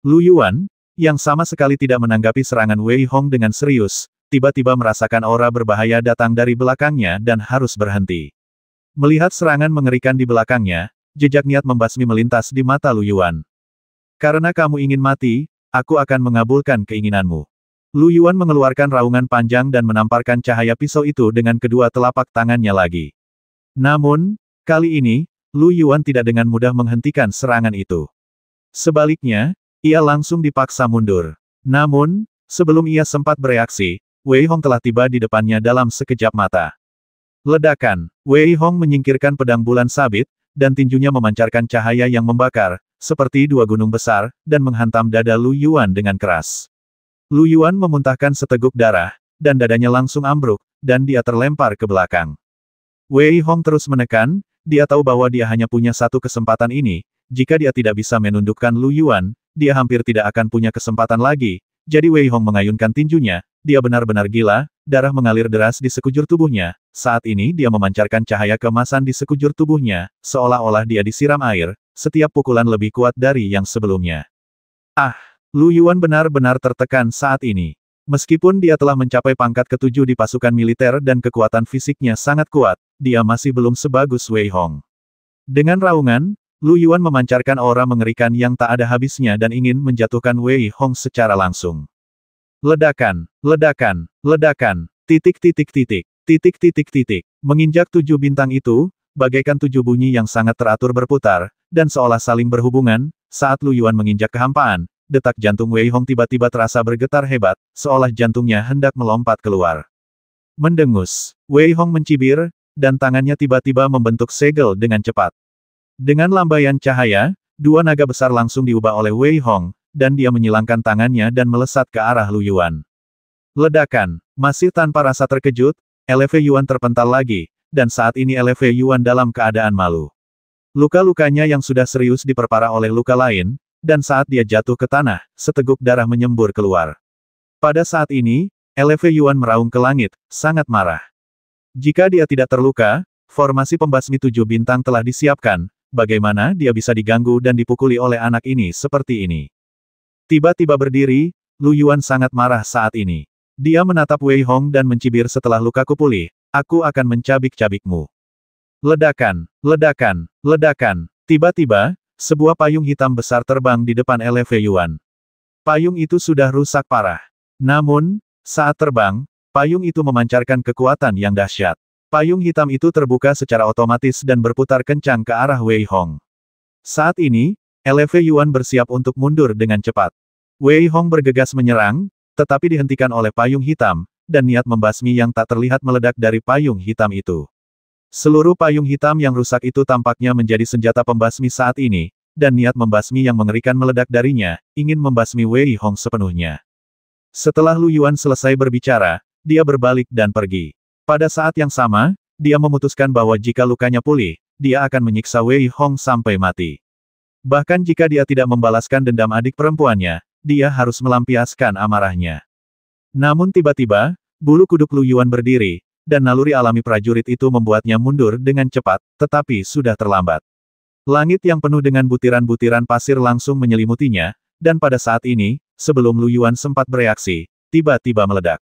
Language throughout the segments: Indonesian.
Lu Yuan, yang sama sekali tidak menanggapi serangan Wei Hong dengan serius, tiba-tiba merasakan aura berbahaya datang dari belakangnya dan harus berhenti. Melihat serangan mengerikan di belakangnya, jejak niat membasmi melintas di mata Lu Yuan. Karena kamu ingin mati, aku akan mengabulkan keinginanmu. Lu Yuan mengeluarkan raungan panjang dan menamparkan cahaya pisau itu dengan kedua telapak tangannya lagi. Namun, kali ini, Lu Yuan tidak dengan mudah menghentikan serangan itu. Sebaliknya, ia langsung dipaksa mundur. Namun, sebelum ia sempat bereaksi, Wei Hong telah tiba di depannya dalam sekejap mata. Ledakan, Wei Hong menyingkirkan pedang bulan sabit, dan tinjunya memancarkan cahaya yang membakar, seperti dua gunung besar, dan menghantam dada Lu Yuan dengan keras. Lu Yuan memuntahkan seteguk darah, dan dadanya langsung ambruk, dan dia terlempar ke belakang. Wei Hong terus menekan, dia tahu bahwa dia hanya punya satu kesempatan ini, jika dia tidak bisa menundukkan Lu Yuan, dia hampir tidak akan punya kesempatan lagi, jadi Wei Hong mengayunkan tinjunya, dia benar-benar gila, darah mengalir deras di sekujur tubuhnya, saat ini dia memancarkan cahaya keemasan di sekujur tubuhnya, seolah-olah dia disiram air, setiap pukulan lebih kuat dari yang sebelumnya. Ah! Lu Yuan benar-benar tertekan saat ini. Meskipun dia telah mencapai pangkat ketujuh di pasukan militer dan kekuatan fisiknya sangat kuat, dia masih belum sebagus Wei Hong. Dengan raungan, Lu Yuan memancarkan aura mengerikan yang tak ada habisnya dan ingin menjatuhkan Wei Hong secara langsung. Ledakan, ledakan, ledakan, titik. Menginjak 7 bintang itu, bagaikan 7 bunyi yang sangat teratur berputar, dan seolah saling berhubungan, saat Lu Yuan menginjak kehampaan, detak jantung Wei Hong tiba-tiba terasa bergetar hebat, seolah jantungnya hendak melompat keluar. Mendengus, Wei Hong mencibir, dan tangannya tiba-tiba membentuk segel dengan cepat. Dengan lambaian cahaya, 2 naga besar langsung diubah oleh Wei Hong, dan dia menyilangkan tangannya dan melesat ke arah Lu Yuan. Ledakan, masih tanpa rasa terkejut, LV Yuan terpental lagi, dan saat ini LV Yuan dalam keadaan malu. Luka-lukanya yang sudah serius diperparah oleh luka lain, dan saat dia jatuh ke tanah, seteguk darah menyembur keluar. Pada saat ini, LV Yuan meraung ke langit, sangat marah. Jika dia tidak terluka, formasi pembasmi 7 bintang telah disiapkan, bagaimana dia bisa diganggu dan dipukuli oleh anak ini seperti ini. Tiba-tiba berdiri, Lu Yuan sangat marah saat ini. Dia menatap Wei Hong dan mencibir setelah lukaku pulih, aku akan mencabik-cabikmu. Ledakan, ledakan, ledakan, tiba-tiba, sebuah payung hitam besar terbang di depan LV Yuan. Payung itu sudah rusak parah. Namun, saat terbang, payung itu memancarkan kekuatan yang dahsyat. Payung hitam itu terbuka secara otomatis dan berputar kencang ke arah Wei Hong. Saat ini, LV Yuan bersiap untuk mundur dengan cepat. Wei Hong bergegas menyerang, tetapi dihentikan oleh payung hitam, dan niat membasmi yang tak terlihat meledak dari payung hitam itu. Seluruh payung hitam yang rusak itu tampaknya menjadi senjata pembasmi saat ini, dan niat membasmi yang mengerikan meledak darinya, ingin membasmi Wei Hong sepenuhnya. Setelah Lu Yuan selesai berbicara, dia berbalik dan pergi. Pada saat yang sama, dia memutuskan bahwa jika lukanya pulih, dia akan menyiksa Wei Hong sampai mati. Bahkan jika dia tidak membalaskan dendam adik perempuannya, dia harus melampiaskan amarahnya. Namun tiba-tiba, bulu kuduk Lu Yuan berdiri, dan naluri alami prajurit itu membuatnya mundur dengan cepat, tetapi sudah terlambat. Langit yang penuh dengan butiran-butiran pasir langsung menyelimutinya, dan pada saat ini, sebelum Lu Yuan sempat bereaksi, tiba-tiba meledak.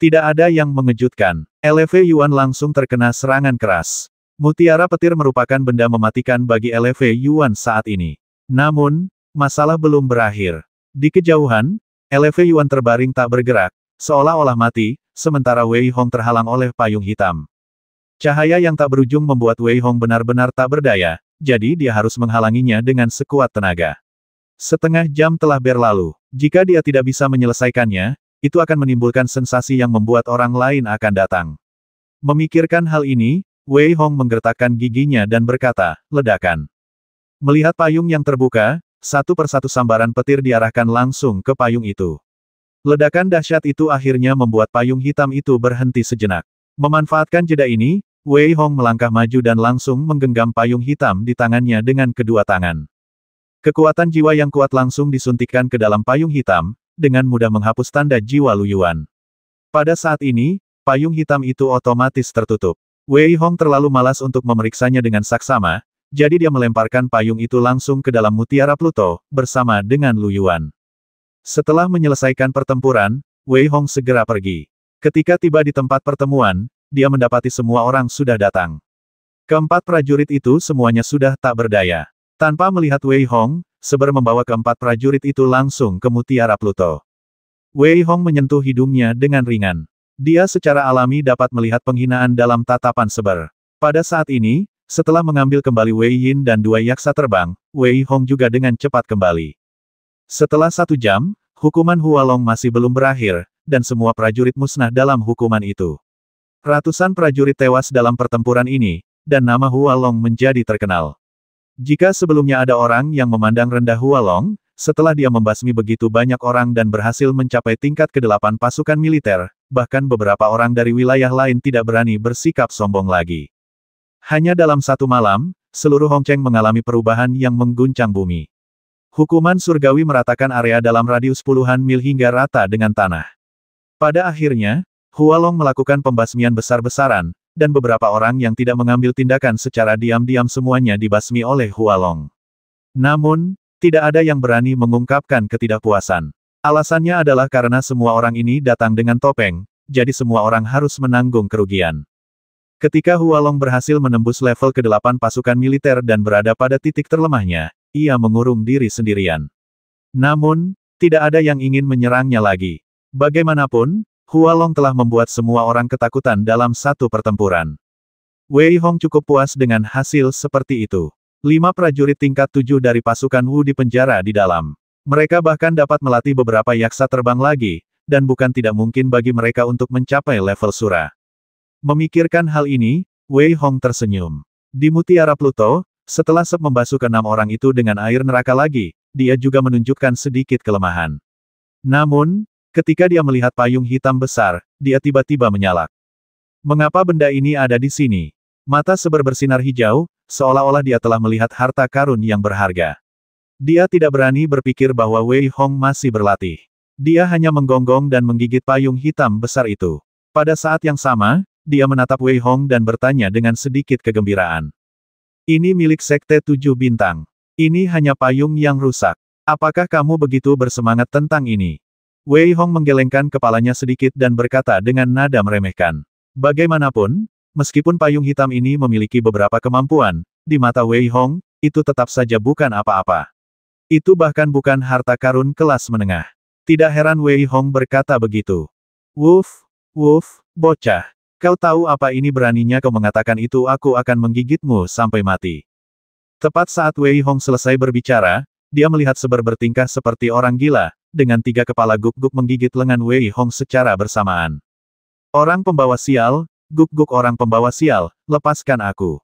Tidak ada yang mengejutkan, LV Yuan langsung terkena serangan keras. Mutiara petir merupakan benda mematikan bagi LV Yuan saat ini. Namun, masalah belum berakhir. Di kejauhan, LV Yuan terbaring tak bergerak, seolah-olah mati, sementara Wei Hong terhalang oleh payung hitam. Cahaya yang tak berujung membuat Wei Hong benar-benar tak berdaya, jadi dia harus menghalanginya dengan sekuat tenaga. Setengah jam telah berlalu. Jika dia tidak bisa menyelesaikannya, itu akan menimbulkan sensasi yang membuat orang lain akan datang. Memikirkan hal ini, Wei Hong menggertakkan giginya dan berkata, ledakan. Melihat payung yang terbuka, satu persatu sambaran petir diarahkan langsung ke payung itu. Ledakan dahsyat itu akhirnya membuat payung hitam itu berhenti sejenak. Memanfaatkan jeda ini, Wei Hong melangkah maju dan langsung menggenggam payung hitam di tangannya dengan kedua tangan. Kekuatan jiwa yang kuat langsung disuntikkan ke dalam payung hitam, dengan mudah menghapus tanda jiwa Lu Yuan. Pada saat ini, payung hitam itu otomatis tertutup. Wei Hong terlalu malas untuk memeriksanya dengan saksama, jadi dia melemparkan payung itu langsung ke dalam mutiara Pluto, bersama dengan Lu Yuan. Setelah menyelesaikan pertempuran, Wei Hong segera pergi. Ketika tiba di tempat pertemuan, dia mendapati semua orang sudah datang. Keempat prajurit itu semuanya sudah tak berdaya. Tanpa melihat Wei Hong, Saber membawa keempat prajurit itu langsung ke mutiara Pluto. Wei Hong menyentuh hidungnya dengan ringan. Dia secara alami dapat melihat penghinaan dalam tatapan Saber. Pada saat ini, setelah mengambil kembali Wei Yin dan dua yaksa terbang, Wei Hong juga dengan cepat kembali. Setelah 1 jam, hukuman Hualong masih belum berakhir, dan semua prajurit musnah dalam hukuman itu. Ratusan prajurit tewas dalam pertempuran ini, dan nama Hualong menjadi terkenal. Jika sebelumnya ada orang yang memandang rendah Hualong, setelah dia membasmi begitu banyak orang dan berhasil mencapai tingkat ke-8 pasukan militer, bahkan beberapa orang dari wilayah lain tidak berani bersikap sombong lagi. Hanya dalam 1 malam, seluruh Hongcheng mengalami perubahan yang mengguncang bumi. Hukuman surgawi meratakan area dalam radius puluhan mil hingga rata dengan tanah. Pada akhirnya, Hualong melakukan pembasmian besar-besaran, dan beberapa orang yang tidak mengambil tindakan secara diam-diam semuanya dibasmi oleh Hualong. Namun, tidak ada yang berani mengungkapkan ketidakpuasan. Alasannya adalah karena semua orang ini datang dengan topeng, jadi semua orang harus menanggung kerugian. Ketika Hualong berhasil menembus level ke-8 pasukan militer dan berada pada titik terlemahnya, ia mengurung diri sendirian. Namun, tidak ada yang ingin menyerangnya lagi. Bagaimanapun, Hualong telah membuat semua orang ketakutan dalam satu pertempuran. Wei Hong cukup puas dengan hasil seperti itu. 5 prajurit tingkat 7 dari pasukan Wu dipenjara di dalam. Mereka bahkan dapat melatih beberapa yaksa terbang lagi, dan bukan tidak mungkin bagi mereka untuk mencapai level Sura. Memikirkan hal ini, Wei Hong tersenyum. Di mutiara Pluto, setelah Sep membasuh ke-6 orang itu dengan air neraka lagi, dia juga menunjukkan sedikit kelemahan. Namun, ketika dia melihat payung hitam besar, dia tiba-tiba menyalak. Mengapa benda ini ada di sini? Mata Saber bersinar hijau, seolah-olah dia telah melihat harta karun yang berharga. Dia tidak berani berpikir bahwa Wei Hong masih berlatih. Dia hanya menggonggong dan menggigit payung hitam besar itu. Pada saat yang sama, dia menatap Wei Hong dan bertanya dengan sedikit kegembiraan. Ini milik Sekte 7 Bintang. Ini hanya payung yang rusak. Apakah kamu begitu bersemangat tentang ini? Wei Hong menggelengkan kepalanya sedikit dan berkata dengan nada meremehkan. Bagaimanapun, meskipun payung hitam ini memiliki beberapa kemampuan, di mata Wei Hong, itu tetap saja bukan apa-apa. Itu bahkan bukan harta karun kelas menengah. Tidak heran Wei Hong berkata begitu. Wuf, bocah. Kau tahu apa ini beraninya kau mengatakan itu aku akan menggigitmu sampai mati. Tepat saat Wei Hong selesai berbicara, dia melihat Saber bertingkah seperti orang gila, dengan 3 kepala guk-guk menggigit lengan Wei Hong secara bersamaan. Orang pembawa sial, guk-guk orang pembawa sial, lepaskan aku.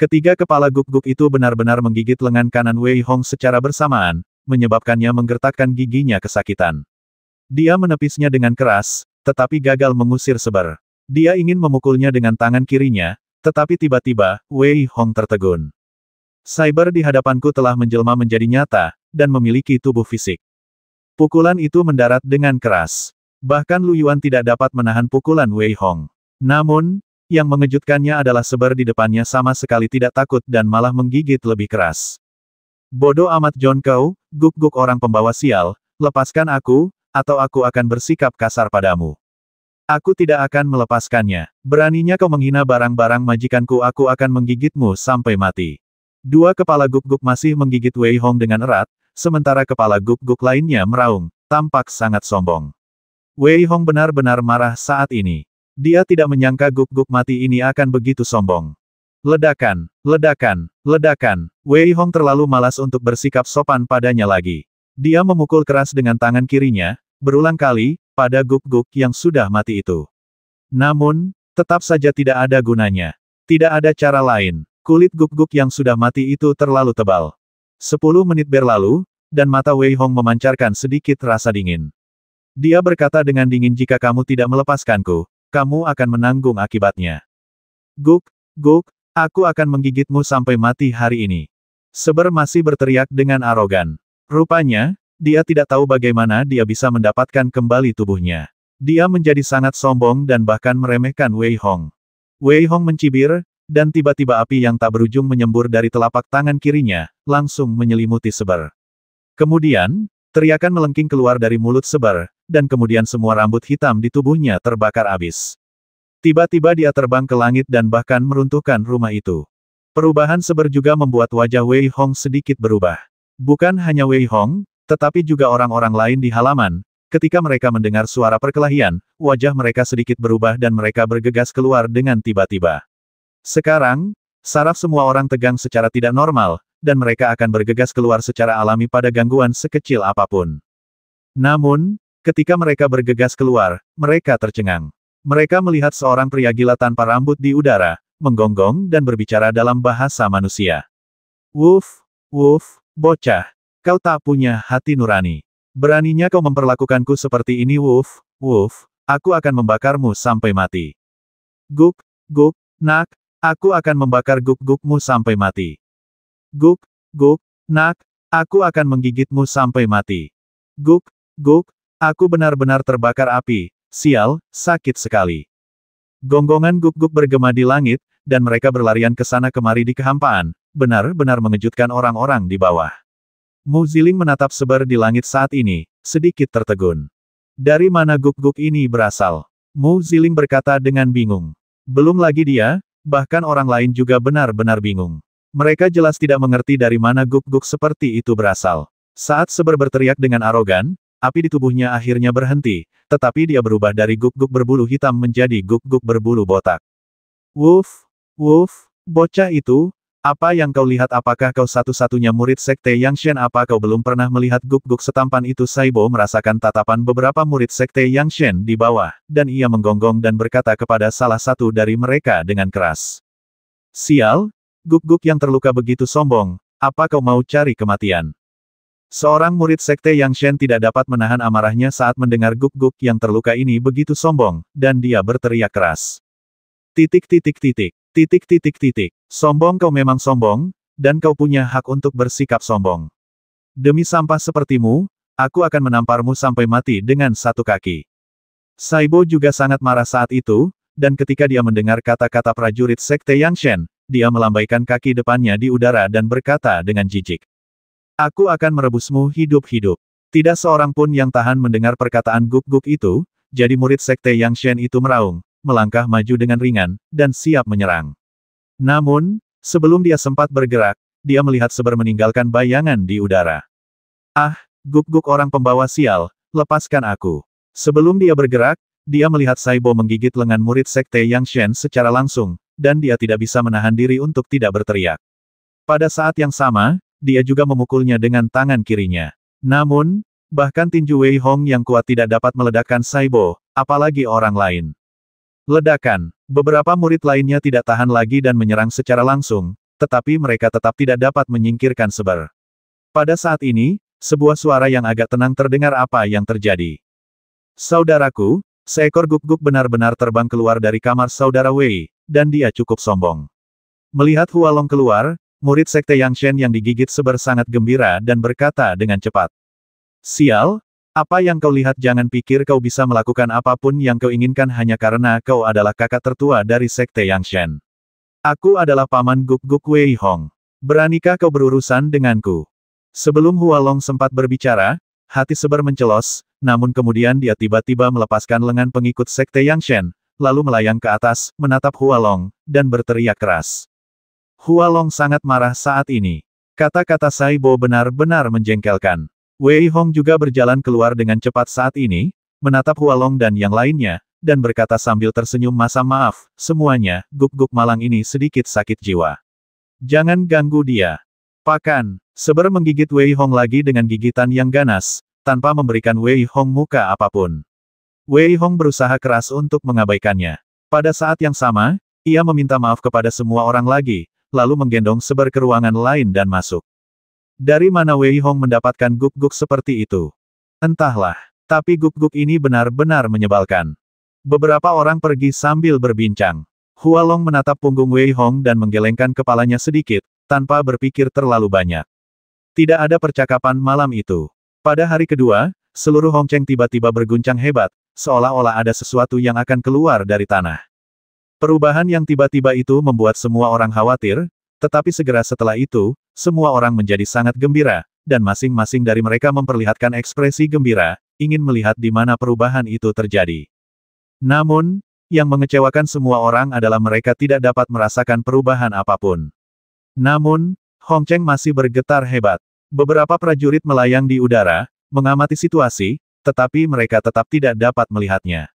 Ketiga kepala guk-guk itu benar-benar menggigit lengan kanan Wei Hong secara bersamaan, menyebabkannya menggertakkan giginya kesakitan. Dia menepisnya dengan keras, tetapi gagal mengusir Saber. Dia ingin memukulnya dengan tangan kirinya, tetapi tiba-tiba, Wei Hong tertegun. Cyber di hadapanku telah menjelma menjadi nyata, dan memiliki tubuh fisik. Pukulan itu mendarat dengan keras. Bahkan Lu Yuan tidak dapat menahan pukulan Wei Hong. Namun, yang mengejutkannya adalah Saber di depannya sama sekali tidak takut dan malah menggigit lebih keras. Bodoh amat John Kau, guk-guk orang pembawa sial, lepaskan aku, atau aku akan bersikap kasar padamu. Aku tidak akan melepaskannya. Beraninya kau menghina barang-barang majikanku, aku akan menggigitmu sampai mati. 2 kepala guk-guk masih menggigit Wei Hong dengan erat, sementara kepala guk-guk lainnya meraung, tampak sangat sombong. Wei Hong benar-benar marah saat ini. Dia tidak menyangka guk-guk mati ini akan begitu sombong. Ledakan, ledakan, ledakan. Wei Hong terlalu malas untuk bersikap sopan padanya lagi. Dia memukul keras dengan tangan kirinya, berulang kali, pada guk-guk yang sudah mati itu. Namun, tetap saja tidak ada gunanya. Tidak ada cara lain. Kulit guk-guk yang sudah mati itu terlalu tebal. 10 menit berlalu, dan mata Wei Hong memancarkan sedikit rasa dingin. Dia berkata dengan dingin, jika kamu tidak melepaskanku, kamu akan menanggung akibatnya. Guk, aku akan menggigitmu sampai mati hari ini. Saber masih berteriak dengan arogan. Rupanya, dia tidak tahu bagaimana dia bisa mendapatkan kembali tubuhnya. Dia menjadi sangat sombong dan bahkan meremehkan Wei Hong. Wei Hong mencibir, dan tiba-tiba api yang tak berujung menyembur dari telapak tangan kirinya, langsung menyelimuti Seber. Kemudian, teriakan melengking keluar dari mulut Seber, dan kemudian semua rambut hitam di tubuhnya terbakar abis. Tiba-tiba dia terbang ke langit dan bahkan meruntuhkan rumah itu. Perubahan Seber juga membuat wajah Wei Hong sedikit berubah. Bukan hanya Wei Hong, tetapi juga orang-orang lain di halaman. Ketika mereka mendengar suara perkelahian, wajah mereka sedikit berubah dan mereka bergegas keluar dengan tiba-tiba. Sekarang, saraf semua orang tegang secara tidak normal, dan mereka akan bergegas keluar secara alami pada gangguan sekecil apapun. Namun, ketika mereka bergegas keluar, mereka tercengang. Mereka melihat seorang pria gila tanpa rambut di udara, menggonggong dan berbicara dalam bahasa manusia. Woof, woof, bocah. Kau tak punya hati nurani. Beraninya kau memperlakukanku seperti ini, Woof, Woof, aku akan membakarmu sampai mati. Guk, guk, nak, aku akan membakar guk-gukmu sampai mati. Guk, guk, nak, aku akan menggigitmu sampai mati. Guk, guk, aku benar-benar terbakar api, sial, sakit sekali. Gonggongan guk-guk bergema di langit, dan mereka berlarian ke sana kemari di kehampaan, benar-benar mengejutkan orang-orang di bawah. Mu Ziling menatap Seber di langit saat ini, sedikit tertegun. Dari mana guk-guk ini berasal? Mu Ziling berkata dengan bingung. Belum lagi dia, bahkan orang lain juga benar-benar bingung. Mereka jelas tidak mengerti dari mana guk-guk seperti itu berasal. Saat Seber berteriak dengan arogan, api di tubuhnya akhirnya berhenti, tetapi dia berubah dari guk-guk berbulu hitam menjadi guk-guk berbulu botak. Woof, woof, bocah itu, apa yang kau lihat? Apakah kau satu-satunya murid Sekte Yangshen? Apa kau belum pernah melihat guk-guk setampan itu? Saibo merasakan tatapan beberapa murid Sekte Yangshen di bawah, dan ia menggonggong dan berkata kepada salah satu dari mereka dengan keras. Sial, guk-guk yang terluka begitu sombong, apa kau mau cari kematian? Seorang murid Sekte Yangshen tidak dapat menahan amarahnya saat mendengar guk-guk yang terluka ini begitu sombong, dan dia berteriak keras. Titik titik titik. Titik titik titik. Sombong, kau memang sombong, dan kau punya hak untuk bersikap sombong. Demi sampah sepertimu, aku akan menamparmu sampai mati dengan satu kaki. Saibo juga sangat marah saat itu, dan ketika dia mendengar kata-kata prajurit Sekte Yangshen, dia melambaikan kaki depannya di udara dan berkata dengan jijik. Aku akan merebusmu hidup-hidup. Tidak seorang pun yang tahan mendengar perkataan guk-guk itu, jadi murid Sekte Yangshen itu meraung, melangkah maju dengan ringan, dan siap menyerang. Namun, sebelum dia sempat bergerak, dia melihat Seber meninggalkan bayangan di udara. Ah, guk-guk orang pembawa sial, lepaskan aku. Sebelum dia bergerak, dia melihat Saibo menggigit lengan murid Sekte Yangshen secara langsung, dan dia tidak bisa menahan diri untuk tidak berteriak. Pada saat yang sama, dia juga memukulnya dengan tangan kirinya. Namun, bahkan tinju Wei Hong yang kuat tidak dapat meledakkan Saibo, apalagi orang lain. Ledakan. Beberapa murid lainnya tidak tahan lagi dan menyerang secara langsung, tetapi mereka tetap tidak dapat menyingkirkan Seber. Pada saat ini, sebuah suara yang agak tenang terdengar. Apa yang terjadi? Saudaraku, seekor guk-guk benar-benar terbang keluar dari kamar saudara Wei, dan dia cukup sombong. Melihat Hualong keluar, murid Sekte Yangshen yang digigit Seber sangat gembira dan berkata dengan cepat. Sial, apa yang kau lihat? Jangan pikir kau bisa melakukan apapun yang kau inginkan hanya karena kau adalah kakak tertua dari Sekte Yangshen. Aku adalah paman guk-guk Wei Hong. Beranikah kau berurusan denganku? Sebelum Hualong sempat berbicara, hati Seber mencelos, namun kemudian dia tiba-tiba melepaskan lengan pengikut Sekte Yangshen, lalu melayang ke atas, menatap Hualong, dan berteriak keras. Hualong sangat marah saat ini. Kata-kata Saibo benar-benar menjengkelkan. Wei Hong juga berjalan keluar dengan cepat saat ini, menatap Hualong dan yang lainnya, dan berkata sambil tersenyum, masa maaf, semuanya, guk-guk malang ini sedikit sakit jiwa. Jangan ganggu dia. Pakan, Seber menggigit Wei Hong lagi dengan gigitan yang ganas, tanpa memberikan Wei Hong muka apapun. Wei Hong berusaha keras untuk mengabaikannya. Pada saat yang sama, ia meminta maaf kepada semua orang lagi, lalu menggendong Seber ke ruangan lain dan masuk. Dari mana Wei Hong mendapatkan guk-guk seperti itu? Entahlah, tapi guk-guk ini benar-benar menyebalkan. Beberapa orang pergi sambil berbincang. Hualong menatap punggung Wei Hong dan menggelengkan kepalanya sedikit, tanpa berpikir terlalu banyak. Tidak ada percakapan malam itu. Pada hari kedua, seluruh Hongcheng tiba-tiba berguncang hebat, seolah-olah ada sesuatu yang akan keluar dari tanah. Perubahan yang tiba-tiba itu membuat semua orang khawatir, tetapi segera setelah itu, semua orang menjadi sangat gembira, dan masing-masing dari mereka memperlihatkan ekspresi gembira, ingin melihat di mana perubahan itu terjadi. Namun, yang mengecewakan semua orang adalah mereka tidak dapat merasakan perubahan apapun. Namun, Hong Cheng masih bergetar hebat. Beberapa prajurit melayang di udara, mengamati situasi, tetapi mereka tetap tidak dapat melihatnya.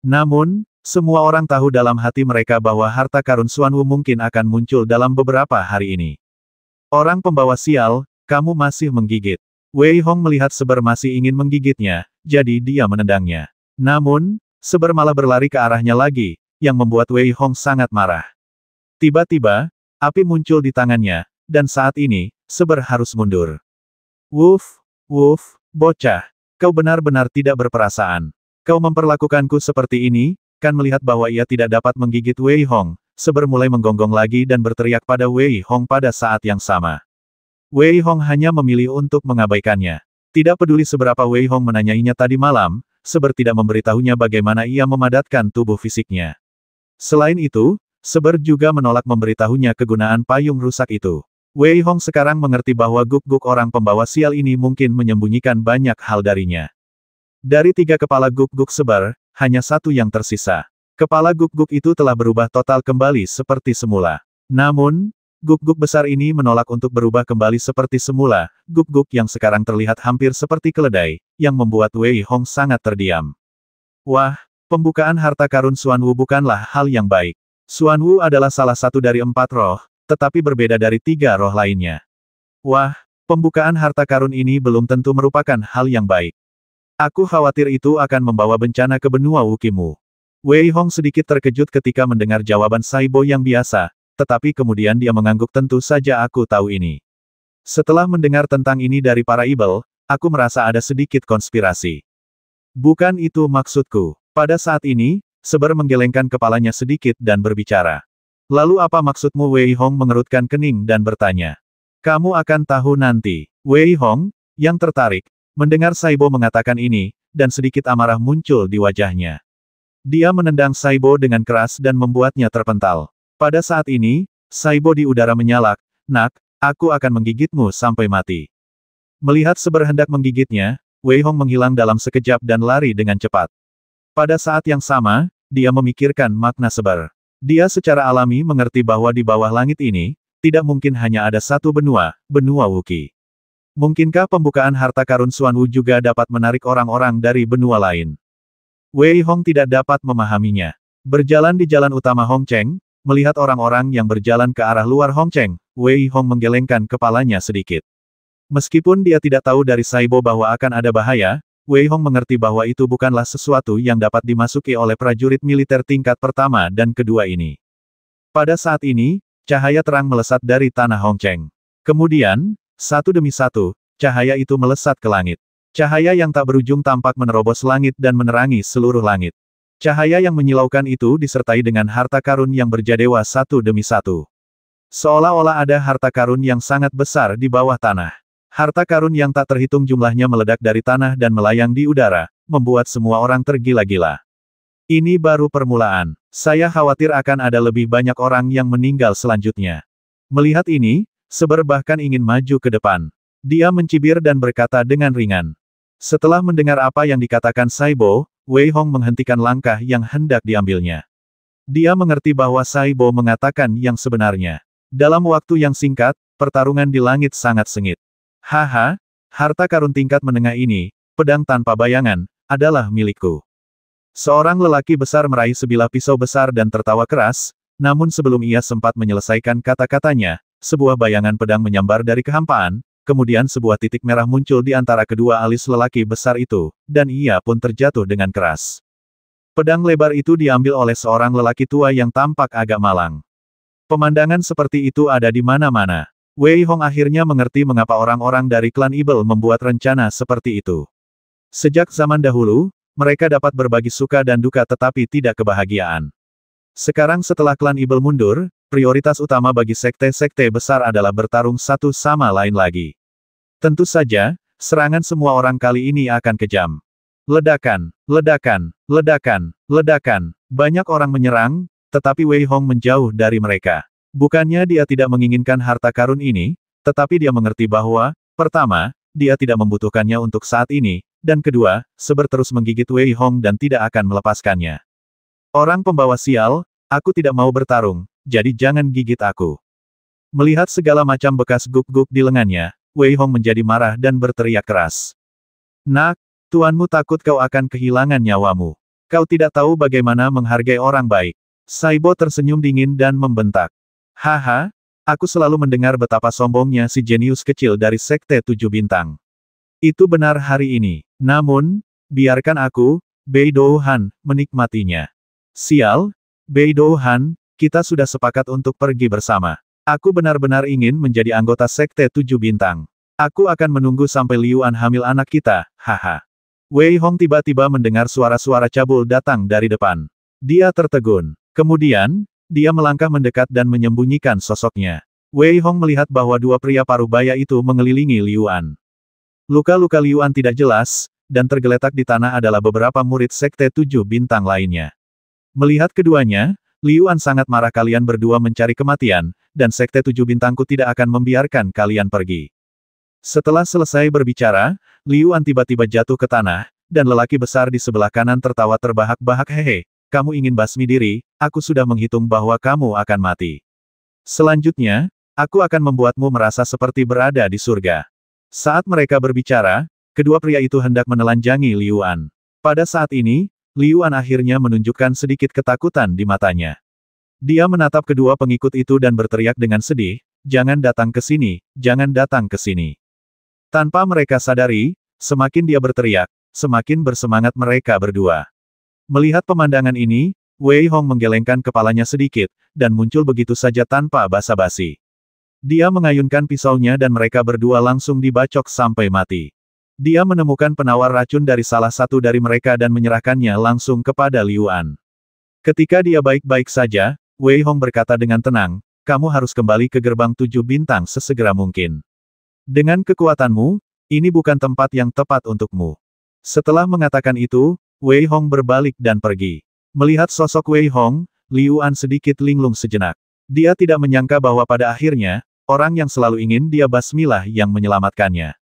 Namun, semua orang tahu dalam hati mereka bahwa harta karun Xuanwu mungkin akan muncul dalam beberapa hari ini. Orang pembawa sial, kamu masih menggigit. Wei Hong melihat Seber masih ingin menggigitnya, jadi dia menendangnya. Namun, Seber malah berlari ke arahnya lagi, yang membuat Wei Hong sangat marah. Tiba-tiba, api muncul di tangannya, dan saat ini, Seber harus mundur. Woof, woof, bocah. Kau benar-benar tidak berperasaan. Kau memperlakukanku seperti ini, kan melihat bahwa ia tidak dapat menggigit Wei Hong, Seber mulai menggonggong lagi dan berteriak pada Wei Hong pada saat yang sama. Wei Hong hanya memilih untuk mengabaikannya. Tidak peduli seberapa Wei Hong menanyainya tadi malam, Seber tidak memberitahunya bagaimana ia memadatkan tubuh fisiknya. Selain itu, Seber juga menolak memberitahunya kegunaan payung rusak itu. Wei Hong sekarang mengerti bahwa guk-guk orang pembawa sial ini mungkin menyembunyikan banyak hal darinya. Dari 3 kepala guk-guk Seber, hanya 1 yang tersisa. Kepala guk-guk itu telah berubah total kembali seperti semula. Namun, guk-guk besar ini menolak untuk berubah kembali seperti semula, guk-guk yang sekarang terlihat hampir seperti keledai, yang membuat Wei Hong sangat terdiam. Wah, pembukaan harta karun Xuanwu bukanlah hal yang baik. Xuanwu adalah salah satu dari 4 roh, tetapi berbeda dari 3 roh lainnya. Wah, pembukaan harta karun ini belum tentu merupakan hal yang baik. Aku khawatir itu akan membawa bencana ke benua Wukimu. Wei Hong sedikit terkejut ketika mendengar jawaban Saibo yang biasa, tetapi kemudian dia mengangguk tentu saja aku tahu ini. Setelah mendengar tentang ini dari para ibel, aku merasa ada sedikit konspirasi. Bukan itu maksudku. Pada saat ini, Seber menggelengkan kepalanya sedikit dan berbicara. Lalu apa maksudmu? Wei Hong mengerutkan kening dan bertanya. Kamu akan tahu nanti. Wei Hong, yang tertarik, mendengar Saibo mengatakan ini, dan sedikit amarah muncul di wajahnya. Dia menendang Saibo dengan keras dan membuatnya terpental. Pada saat ini, Saibo di udara menyalak, "Nak, aku akan menggigitmu sampai mati." Melihat Seber hendak menggigitnya, Wei Hong menghilang dalam sekejap dan lari dengan cepat. Pada saat yang sama, dia memikirkan makna Seber. Dia secara alami mengerti bahwa di bawah langit ini, tidak mungkin hanya ada satu benua, benua Wuki. Mungkinkah pembukaan harta karun Xuanwu juga dapat menarik orang-orang dari benua lain? Wei Hong tidak dapat memahaminya. Berjalan di jalan utama Hong Cheng, melihat orang-orang yang berjalan ke arah luar Hong Cheng, Wei Hong menggelengkan kepalanya sedikit. Meskipun dia tidak tahu dari Saibo bahwa akan ada bahaya, Wei Hong mengerti bahwa itu bukanlah sesuatu yang dapat dimasuki oleh prajurit militer tingkat pertama dan kedua ini. Pada saat ini, cahaya terang melesat dari tanah Hong Cheng. Kemudian, satu demi satu, cahaya itu melesat ke langit. Cahaya yang tak berujung tampak menerobos langit dan menerangi seluruh langit. Cahaya yang menyilaukan itu disertai dengan harta karun yang berjadewa satu demi satu. Seolah-olah ada harta karun yang sangat besar di bawah tanah. Harta karun yang tak terhitung jumlahnya meledak dari tanah dan melayang di udara, membuat semua orang tergila-gila. Ini baru permulaan. Saya khawatir akan ada lebih banyak orang yang meninggal selanjutnya. Melihat ini, Seber bahkan ingin maju ke depan. Dia mencibir dan berkata dengan ringan. Setelah mendengar apa yang dikatakan Saibo, Wei Hong menghentikan langkah yang hendak diambilnya. Dia mengerti bahwa Saibo mengatakan yang sebenarnya. Dalam waktu yang singkat, pertarungan di langit sangat sengit. Haha, harta karun tingkat menengah ini, pedang tanpa bayangan, adalah milikku. Seorang lelaki besar meraih sebilah pisau besar dan tertawa keras, namun sebelum ia sempat menyelesaikan kata-katanya, sebuah bayangan pedang menyambar dari kehampaan, kemudian sebuah titik merah muncul di antara kedua alis lelaki besar itu, dan ia pun terjatuh dengan keras. Pedang lebar itu diambil oleh seorang lelaki tua yang tampak agak malang. Pemandangan seperti itu ada di mana-mana. Wei Hong akhirnya mengerti mengapa orang-orang dari klan Ibel membuat rencana seperti itu. Sejak zaman dahulu, mereka dapat berbagi suka dan duka tetapi tidak kebahagiaan. Sekarang setelah klan Ibel mundur, prioritas utama bagi sekte-sekte besar adalah bertarung satu sama lain lagi. Tentu saja, serangan semua orang kali ini akan kejam. Ledakan, ledakan, ledakan, ledakan. Banyak orang menyerang, tetapi Wei Hong menjauh dari mereka. Bukannya dia tidak menginginkan harta karun ini, tetapi dia mengerti bahwa, pertama, dia tidak membutuhkannya untuk saat ini, dan kedua, Saber terus menggigit Wei Hong dan tidak akan melepaskannya. Orang pembawa sial, aku tidak mau bertarung, jadi jangan gigit aku. Melihat segala macam bekas guk-guk di lengannya, Wei Hong menjadi marah dan berteriak keras. Nak, tuanmu takut kau akan kehilangan nyawamu. Kau tidak tahu bagaimana menghargai orang baik. Saibo tersenyum dingin dan membentak. Haha, aku selalu mendengar betapa sombongnya si jenius kecil dari Sekte 7 Bintang. Itu benar hari ini. Namun, biarkan aku, Bei Douhan, menikmatinya. Sial, Bei Douhan, kita sudah sepakat untuk pergi bersama. Aku benar-benar ingin menjadi anggota Sekte 7 Bintang. Aku akan menunggu sampai Liu An hamil anak kita, haha. Wei Hong tiba-tiba mendengar suara-suara cabul datang dari depan. Dia tertegun. Kemudian, dia melangkah mendekat dan menyembunyikan sosoknya. Wei Hong melihat bahwa dua pria parubaya itu mengelilingi Liu An. Luka-luka Liu An tidak jelas, dan tergeletak di tanah adalah beberapa murid Sekte 7 Bintang lainnya. Melihat keduanya, Liu An sangat marah. Kalian berdua mencari kematian, dan Sekte 7 Bintangku tidak akan membiarkan kalian pergi. Setelah selesai berbicara, Liu An tiba-tiba jatuh ke tanah, dan lelaki besar di sebelah kanan tertawa terbahak-bahak. Hehe, kamu ingin basmi diri, aku sudah menghitung bahwa kamu akan mati. Selanjutnya, aku akan membuatmu merasa seperti berada di surga. Saat mereka berbicara, kedua pria itu hendak menelanjangi Liu An. Pada saat ini, Liu An akhirnya menunjukkan sedikit ketakutan di matanya. Dia menatap kedua pengikut itu dan berteriak dengan sedih, jangan datang ke sini, jangan datang ke sini. Tanpa mereka sadari, semakin dia berteriak, semakin bersemangat mereka berdua. Melihat pemandangan ini, Wei Hong menggelengkan kepalanya sedikit, dan muncul begitu saja tanpa basa-basi. Dia mengayunkan pisaunya dan mereka berdua langsung dibacok sampai mati. Dia menemukan penawar racun dari salah satu dari mereka dan menyerahkannya langsung kepada Liu An. Ketika dia baik-baik saja, Wei Hong berkata dengan tenang, kamu harus kembali ke gerbang 7 bintang sesegera mungkin. Dengan kekuatanmu, ini bukan tempat yang tepat untukmu. Setelah mengatakan itu, Wei Hong berbalik dan pergi. Melihat sosok Wei Hong, Liu An sedikit linglung sejenak. Dia tidak menyangka bahwa pada akhirnya, orang yang selalu ingin dia basmilah yang menyelamatkannya.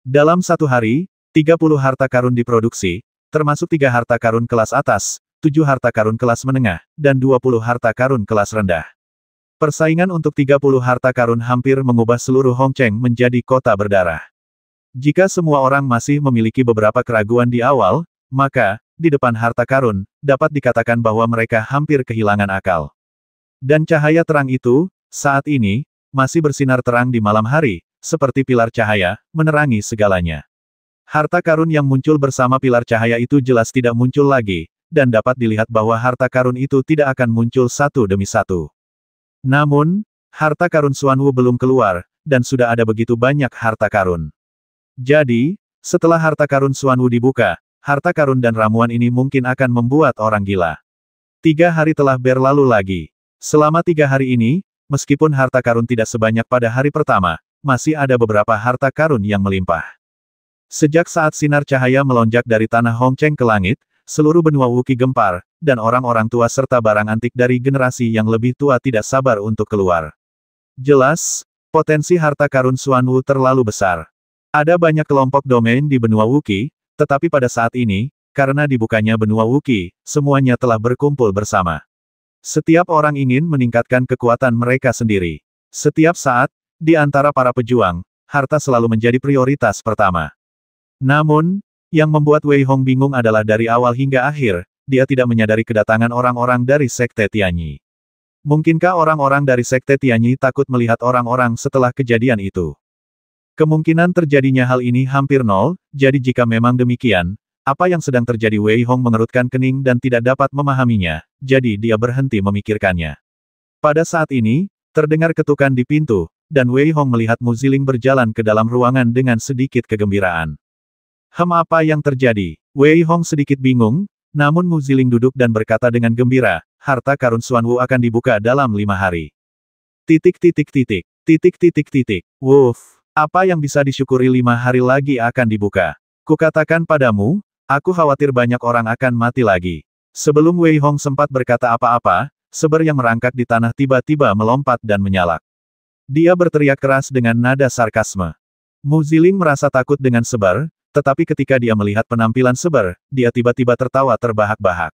Dalam satu hari, 30 harta karun diproduksi, termasuk 3 harta karun kelas atas, 7 harta karun kelas menengah, dan 20 harta karun kelas rendah. Persaingan untuk 30 harta karun hampir mengubah seluruh Hongcheng menjadi kota berdarah. Jika semua orang masih memiliki beberapa keraguan di awal, maka, di depan harta karun, dapat dikatakan bahwa mereka hampir kehilangan akal. Dan cahaya terang itu, saat ini, masih bersinar terang di malam hari, seperti pilar cahaya, menerangi segalanya. Harta karun yang muncul bersama pilar cahaya itu jelas tidak muncul lagi, dan dapat dilihat bahwa harta karun itu tidak akan muncul satu demi satu. Namun, harta karun Xuanwu belum keluar, dan sudah ada begitu banyak harta karun. Jadi, setelah harta karun Xuanwu dibuka, harta karun dan ramuan ini mungkin akan membuat orang gila. 3 hari telah berlalu lagi. Selama 3 hari ini, meskipun harta karun tidak sebanyak pada hari pertama, masih ada beberapa harta karun yang melimpah. Sejak saat sinar cahaya melonjak dari tanah Hongcheng ke langit, seluruh benua Wuqi gempar, dan orang-orang tua serta barang antik dari generasi yang lebih tua tidak sabar untuk keluar. Jelas, potensi harta karun Xuanwu terlalu besar. Ada banyak kelompok domain di benua Wuqi, tetapi pada saat ini, karena dibukanya benua Wuqi, semuanya telah berkumpul bersama. Setiap orang ingin meningkatkan kekuatan mereka sendiri. Setiap saat, di antara para pejuang, harta selalu menjadi prioritas pertama. Namun, yang membuat Wei Hong bingung adalah dari awal hingga akhir, dia tidak menyadari kedatangan orang-orang dari Sekte Tianyi. Mungkinkah orang-orang dari Sekte Tianyi takut melihat orang-orang setelah kejadian itu? Kemungkinan terjadinya hal ini hampir nol, jadi jika memang demikian, apa yang sedang terjadi? Wei Hong mengerutkan kening dan tidak dapat memahaminya, jadi dia berhenti memikirkannya. Pada saat ini, terdengar ketukan di pintu, dan Wei Hong melihat Mu Ziling berjalan ke dalam ruangan dengan sedikit kegembiraan. Apa yang terjadi? Wei Hong sedikit bingung, namun Mu Ziling duduk dan berkata dengan gembira, harta karun Xuanwu akan dibuka dalam 5 hari. Woof, apa yang bisa disyukuri 5 hari lagi akan dibuka. Kukatakan padamu, aku khawatir banyak orang akan mati lagi. Sebelum Wei Hong sempat berkata apa-apa, Seber yang merangkak di tanah tiba-tiba melompat dan menyalak. Dia berteriak keras dengan nada sarkasme. Mu Ziling merasa takut dengan Seber, tetapi ketika dia melihat penampilan Seber, dia tiba-tiba tertawa terbahak-bahak.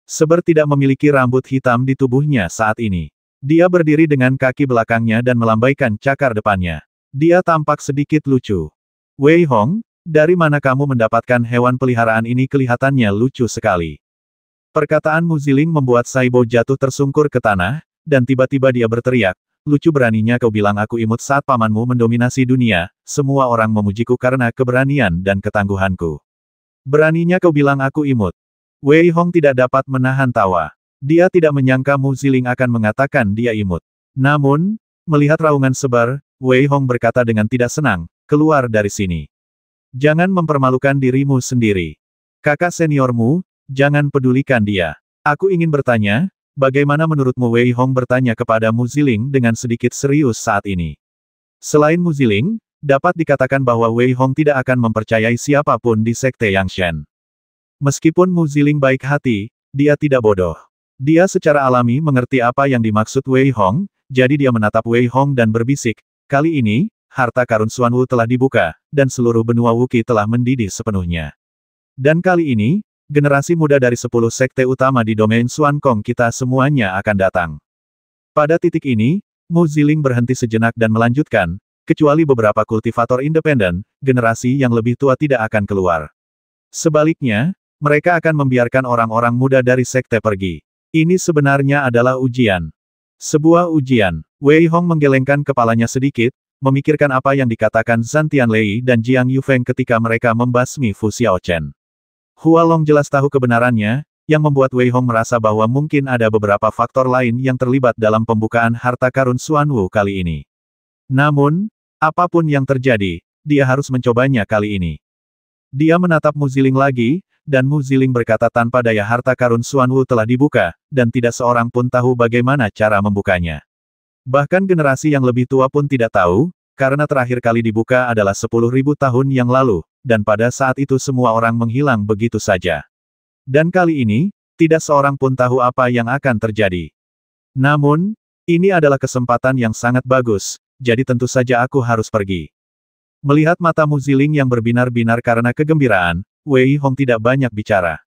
Seber tidak memiliki rambut hitam di tubuhnya saat ini. Dia berdiri dengan kaki belakangnya dan melambaikan cakar depannya. Dia tampak sedikit lucu. Wei Hong, dari mana kamu mendapatkan hewan peliharaan ini? Kelihatannya lucu sekali. Perkataan Mu Ziling membuat Saibo jatuh tersungkur ke tanah, dan tiba-tiba dia berteriak, lucu beraninya kau bilang aku imut saat pamanmu mendominasi dunia, semua orang memujiku karena keberanian dan ketangguhanku. Beraninya kau bilang aku imut. Wei Hong tidak dapat menahan tawa. Dia tidak menyangka Mu Ziling akan mengatakan dia imut. Namun, melihat raungan Seber, Wei Hong berkata dengan tidak senang, keluar dari sini. Jangan mempermalukan dirimu sendiri. Kakak seniormu, jangan pedulikan dia. Aku ingin bertanya, bagaimana menurutmu? Wei Hong bertanya kepada Mu Ziling dengan sedikit serius saat ini. Selain Mu Ziling, dapat dikatakan bahwa Wei Hong tidak akan mempercayai siapapun di Sekte Yangshan. Meskipun Mu Ziling baik hati, dia tidak bodoh. Dia secara alami mengerti apa yang dimaksud Wei Hong, jadi dia menatap Wei Hong dan berbisik, kali ini, harta karun Xuanwu telah dibuka, dan seluruh benua Wuqi telah mendidih sepenuhnya. Dan kali ini, generasi muda dari 10 sekte utama di domain Xuan Kong kita semuanya akan datang. Pada titik ini, Mu Ziling berhenti sejenak dan melanjutkan, kecuali beberapa kultivator independen, generasi yang lebih tua tidak akan keluar. Sebaliknya, mereka akan membiarkan orang-orang muda dari sekte pergi. Ini sebenarnya adalah ujian. Sebuah ujian. Wei Hong menggelengkan kepalanya sedikit, memikirkan apa yang dikatakan Zhan Tianlei dan Jiang Yufeng ketika mereka membasmi Fu Xiaochen. Hua Long jelas tahu kebenarannya, yang membuat Wei Hong merasa bahwa mungkin ada beberapa faktor lain yang terlibat dalam pembukaan harta karun Xuanwu kali ini. Namun, apapun yang terjadi, dia harus mencobanya kali ini. Dia menatap Mu Ziling lagi, dan Mu Ziling berkata tanpa daya harta karun Xuanwu telah dibuka, dan tidak seorang pun tahu bagaimana cara membukanya. Bahkan generasi yang lebih tua pun tidak tahu, karena terakhir kali dibuka adalah 10.000 tahun yang lalu, dan pada saat itu semua orang menghilang begitu saja. Dan kali ini, tidak seorang pun tahu apa yang akan terjadi. Namun, ini adalah kesempatan yang sangat bagus, jadi tentu saja aku harus pergi. Melihat mata Mu Ziling yang berbinar-binar karena kegembiraan, Wei Hong tidak banyak bicara.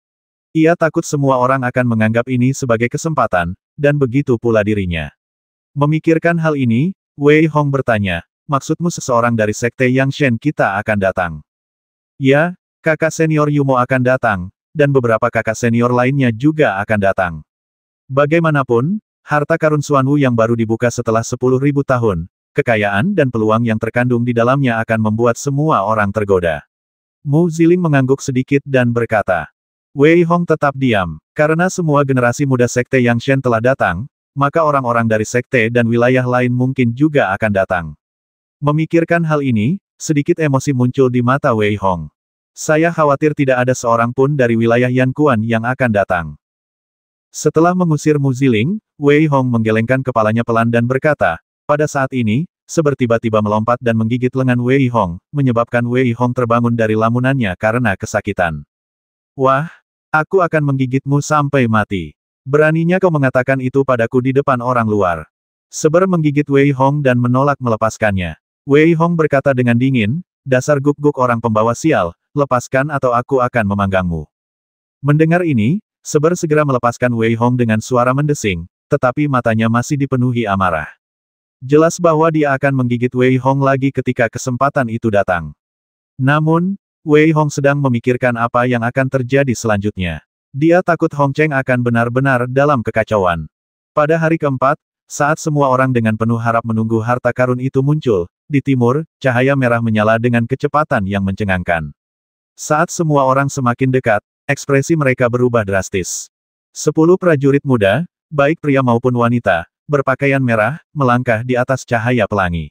Ia takut semua orang akan menganggap ini sebagai kesempatan, dan begitu pula dirinya. Memikirkan hal ini, Wei Hong bertanya, maksudmu seseorang dari Sekte Yangshan kita akan datang? Ya, kakak senior Yumo akan datang, dan beberapa kakak senior lainnya juga akan datang. Bagaimanapun, harta karun Xuanwu yang baru dibuka setelah 10.000 tahun, kekayaan dan peluang yang terkandung di dalamnya akan membuat semua orang tergoda. Mu Ziling mengangguk sedikit dan berkata, Wei Hong tetap diam. Karena semua generasi muda Sekte Yangshan telah datang, maka orang-orang dari sekte dan wilayah lain mungkin juga akan datang. Memikirkan hal ini, sedikit emosi muncul di mata Wei Hong. Saya khawatir tidak ada seorang pun dari wilayah Yankuan yang akan datang. Setelah mengusir Mu Ziling, Wei Hong menggelengkan kepalanya pelan dan berkata, pada saat ini, Seber tiba-tiba melompat dan menggigit lengan Wei Hong, menyebabkan Wei Hong terbangun dari lamunannya karena kesakitan. Wah, aku akan menggigitmu sampai mati. Beraninya kau mengatakan itu padaku di depan orang luar. Seber menggigit Wei Hong dan menolak melepaskannya. Wei Hong berkata dengan dingin, dasar guk-guk orang pembawa sial, lepaskan atau aku akan memanggangmu. Mendengar ini, Seber segera melepaskan Wei Hong dengan suara mendesing, tetapi matanya masih dipenuhi amarah. Jelas bahwa dia akan menggigit Wei Hong lagi ketika kesempatan itu datang. Namun, Wei Hong sedang memikirkan apa yang akan terjadi selanjutnya. Dia takut Hong Cheng akan benar-benar dalam kekacauan. Pada hari keempat, saat semua orang dengan penuh harap menunggu harta karun itu muncul, di timur, cahaya merah menyala dengan kecepatan yang mencengangkan. Saat semua orang semakin dekat, ekspresi mereka berubah drastis. 10 prajurit muda, baik pria maupun wanita, berpakaian merah, melangkah di atas cahaya pelangi.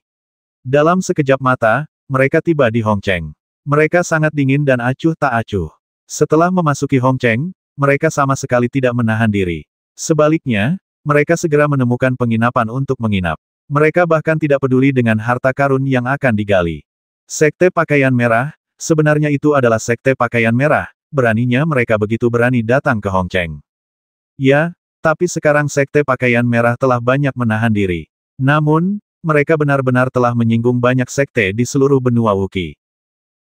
Dalam sekejap mata, mereka tiba di Hong Cheng. Mereka sangat dingin dan acuh tak acuh. Setelah memasuki Hong Cheng, mereka sama sekali tidak menahan diri. Sebaliknya, mereka segera menemukan penginapan untuk menginap. Mereka bahkan tidak peduli dengan harta karun yang akan digali. Sekte Pakaian Merah, sebenarnya itu adalah Sekte Pakaian Merah, beraninya mereka begitu berani datang ke Hong Cheng. Ya, Tapi sekarang Sekte Pakaian Merah telah banyak menahan diri. Namun, mereka benar-benar telah menyinggung banyak sekte di seluruh benua Wookiee.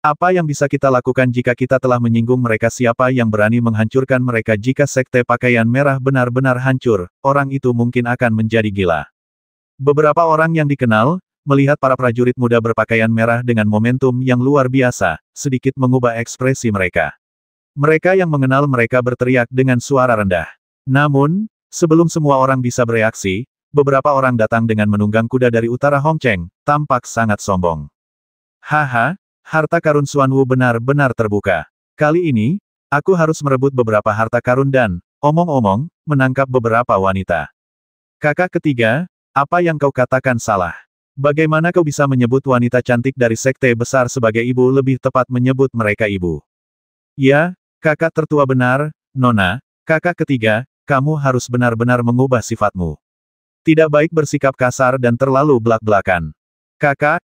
Apa yang bisa kita lakukan jika kita telah menyinggung mereka? Siapa yang berani menghancurkan mereka? Jika Sekte Pakaian Merah benar-benar hancur, orang itu mungkin akan menjadi gila. Beberapa orang yang dikenal, melihat para prajurit muda berpakaian merah dengan momentum yang luar biasa, sedikit mengubah ekspresi mereka. Mereka yang mengenal mereka berteriak dengan suara rendah. Namun, sebelum semua orang bisa bereaksi, beberapa orang datang dengan menunggang kuda dari utara Hongcheng, tampak sangat sombong. Haha, harta karun Xuanwu benar-benar terbuka. Kali ini, aku harus merebut beberapa harta karun dan, omong-omong, menangkap beberapa wanita. Kakak ketiga, apa yang kau katakan salah? Bagaimana kau bisa menyebut wanita cantik dari sekte besar sebagai ibu? Lebih tepat menyebut mereka ibu. Ya, kakak tertua benar, Nona. Kakak ketiga, kamu harus benar-benar mengubah sifatmu. Tidak baik bersikap kasar dan terlalu belak-belakan. Kakak,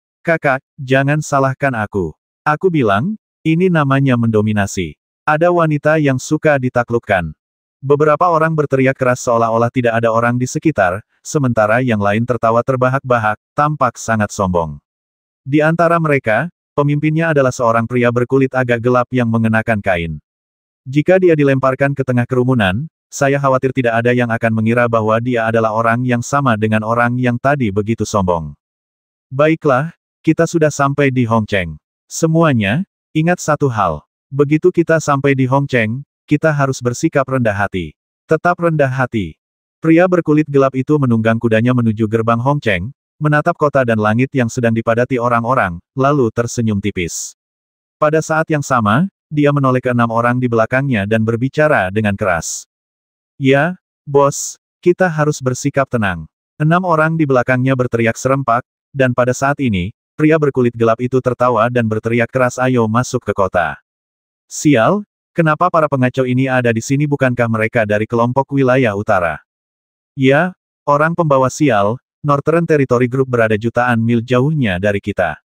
jangan salahkan aku. Aku bilang, ini namanya mendominasi. Ada wanita yang suka ditaklukkan. Beberapa orang berteriak keras seolah-olah tidak ada orang di sekitar, sementara yang lain tertawa terbahak-bahak, tampak sangat sombong. Di antara mereka, pemimpinnya adalah seorang pria berkulit agak gelap yang mengenakan kain. Jika dia dilemparkan ke tengah kerumunan, saya khawatir tidak ada yang akan mengira bahwa dia adalah orang yang sama dengan orang yang tadi begitu sombong. Baiklah, kita sudah sampai di Hongcheng. Semuanya, ingat satu hal. Begitu kita sampai di Hongcheng, kita harus bersikap rendah hati. Tetap rendah hati. Pria berkulit gelap itu menunggang kudanya menuju gerbang Hongcheng, menatap kota dan langit yang sedang dipadati orang-orang, lalu tersenyum tipis. Pada saat yang sama, dia menoleh ke 6 orang di belakangnya dan berbicara dengan keras. Ya, bos, kita harus bersikap tenang. 6 orang di belakangnya berteriak serempak, dan pada saat ini, pria berkulit gelap itu tertawa dan berteriak keras, ayo masuk ke kota. Sial, kenapa para pengacau ini ada di sini? Bukankah mereka dari kelompok wilayah utara? Ya, orang pembawa sial, Northern Territory Group berada jutaan mil jauhnya dari kita.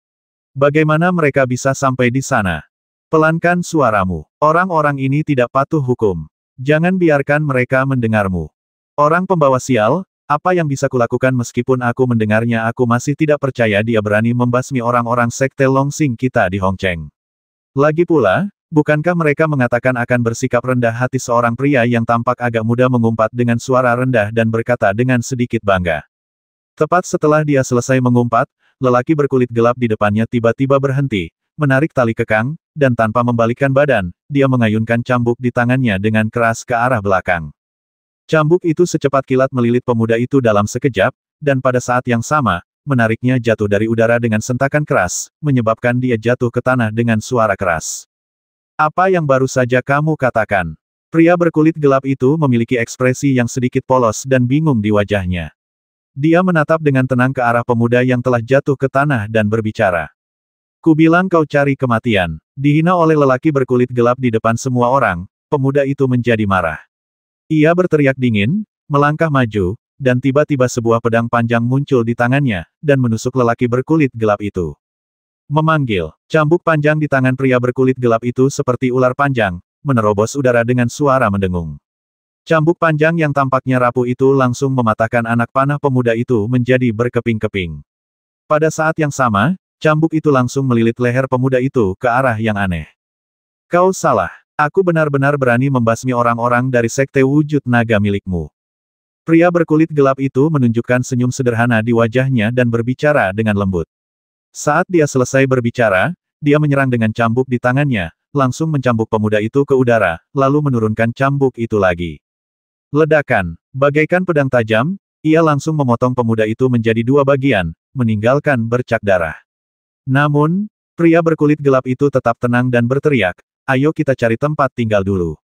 Bagaimana mereka bisa sampai di sana? Pelankan suaramu. Orang-orang ini tidak patuh hukum. Jangan biarkan mereka mendengarmu. Orang pembawa sial, apa yang bisa kulakukan? Meskipun aku mendengarnya, aku masih tidak percaya dia berani membasmi orang-orang sekte Longsing kita di Hongcheng. Lagi pula, bukankah mereka mengatakan akan bersikap rendah hati? Seorang pria yang tampak agak muda mengumpat dengan suara rendah dan berkata dengan sedikit bangga. Tepat setelah dia selesai mengumpat, lelaki berkulit gelap di depannya tiba-tiba berhenti, menarik tali kekang, dan tanpa membalikkan badan, dia mengayunkan cambuk di tangannya dengan keras ke arah belakang. Cambuk itu secepat kilat melilit pemuda itu dalam sekejap, dan pada saat yang sama, menariknya jatuh dari udara dengan sentakan keras, menyebabkan dia jatuh ke tanah dengan suara keras. Apa yang baru saja kamu katakan? Pria berkulit gelap itu memiliki ekspresi yang sedikit polos dan bingung di wajahnya. Dia menatap dengan tenang ke arah pemuda yang telah jatuh ke tanah dan berbicara. Kubilang kau cari kematian. Dihina oleh lelaki berkulit gelap di depan semua orang, pemuda itu menjadi marah. Ia berteriak dingin, melangkah maju, dan tiba-tiba sebuah pedang panjang muncul di tangannya, dan menusuk lelaki berkulit gelap itu. Memanggil, cambuk panjang di tangan pria berkulit gelap itu seperti ular panjang, menerobos udara dengan suara mendengung. Cambuk panjang yang tampaknya rapuh itu langsung mematahkan anak panah pemuda itu menjadi berkeping-keping. Pada saat yang sama, cambuk itu langsung melilit leher pemuda itu ke arah yang aneh. Kau salah. Aku benar-benar berani membasmi orang-orang dari sekte wujud naga milikmu. Pria berkulit gelap itu menunjukkan senyum sederhana di wajahnya dan berbicara dengan lembut. Saat dia selesai berbicara, dia menyerang dengan cambuk di tangannya, langsung mencambuk pemuda itu ke udara, lalu menurunkan cambuk itu lagi. Ledakan. Bagaikan pedang tajam, ia langsung memotong pemuda itu menjadi 2 bagian, meninggalkan bercak darah. Namun, pria berkulit gelap itu tetap tenang dan berteriak, ayo kita cari tempat tinggal dulu.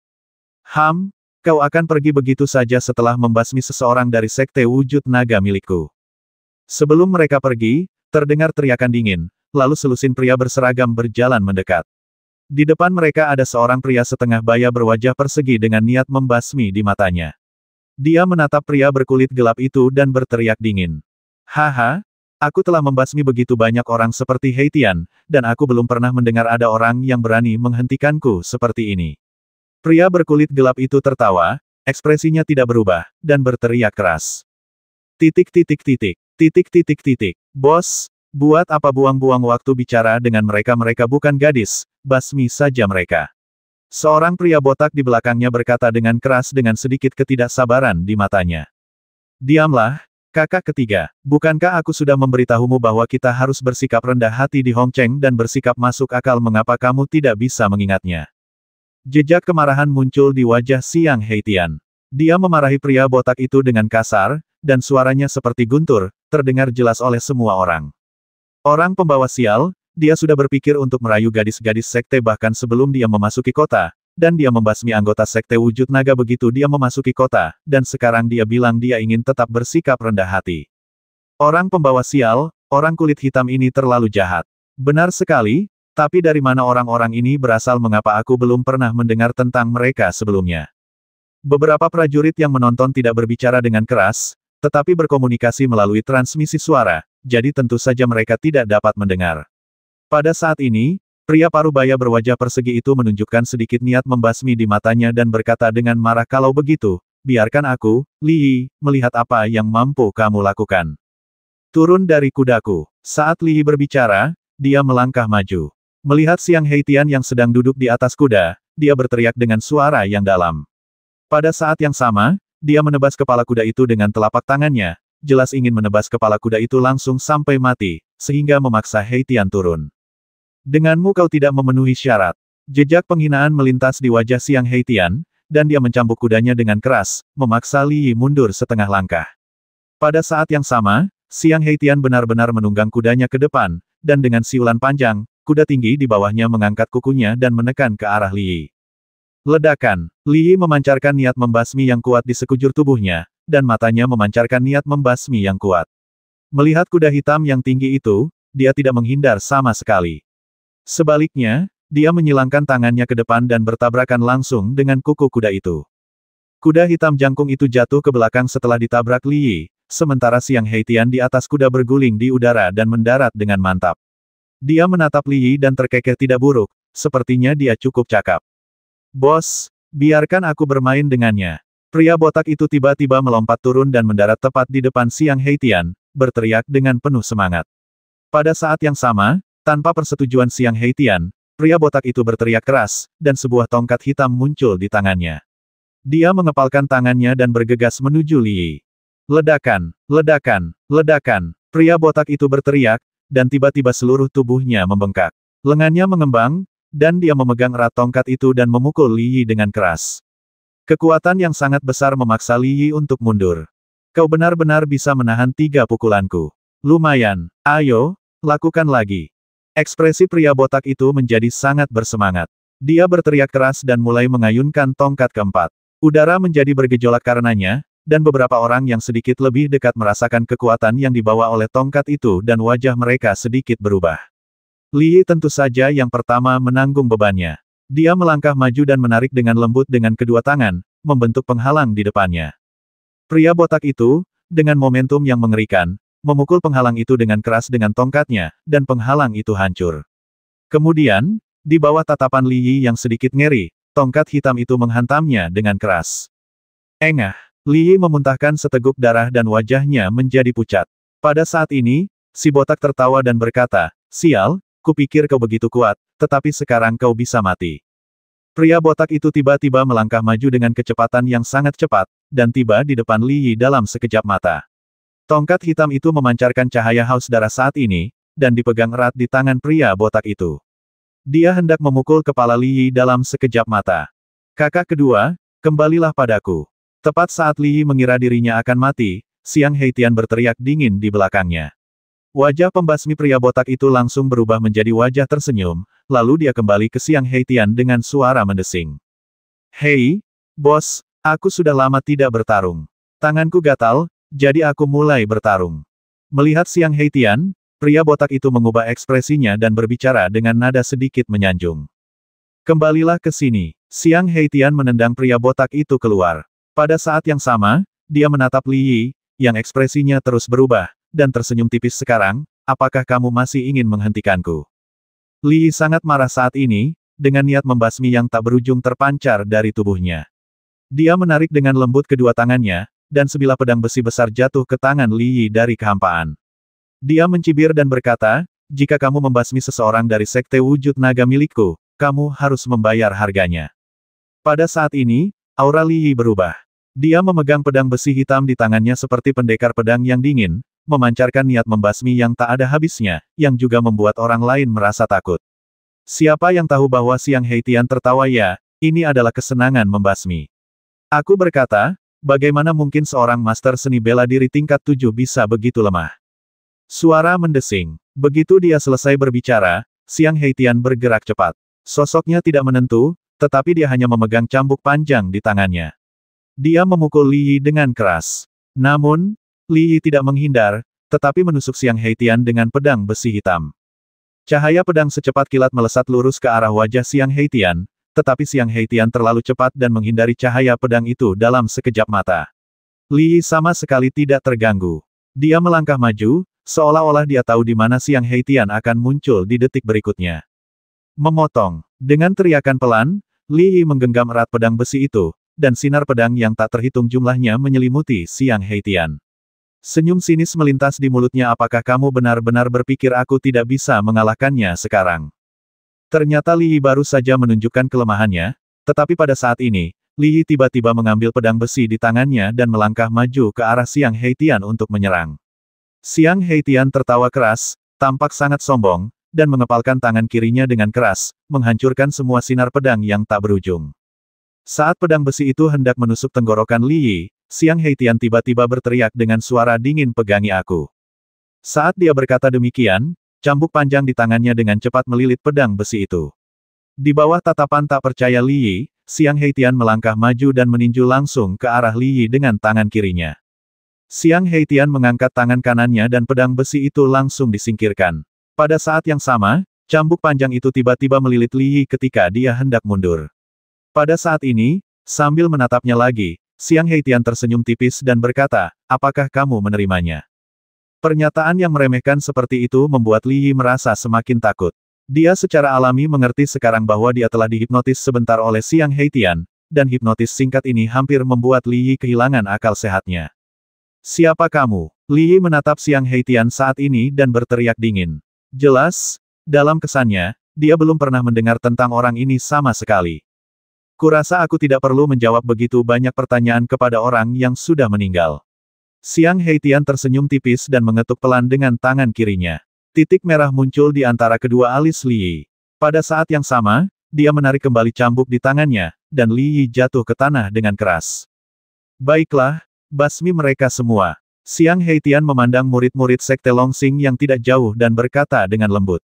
Kau akan pergi begitu saja setelah membasmi seseorang dari sekte wujud naga milikku. Sebelum mereka pergi, terdengar teriakan dingin, lalu selusin pria berseragam berjalan mendekat. Di depan mereka ada seorang pria setengah baya berwajah persegi dengan niat membasmi di matanya. Dia menatap pria berkulit gelap itu dan berteriak dingin. Haha, aku telah membasmi begitu banyak orang seperti Hei Tian, dan aku belum pernah mendengar ada orang yang berani menghentikanku seperti ini. Pria berkulit gelap itu tertawa, ekspresinya tidak berubah, dan berteriak keras. Titik titik titik. Titik titik titik. Bos, buat apa buang-buang waktu bicara dengan mereka-mereka bukan gadis, basmi saja mereka. Seorang pria botak di belakangnya berkata dengan keras dengan sedikit ketidaksabaran di matanya. Diamlah, kakak ketiga, bukankah aku sudah memberitahumu bahwa kita harus bersikap rendah hati di Hongcheng dan bersikap masuk akal mengapa kamu tidak bisa mengingatnya? Jejak kemarahan muncul di wajah Xiang Heitian. Dia memarahi pria botak itu dengan kasar, dan suaranya seperti guntur, terdengar jelas oleh semua orang. Orang pembawa sial, dia sudah berpikir untuk merayu gadis-gadis sekte bahkan sebelum dia memasuki kota, dan dia membasmi anggota sekte wujud naga begitu dia memasuki kota, dan sekarang dia bilang dia ingin tetap bersikap rendah hati. Orang pembawa sial, orang kulit hitam ini terlalu jahat. Benar sekali, tapi dari mana orang-orang ini berasal mengapa aku belum pernah mendengar tentang mereka sebelumnya? Beberapa prajurit yang menonton tidak berbicara dengan keras, tetapi berkomunikasi melalui transmisi suara, jadi tentu saja mereka tidak dapat mendengar. Pada saat ini, pria parubaya berwajah persegi itu menunjukkan sedikit niat membasmi di matanya dan berkata dengan marah kalau begitu, biarkan aku, Li Yi, melihat apa yang mampu kamu lakukan. Turun dari kudaku. Saat Li Yi berbicara, dia melangkah maju. Melihat Xiang Heitian yang sedang duduk di atas kuda, dia berteriak dengan suara yang dalam. Pada saat yang sama, dia menebas kepala kuda itu dengan telapak tangannya, jelas ingin menebas kepala kuda itu langsung sampai mati, sehingga memaksa Heitian turun. Denganmu kau tidak memenuhi syarat. Jejak penghinaan melintas di wajah Xiang Heitian, dan dia mencambuk kudanya dengan keras, memaksa Li Yi mundur setengah langkah. Pada saat yang sama, Xiang Heitian benar-benar menunggang kudanya ke depan, dan dengan siulan panjang, kuda tinggi di bawahnya mengangkat kukunya dan menekan ke arah Li Yi. Ledakan. Li Yi memancarkan niat membasmi yang kuat di sekujur tubuhnya, dan matanya memancarkan niat membasmi yang kuat. Melihat kuda hitam yang tinggi itu, dia tidak menghindar sama sekali. Sebaliknya, dia menyilangkan tangannya ke depan dan bertabrakan langsung dengan kuku kuda itu. Kuda hitam jangkung itu jatuh ke belakang setelah ditabrak Li Yi, sementara Xiang Heitian di atas kuda berguling di udara dan mendarat dengan mantap. Dia menatap Li Yi dan terkekeh tidak buruk, sepertinya dia cukup cakap. Bos, biarkan aku bermain dengannya. Pria botak itu tiba-tiba melompat turun dan mendarat tepat di depan Xiang Heitian, berteriak dengan penuh semangat. Pada saat yang sama, tanpa persetujuan Xiang Heitian, pria botak itu berteriak keras, dan sebuah tongkat hitam muncul di tangannya. Dia mengepalkan tangannya dan bergegas menuju Li Yi. Ledakan, ledakan, ledakan. Pria botak itu berteriak, dan tiba-tiba seluruh tubuhnya membengkak. Lengannya mengembang, dan dia memegang erat tongkat itu dan memukul Li Yi dengan keras. Kekuatan yang sangat besar memaksa Li Yi untuk mundur. Kau benar-benar bisa menahan 3 pukulanku. Lumayan, ayo, lakukan lagi. Ekspresi pria botak itu menjadi sangat bersemangat. Dia berteriak keras dan mulai mengayunkan tongkat keempat. Udara menjadi bergejolak karenanya, dan beberapa orang yang sedikit lebih dekat merasakan kekuatan yang dibawa oleh tongkat itu dan wajah mereka sedikit berubah. Li Yi tentu saja yang pertama menanggung bebannya. Dia melangkah maju dan menarik dengan lembut dengan kedua tangan, membentuk penghalang di depannya. Pria botak itu, dengan momentum yang mengerikan, memukul penghalang itu dengan keras dengan tongkatnya, dan penghalang itu hancur. Kemudian, di bawah tatapan Li Yi yang sedikit ngeri, tongkat hitam itu menghantamnya dengan keras. Engah, Li Yi memuntahkan seteguk darah dan wajahnya menjadi pucat. Pada saat ini, si botak tertawa dan berkata, "Sial, kupikir kau begitu kuat, tetapi sekarang kau bisa mati." Pria botak itu tiba-tiba melangkah maju dengan kecepatan yang sangat cepat, dan tiba di depan Li Yi dalam sekejap mata. Tongkat hitam itu memancarkan cahaya haus darah saat ini, dan dipegang erat di tangan pria botak itu. Dia hendak memukul kepala Li Yi dalam sekejap mata. Kakak kedua, kembalilah padaku. Tepat saat Li Yi mengira dirinya akan mati, Xiang Heitian berteriak dingin di belakangnya. Wajah pembasmi pria botak itu langsung berubah menjadi wajah tersenyum, lalu dia kembali ke Xiang Heitian dengan suara mendesing. Hei, bos, aku sudah lama tidak bertarung. Tanganku gatal, jadi aku mulai bertarung. Melihat Xiang Heitian, pria botak itu mengubah ekspresinya dan berbicara dengan nada sedikit menyanjung. Kembalilah ke sini. Xiang Heitian menendang pria botak itu keluar. Pada saat yang sama, dia menatap Li Yi, yang ekspresinya terus berubah, dan tersenyum tipis sekarang, apakah kamu masih ingin menghentikanku? Li Yi sangat marah saat ini, dengan niat membasmi yang tak berujung terpancar dari tubuhnya. Dia menarik dengan lembut kedua tangannya, dan sebilah pedang besi besar jatuh ke tangan Li Yi dari kehampaan. Dia mencibir dan berkata, jika kamu membasmi seseorang dari sekte wujud naga milikku, kamu harus membayar harganya. Pada saat ini, aura Li Yi berubah. Dia memegang pedang besi hitam di tangannya seperti pendekar pedang yang dingin, memancarkan niat membasmi yang tak ada habisnya, yang juga membuat orang lain merasa takut. Siapa yang tahu bahwa Xiang Heitian tertawa ya, ini adalah kesenangan membasmi. Aku berkata, bagaimana mungkin seorang master seni bela diri tingkat 7 bisa begitu lemah? Suara mendesing. Begitu dia selesai berbicara, Xiang Heitian bergerak cepat. Sosoknya tidak menentu, tetapi dia hanya memegang cambuk panjang di tangannya. Dia memukul Li Yi dengan keras. Namun, Li Yi tidak menghindar, tetapi menusuk Xiang Heitian dengan pedang besi hitam. Cahaya pedang secepat kilat melesat lurus ke arah wajah Xiang Heitian, tetapi Xiang Heitian terlalu cepat dan menghindari cahaya pedang itu dalam sekejap mata. Li Yi sama sekali tidak terganggu. Dia melangkah maju, seolah-olah dia tahu di mana Xiang Heitian akan muncul di detik berikutnya. Memotong. Dengan teriakan pelan, Li Yi menggenggam erat pedang besi itu, dan sinar pedang yang tak terhitung jumlahnya menyelimuti Xiang Heitian. Senyum sinis melintas di mulutnya. Apakah kamu benar-benar berpikir aku tidak bisa mengalahkannya sekarang? Ternyata Li Yi baru saja menunjukkan kelemahannya, tetapi pada saat ini, Li Yi tiba-tiba mengambil pedang besi di tangannya dan melangkah maju ke arah Xiang Heitian untuk menyerang. Xiang Heitian tertawa keras, tampak sangat sombong, dan mengepalkan tangan kirinya dengan keras, menghancurkan semua sinar pedang yang tak berujung. Saat pedang besi itu hendak menusuk tenggorokan Li Yi, Xiang Heitian tiba-tiba berteriak dengan suara dingin, pegangi aku. Saat dia berkata demikian, cambuk panjang di tangannya dengan cepat melilit pedang besi itu. Di bawah tatapan tak percaya Li Yi, Xiang Heitian melangkah maju dan meninju langsung ke arah Li Yi dengan tangan kirinya. Xiang Heitian mengangkat tangan kanannya dan pedang besi itu langsung disingkirkan. Pada saat yang sama, cambuk panjang itu tiba-tiba melilit Li Yi ketika dia hendak mundur. Pada saat ini, sambil menatapnya lagi, Xiang Heitian tersenyum tipis dan berkata, apakah kamu menerimanya? Pernyataan yang meremehkan seperti itu membuat Li Yi merasa semakin takut. Dia secara alami mengerti sekarang bahwa dia telah dihipnotis sebentar oleh Xiang Heitian, dan hipnotis singkat ini hampir membuat Li Yi kehilangan akal sehatnya. Siapa kamu? Li Yi menatap Xiang Heitian saat ini dan berteriak dingin. Jelas, dalam kesannya, dia belum pernah mendengar tentang orang ini sama sekali. Kurasa aku tidak perlu menjawab begitu banyak pertanyaan kepada orang yang sudah meninggal. Xiang Heitian tersenyum tipis dan mengetuk pelan dengan tangan kirinya. Titik merah muncul di antara kedua alis Li Yi. Pada saat yang sama, dia menarik kembali cambuk di tangannya, dan Li Yi jatuh ke tanah dengan keras. Baiklah, basmi mereka semua. Xiang Heitian memandang murid-murid sekte Longsing yang tidak jauh dan berkata dengan lembut.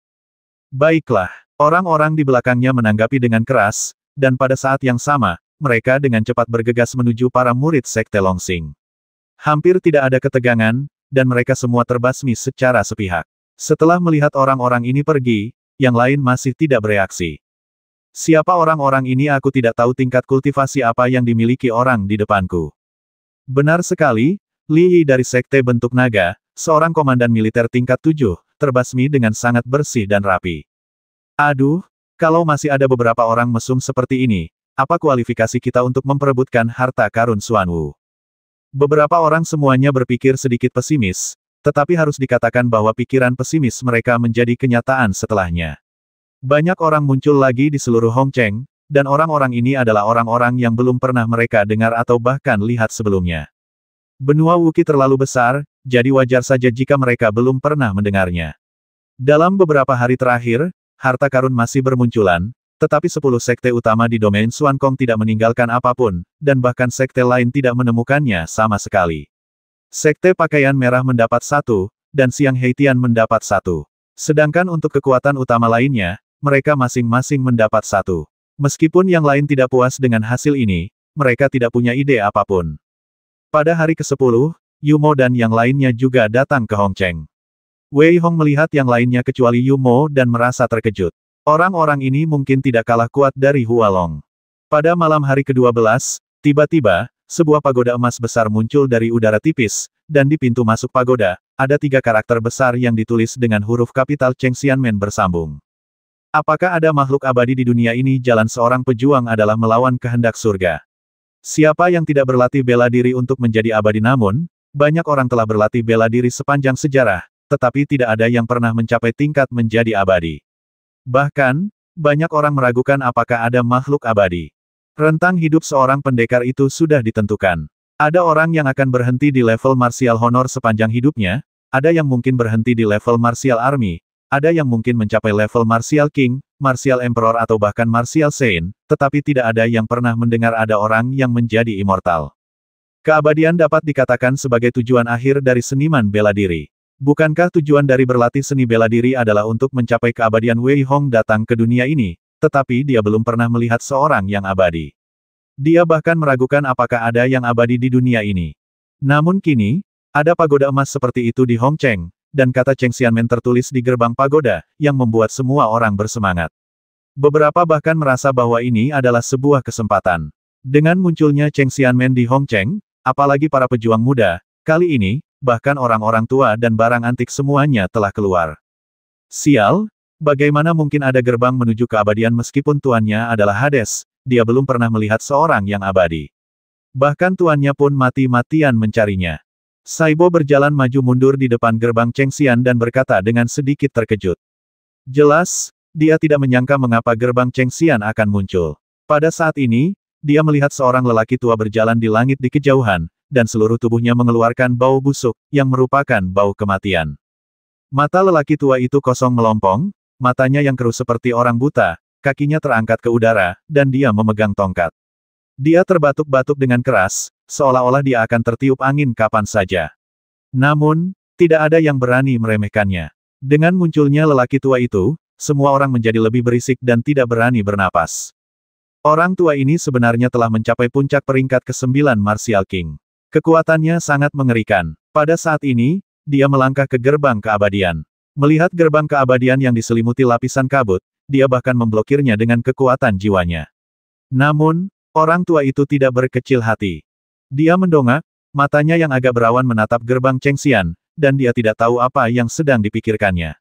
Baiklah, orang-orang di belakangnya menanggapi dengan keras, dan pada saat yang sama, mereka dengan cepat bergegas menuju para murid sekte Longsing. Hampir tidak ada ketegangan, dan mereka semua terbasmi secara sepihak. Setelah melihat orang-orang ini pergi, yang lain masih tidak bereaksi. Siapa orang-orang ini? Aku tidak tahu tingkat kultivasi apa yang dimiliki orang di depanku. Benar sekali, Li Yi dari Sekte Bentuk Naga, seorang komandan militer tingkat 7, terbasmi dengan sangat bersih dan rapi. Aduh, kalau masih ada beberapa orang mesum seperti ini, apa kualifikasi kita untuk memperebutkan harta karun Xuanwu? Beberapa orang semuanya berpikir sedikit pesimis, tetapi harus dikatakan bahwa pikiran pesimis mereka menjadi kenyataan setelahnya. Banyak orang muncul lagi di seluruh Hongcheng, dan orang-orang ini adalah orang-orang yang belum pernah mereka dengar atau bahkan lihat sebelumnya. Benua Wuqi terlalu besar, jadi wajar saja jika mereka belum pernah mendengarnya. Dalam beberapa hari terakhir, harta karun masih bermunculan, tetapi 10 sekte utama di domain Xuankong tidak meninggalkan apapun, dan bahkan sekte lain tidak menemukannya sama sekali. Sekte Pakaian Merah mendapat 1, dan Xiang Heitian mendapat 1. Sedangkan untuk kekuatan utama lainnya, mereka masing-masing mendapat 1. Meskipun yang lain tidak puas dengan hasil ini, mereka tidak punya ide apapun. Pada hari ke-10, Yumo dan yang lainnya juga datang ke Hongcheng. Wei Hong melihat yang lainnya kecuali Yumo dan merasa terkejut. Orang-orang ini mungkin tidak kalah kuat dari Hualong. Pada malam hari ke-12, tiba-tiba, sebuah pagoda emas besar muncul dari udara tipis, dan di pintu masuk pagoda, ada 3 karakter besar yang ditulis dengan huruf kapital Cheng Xianmen bersambung. Apakah ada makhluk abadi di dunia ini? Jalan seorang pejuang adalah melawan kehendak surga. Siapa yang tidak berlatih bela diri untuk menjadi abadi? Namun, banyak orang telah berlatih bela diri sepanjang sejarah, tetapi tidak ada yang pernah mencapai tingkat menjadi abadi. Bahkan, banyak orang meragukan apakah ada makhluk abadi. Rentang hidup seorang pendekar itu sudah ditentukan. Ada orang yang akan berhenti di level martial honor sepanjang hidupnya, ada yang mungkin berhenti di level martial army, ada yang mungkin mencapai level martial king, martial emperor atau bahkan martial saint, tetapi tidak ada yang pernah mendengar ada orang yang menjadi immortal. Keabadian dapat dikatakan sebagai tujuan akhir dari seniman bela diri. Bukankah tujuan dari berlatih seni bela diri adalah untuk mencapai keabadian? Wei Hong datang ke dunia ini, tetapi dia belum pernah melihat seorang yang abadi. Dia bahkan meragukan apakah ada yang abadi di dunia ini. Namun kini, ada pagoda emas seperti itu di Hong Cheng, dan kata Cheng Xianmen tertulis di gerbang pagoda, yang membuat semua orang bersemangat. Beberapa bahkan merasa bahwa ini adalah sebuah kesempatan. Dengan munculnya Cheng Xianmen di Hong Cheng, apalagi para pejuang muda, kali ini, bahkan orang-orang tua dan barang antik semuanya telah keluar. Sial, bagaimana mungkin ada gerbang menuju keabadian meskipun tuannya adalah Hades, dia belum pernah melihat seorang yang abadi. Bahkan tuannya pun mati-matian mencarinya. Saibo berjalan maju mundur di depan gerbang Cheng Xian dan berkata dengan sedikit terkejut. Jelas, dia tidak menyangka mengapa gerbang Cheng Xian akan muncul. Pada saat ini, dia melihat seorang lelaki tua berjalan di langit di kejauhan, dan seluruh tubuhnya mengeluarkan bau busuk, yang merupakan bau kematian. Mata lelaki tua itu kosong melompong, matanya yang keruh seperti orang buta, kakinya terangkat ke udara, dan dia memegang tongkat. Dia terbatuk-batuk dengan keras, seolah-olah dia akan tertiup angin kapan saja. Namun, tidak ada yang berani meremehkannya. Dengan munculnya lelaki tua itu, semua orang menjadi lebih berisik dan tidak berani bernapas. Orang tua ini sebenarnya telah mencapai puncak peringkat ke-9 Martial King. Kekuatannya sangat mengerikan. Pada saat ini, dia melangkah ke gerbang keabadian. Melihat gerbang keabadian yang diselimuti lapisan kabut, dia bahkan memblokirnya dengan kekuatan jiwanya. Namun, orang tua itu tidak berkecil hati. Dia mendongak, matanya yang agak berawan menatap gerbang Cheng Xian, dan dia tidak tahu apa yang sedang dipikirkannya.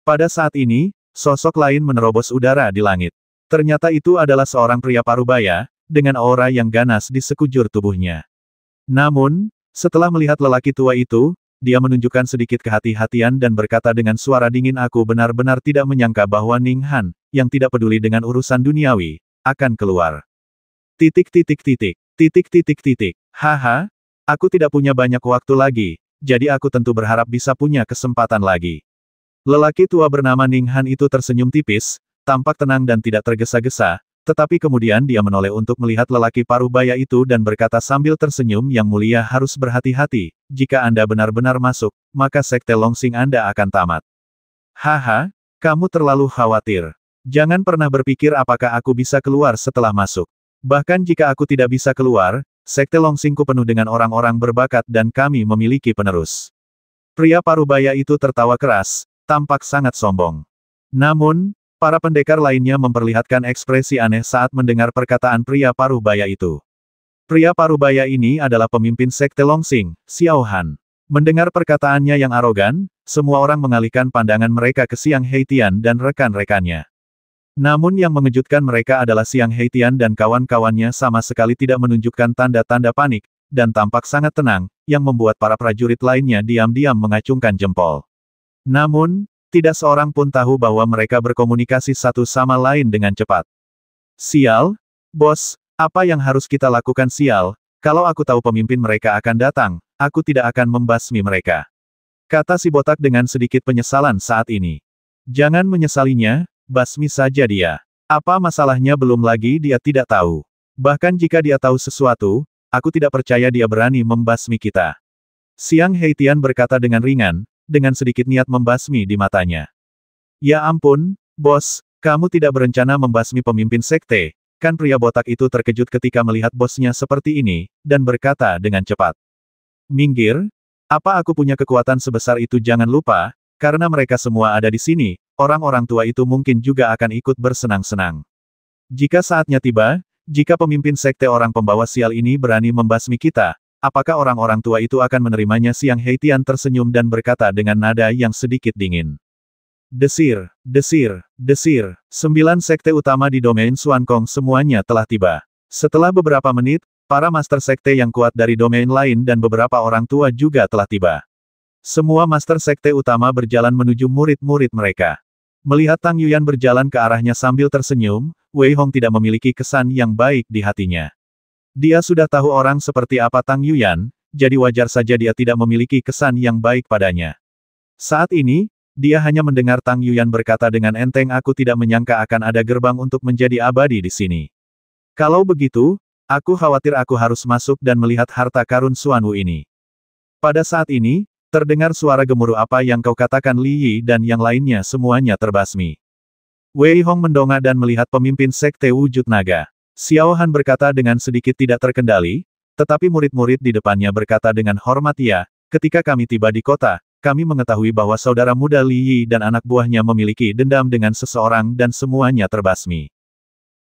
Pada saat ini, sosok lain menerobos udara di langit. Ternyata itu adalah seorang pria parubaya, dengan aura yang ganas di sekujur tubuhnya. Namun, setelah melihat lelaki tua itu, dia menunjukkan sedikit kehati-hatian dan berkata dengan suara dingin, aku benar-benar tidak menyangka bahwa Ning Han, yang tidak peduli dengan urusan duniawi, akan keluar. Haha, aku tidak punya banyak waktu lagi, jadi aku tentu berharap bisa punya kesempatan lagi. Lelaki tua bernama Ning Han itu tersenyum tipis, tampak tenang dan tidak tergesa-gesa, tetapi kemudian dia menoleh untuk melihat lelaki parubaya itu dan berkata sambil tersenyum, yang mulia harus berhati-hati, jika Anda benar-benar masuk, maka sekte Longsing Anda akan tamat. Haha, kamu terlalu khawatir. Jangan pernah berpikir apakah aku bisa keluar setelah masuk. Bahkan jika aku tidak bisa keluar, sekte Longsingku penuh dengan orang-orang berbakat dan kami memiliki penerus. Pria parubaya itu tertawa keras, tampak sangat sombong. Namun, para pendekar lainnya memperlihatkan ekspresi aneh saat mendengar perkataan pria parubaya itu. Pria parubaya ini adalah pemimpin sekte Longsing, Xiao Han. Mendengar perkataannya yang arogan, semua orang mengalihkan pandangan mereka ke Xiang Heitian dan rekan-rekannya. Namun yang mengejutkan mereka adalah Xiang Heitian dan kawan-kawannya sama sekali tidak menunjukkan tanda-tanda panik, dan tampak sangat tenang, yang membuat para prajurit lainnya diam-diam mengacungkan jempol. Namun, tidak seorang pun tahu bahwa mereka berkomunikasi satu sama lain dengan cepat. Sial, bos, apa yang harus kita lakukan? Sial, kalau aku tahu pemimpin mereka akan datang, aku tidak akan membasmi mereka. Kata si botak dengan sedikit penyesalan saat ini. Jangan menyesalinya, basmi saja dia. Apa masalahnya? Belum lagi dia tidak tahu. Bahkan jika dia tahu sesuatu, aku tidak percaya dia berani membasmi kita. Xiang Heitian berkata dengan ringan, dengan sedikit niat membasmi di matanya. Ya ampun, bos, kamu tidak berencana membasmi pemimpin sekte, kan? Pria botak itu terkejut ketika melihat bosnya seperti ini, dan berkata dengan cepat. Minggir, apa aku punya kekuatan sebesar itu? Jangan lupa, karena mereka semua ada di sini, orang-orang tua itu mungkin juga akan ikut bersenang-senang. Jika saatnya tiba, jika pemimpin sekte orang pembawa sial ini berani membasmi kita, apakah orang-orang tua itu akan menerimanya? Xiang Heitian tersenyum dan berkata dengan nada yang sedikit dingin. Desir, desir, desir, 9 sekte utama di domain Xuan Kong semuanya telah tiba. Setelah beberapa menit, para master sekte yang kuat dari domain lain dan beberapa orang tua juga telah tiba. Semua master sekte utama berjalan menuju murid-murid mereka. Melihat Tang Yuyan berjalan ke arahnya sambil tersenyum, Wei Hong tidak memiliki kesan yang baik di hatinya. Dia sudah tahu orang seperti apa Tang Yuyan, jadi wajar saja dia tidak memiliki kesan yang baik padanya. Saat ini, dia hanya mendengar Tang Yuyan berkata dengan enteng, "Aku tidak menyangka akan ada gerbang untuk menjadi abadi di sini. Kalau begitu, aku khawatir aku harus masuk dan melihat harta karun Xuanwu ini." Pada saat ini, terdengar suara gemuruh. "Apa yang kau katakan?" Li Yi dan yang lainnya semuanya terbasmi. Wei Hong mendongak dan melihat pemimpin sekte wujud naga. Xiao Han berkata dengan sedikit tidak terkendali, tetapi murid-murid di depannya berkata dengan hormat, "Ya, ketika kami tiba di kota, kami mengetahui bahwa saudara muda Li Yi dan anak buahnya memiliki dendam dengan seseorang dan semuanya terbasmi."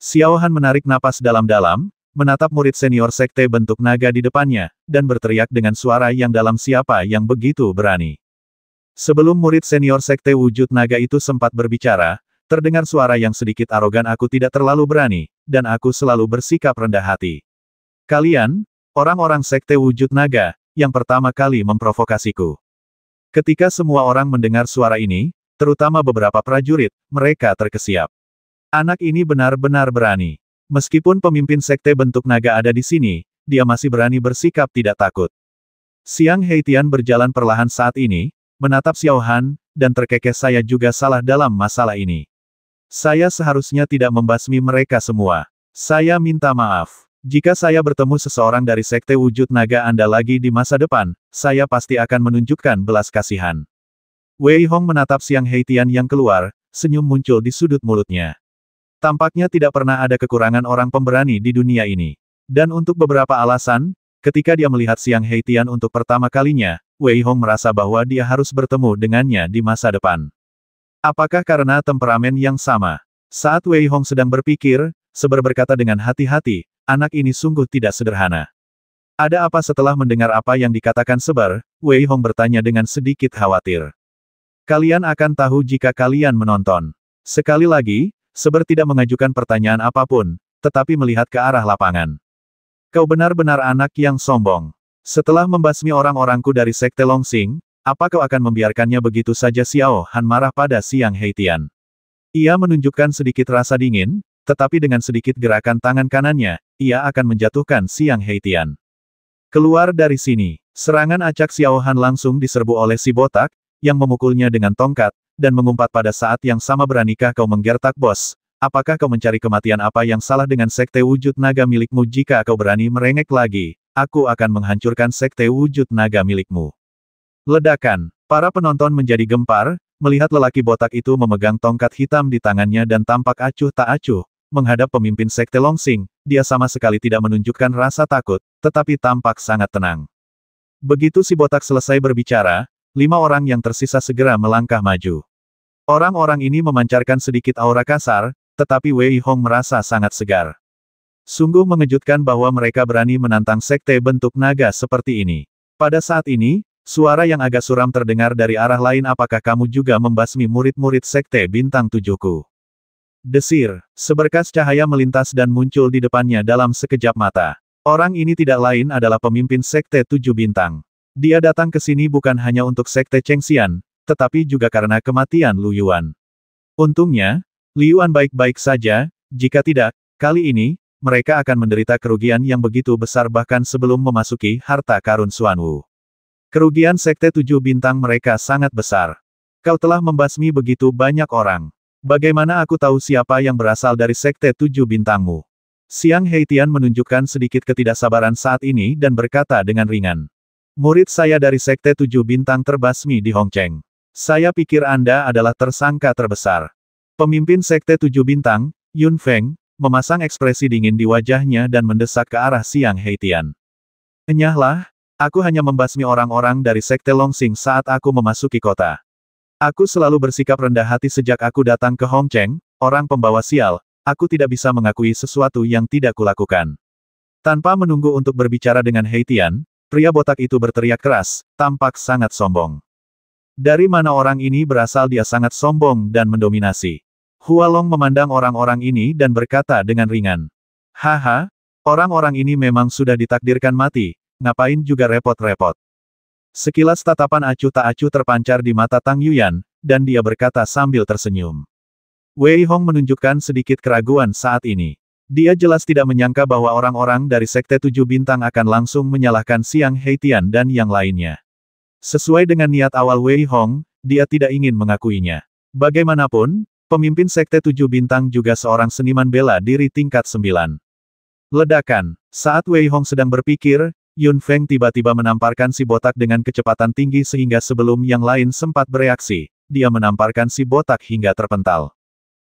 Xiao Han menarik napas dalam-dalam, menatap murid senior sekte bentuk naga di depannya, dan berteriak dengan suara yang dalam, "Siapa yang begitu berani?" Sebelum murid senior sekte wujud naga itu sempat berbicara, terdengar suara yang sedikit arogan, "Aku tidak terlalu berani, dan aku selalu bersikap rendah hati. Kalian, orang-orang sekte wujud naga, yang pertama kali memprovokasiku." Ketika semua orang mendengar suara ini, terutama beberapa prajurit, mereka terkesiap. Anak ini benar-benar berani. Meskipun pemimpin sekte bentuk naga ada di sini, dia masih berani bersikap tidak takut. Xiang Heitian berjalan perlahan saat ini, menatap Xiao Han, dan terkekeh, "Saya juga salah dalam masalah ini. Saya seharusnya tidak membasmi mereka semua. Saya minta maaf. Jika saya bertemu seseorang dari sekte wujud naga Anda lagi di masa depan, saya pasti akan menunjukkan belas kasihan." Wei Hong menatap Xiang Heitian yang keluar, senyum muncul di sudut mulutnya. Tampaknya tidak pernah ada kekurangan orang pemberani di dunia ini. Dan untuk beberapa alasan, ketika dia melihat Xiang Heitian untuk pertama kalinya, Wei Hong merasa bahwa dia harus bertemu dengannya di masa depan. Apakah karena temperamen yang sama? Saat Wei Hong sedang berpikir, Seber berkata dengan hati-hati, "Anak ini sungguh tidak sederhana." "Ada apa?" Setelah mendengar apa yang dikatakan Seber, Wei Hong bertanya dengan sedikit khawatir. "Kalian akan tahu jika kalian menonton." Sekali lagi, Seber tidak mengajukan pertanyaan apapun, tetapi melihat ke arah lapangan. "Kau benar-benar anak yang sombong. Setelah membasmi orang-orangku dari sekte Longsing, apa kau akan membiarkannya begitu saja?" Xiao Han marah pada Xiang Heitian. Ia menunjukkan sedikit rasa dingin, tetapi dengan sedikit gerakan tangan kanannya, ia akan menjatuhkan Xiang Heitian. "Keluar dari sini!" Serangan acak Xiao Han langsung diserbu oleh si botak, yang memukulnya dengan tongkat, dan mengumpat pada saat yang sama, "Beranikah kau menggertak, bos? Apakah kau mencari kematian? Apa yang salah dengan sekte wujud naga milikmu? Jika kau berani merengek lagi, aku akan menghancurkan sekte wujud naga milikmu." Ledakan. Para penonton menjadi gempar, melihat lelaki botak itu memegang tongkat hitam di tangannya dan tampak acuh tak acuh, menghadap pemimpin sekte Longsing. Dia sama sekali tidak menunjukkan rasa takut, tetapi tampak sangat tenang. Begitu si botak selesai berbicara, 5 orang yang tersisa segera melangkah maju. Orang-orang ini memancarkan sedikit aura kasar, tetapi Wei Hong merasa sangat segar. Sungguh mengejutkan bahwa mereka berani menantang sekte bentuk naga seperti ini. Pada saat ini, suara yang agak suram terdengar dari arah lain. "Apakah kamu juga membasmi murid-murid sekte bintang 7-ku?" Desir, seberkas cahaya melintas dan muncul di depannya dalam sekejap mata. Orang ini tidak lain adalah pemimpin sekte 7 bintang. Dia datang ke sini bukan hanya untuk sekte Chengxian, tetapi juga karena kematian Lu Yuan. Untungnya, Liu Yuan baik-baik saja, jika tidak, kali ini, mereka akan menderita kerugian yang begitu besar bahkan sebelum memasuki harta karun Xuanwu. Kerugian sekte 7 bintang mereka sangat besar. "Kau telah membasmi begitu banyak orang. Bagaimana aku tahu siapa yang berasal dari sekte 7 bintangmu?" Xiang Heitian menunjukkan sedikit ketidaksabaran saat ini dan berkata dengan ringan. "Murid saya dari sekte 7 bintang terbasmi di Hongcheng. Saya pikir Anda adalah tersangka terbesar." Pemimpin sekte 7 bintang, Yun Feng, memasang ekspresi dingin di wajahnya dan mendesak ke arah Xiang Heitian. "Enyahlah, aku hanya membasmi orang-orang dari sekte Longsing saat aku memasuki kota. Aku selalu bersikap rendah hati sejak aku datang ke Hongcheng, orang pembawa sial, aku tidak bisa mengakui sesuatu yang tidak kulakukan." Tanpa menunggu untuk berbicara dengan Heitian, pria botak itu berteriak keras, tampak sangat sombong. Dari mana orang ini berasal? Dia sangat sombong dan mendominasi. Hualong memandang orang-orang ini dan berkata dengan ringan. "Haha, Orang-orang ini memang sudah ditakdirkan mati, ngapain juga repot-repot. Sekilas tatapan acuh tak acuh terpancar di mata Tang Yuyan, dan dia berkata sambil tersenyum. Wei Hong menunjukkan sedikit keraguan saat ini. Dia jelas tidak menyangka bahwa orang-orang dari Sekte Tujuh Bintang akan langsung menyalahkan Xiang Heitian dan yang lainnya. Sesuai dengan niat awal Wei Hong, dia tidak ingin mengakuinya. Bagaimanapun, pemimpin Sekte Tujuh Bintang juga seorang seniman bela diri tingkat 9. Ledakan. Saat Wei Hong sedang berpikir, Yun Feng tiba-tiba menamparkan si botak dengan kecepatan tinggi sehingga sebelum yang lain sempat bereaksi, dia menamparkan si botak hingga terpental.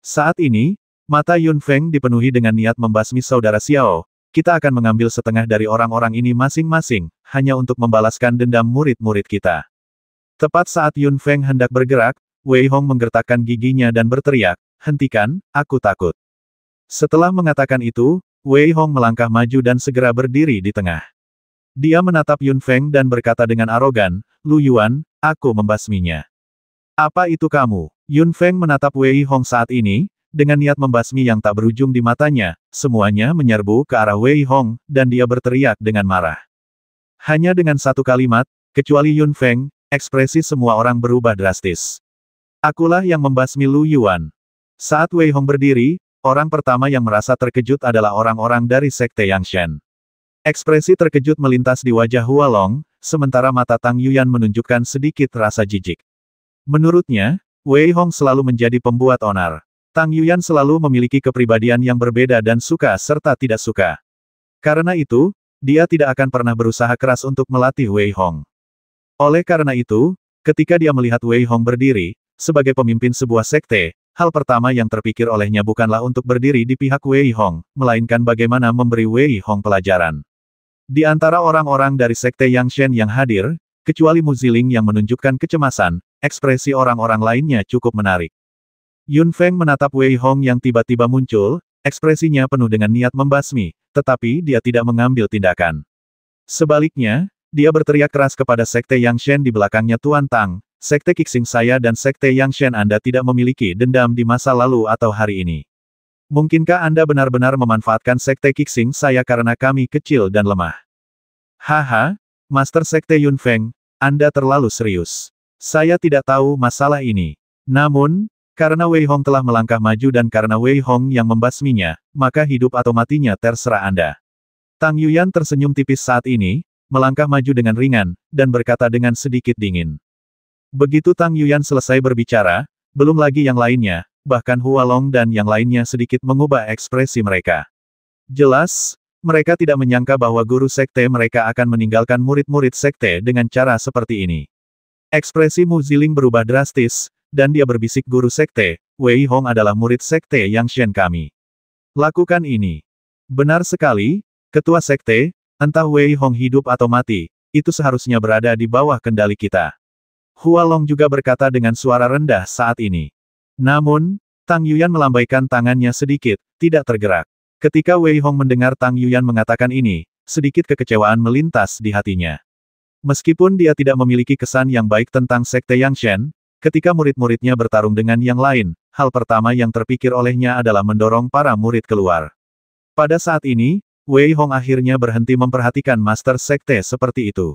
Saat ini, mata Yun Feng dipenuhi dengan niat membasmi saudara Xiao. Kita akan mengambil setengah dari orang-orang ini masing-masing, hanya untuk membalaskan dendam murid-murid kita. Tepat saat Yun Feng hendak bergerak, Wei Hong menggertakkan giginya dan berteriak, "Hentikan, aku takut." Setelah mengatakan itu, Wei Hong melangkah maju dan segera berdiri di tengah. Dia menatap Yun Feng dan berkata dengan arogan, "Lu Yuan, aku membasminya." "Apa itu kamu?" Yun Feng menatap Wei Hong saat ini, dengan niat membasmi yang tak berujung di matanya, semuanya menyerbu ke arah Wei Hong, dan dia berteriak dengan marah. Hanya dengan satu kalimat, kecuali Yun Feng, ekspresi semua orang berubah drastis. "Akulah yang membasmi Lu Yuan." Saat Wei Hong berdiri, orang pertama yang merasa terkejut adalah orang-orang dari Sekte Yangshen. Ekspresi terkejut melintas di wajah Hua Long, sementara mata Tang Yuyan menunjukkan sedikit rasa jijik. Menurutnya, Wei Hong selalu menjadi pembuat onar. Tang Yuyan selalu memiliki kepribadian yang berbeda dan suka serta tidak suka. Karena itu, dia tidak akan pernah berusaha keras untuk melatih Wei Hong. Oleh karena itu, ketika dia melihat Wei Hong berdiri, sebagai pemimpin sebuah sekte, hal pertama yang terpikir olehnya bukanlah untuk berdiri di pihak Wei Hong, melainkan bagaimana memberi Wei Hong pelajaran. Di antara orang-orang dari Sekte Yangshen yang hadir, kecuali Mu Ziling yang menunjukkan kecemasan, ekspresi orang-orang lainnya cukup menarik. Yun Feng menatap Wei Hong yang tiba-tiba muncul, ekspresinya penuh dengan niat membasmi, tetapi dia tidak mengambil tindakan. Sebaliknya, dia berteriak keras kepada Sekte Yangshen di belakangnya, "Tuan Tang, Sekte Qixing saya dan Sekte Yangshen Anda tidak memiliki dendam di masa lalu atau hari ini. Mungkinkah Anda benar-benar memanfaatkan Sekte Qixing saya karena kami kecil dan lemah?" "Haha, Master Sekte Yun Feng, Anda terlalu serius. Saya tidak tahu masalah ini. Namun, karena Wei Hong telah melangkah maju dan karena Wei Hong yang membasminya, maka hidup atau matinya terserah Anda." Tang Yuyan tersenyum tipis saat ini, melangkah maju dengan ringan, dan berkata dengan sedikit dingin. Begitu Tang Yuyan selesai berbicara, belum lagi yang lainnya, bahkan Hua Long dan yang lainnya sedikit mengubah ekspresi mereka. Jelas, mereka tidak menyangka bahwa guru sekte mereka akan meninggalkan murid-murid sekte dengan cara seperti ini. Ekspresi Mu Ziling berubah drastis, dan dia berbisik, "Guru sekte, Wei Hong adalah murid sekte Yangshen kami. Lakukan ini." "Benar sekali, ketua sekte, entah Wei Hong hidup atau mati, itu seharusnya berada di bawah kendali kita." Hua Long juga berkata dengan suara rendah saat ini. Namun, Tang Yuyan melambaikan tangannya sedikit, tidak tergerak. Ketika Wei Hong mendengar Tang Yuyan mengatakan ini, sedikit kekecewaan melintas di hatinya. Meskipun dia tidak memiliki kesan yang baik tentang Sekte Yangshen, ketika murid-muridnya bertarung dengan yang lain, hal pertama yang terpikir olehnya adalah mendorong para murid keluar. Pada saat ini, Wei Hong akhirnya berhenti memperhatikan Master Sekte seperti itu.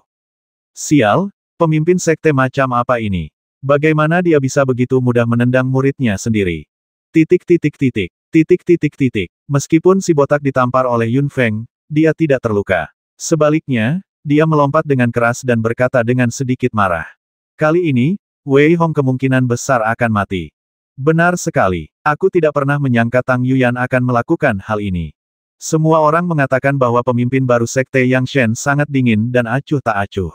Sial, pemimpin sekte macam apa ini? Bagaimana dia bisa begitu mudah menendang muridnya sendiri? Meskipun si botak ditampar oleh Yun Feng, dia tidak terluka. Sebaliknya, dia melompat dengan keras dan berkata dengan sedikit marah. Kali ini, Wei Hong kemungkinan besar akan mati. Benar sekali, aku tidak pernah menyangka Tang Yuyan akan melakukan hal ini. Semua orang mengatakan bahwa pemimpin baru Sekte Yangshen sangat dingin dan acuh tak acuh.